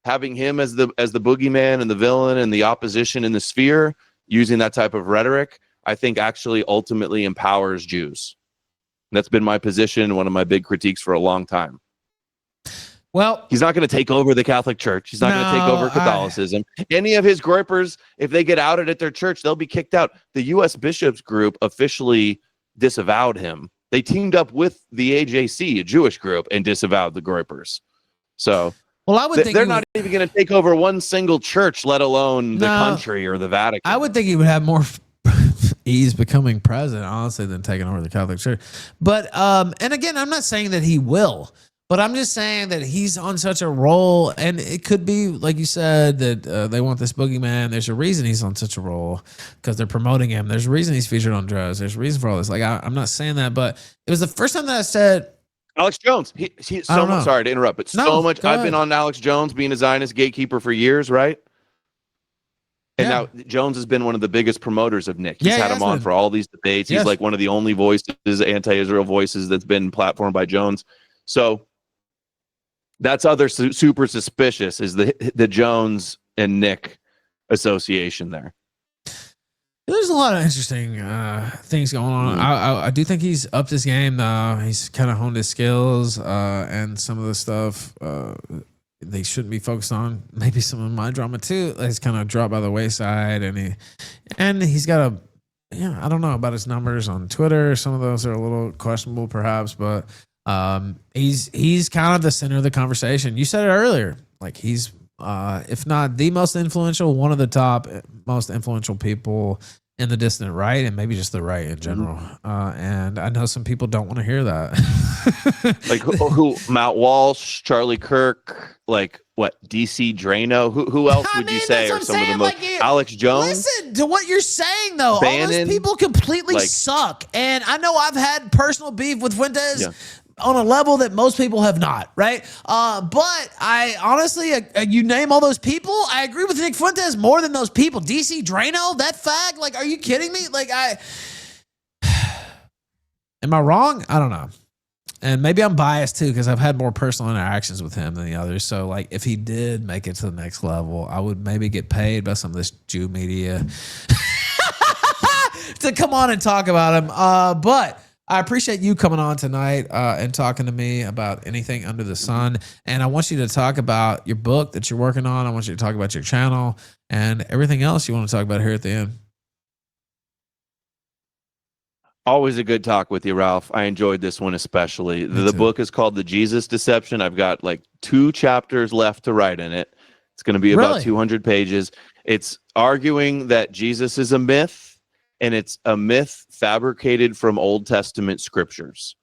having him as the boogeyman and the villain and the opposition in the sphere, using that type of rhetoric, I think actually ultimately empowers Jews. And that's been my position, one of my big critiques for a long time. Well, he's not going to take over the Catholic Church. He's not going to take over Catholicism. Any of his groypers, if they get outed at their church, they'll be kicked out. The U.S. Bishops Group officially disavowed him. They teamed up with the AJC, a Jewish group, and disavowed the groypers. So, well, I would think they're not even going to take over one single church, let alone the country or the Vatican. I would think he would have more ease becoming president, honestly, than taking over the Catholic Church. But, and again, I'm not saying that he will. But I'm just saying that he's on such a roll, and it could be, like you said, that they want this boogeyman. There's a reason he's on such a roll because they're promoting him. There's a reason he's featured on drugs. There's a reason for all this. Like, I'm not saying that, but it was the first time that I said, Alex Jones. Sorry to interrupt, but much. I've been on Alex Jones being a Zionist gatekeeper for years, right? And now Jones has been one of the biggest promoters of Nick. He's had him on for all these debates. He's like one of the only voices, anti-Israel voices, that's been platformed by Jones. So that's super suspicious, is the Jones and Nick association there. There's a lot of interesting things going on. I do think he's upped his game. He's kind of honed his skills, and some of the stuff they shouldn't be focused on. Maybe some of my drama too has kind of dropped by the wayside, and he's got I don't know about his numbers on Twitter. Some of those are a little questionable, perhaps, but he's kind of the center of the conversation. You said it earlier, like he's if not the most influential, one of the top most influential people in the distant right, and maybe just the right in general. And I know some people don't want to hear that. Like who Matt Walsh, Charlie Kirk, like what, DC Drano? Who else would you say are some of the most? Alex Jones? Listen to what you're saying, though. Bannon, all those people completely suck. And I know I've had personal beef with Fuentes on a level that most people have not, right? But I honestly, you name all those people, I agree with Nick Fuentes more than those people. DC Drano, that fag, like, are you kidding me? Like, am I wrong? I don't know. And maybe I'm biased too, because I've had more personal interactions with him than the others. So, like, if he did make it to the next level, I would maybe get paid by some of this Jew media to come on and talk about him. But I appreciate you coming on tonight and talking to me about anything under the sun. And I want you to talk about your book that you're working on. I want you to talk about your channel and everything else you want to talk about here at the end. Always a good talk with you, Ralph. I enjoyed this one especially. The book is called The Jesus Deception. I've got like 2 chapters left to write in it. It's going to be about 200 pages. It's arguing that Jesus is a myth, and it's a myth fabricated from Old Testament scriptures.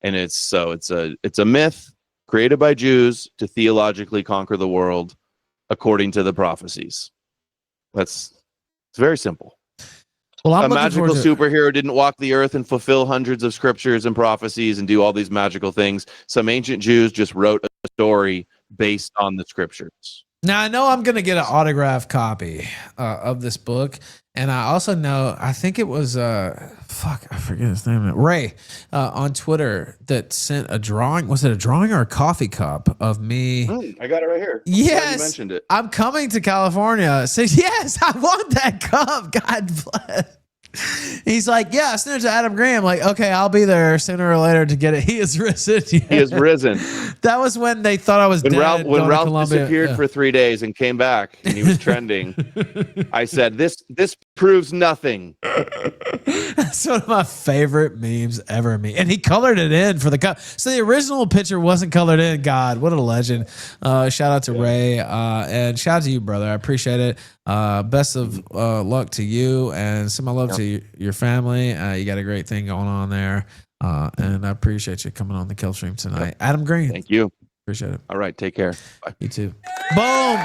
And it's a myth created by Jews to theologically conquer the world according to the prophecies. It's very simple. Well, a magical superhero didn't walk the earth and fulfill hundreds of scriptures and prophecies and do all these magical things. Some ancient Jews just wrote a story based on the scriptures. Now, I know I'm going to get an autographed copy of this book. And I also know, I think it was, I forget his name, Ray, on Twitter that sent a drawing. Was it a drawing or a coffee cup of me? I got it right here. Yes. You mentioned it. I'm coming to California. Says, yes, I want that cup. God bless. He's like, yeah, I sent it to Adam Graham. Like, okay, I'll be there sooner or later to get it. He is risen. Yeah. He is risen. That was when they thought I was dead. When Ralph disappeared for 3 days and came back and he was trending, I said, this proves nothing. That's one of my favorite memes ever. And he colored it in for the cup. So the original picture wasn't colored in. God, what a legend. Shout out to Ray. And shout out to you, brother. I appreciate it. Best of luck to you and some of my love to your family. You got a great thing going on there. And I appreciate you coming on the Killstream tonight. Adam Green. Thank you. Appreciate it. All right. Take care. Bye. You too. Boom.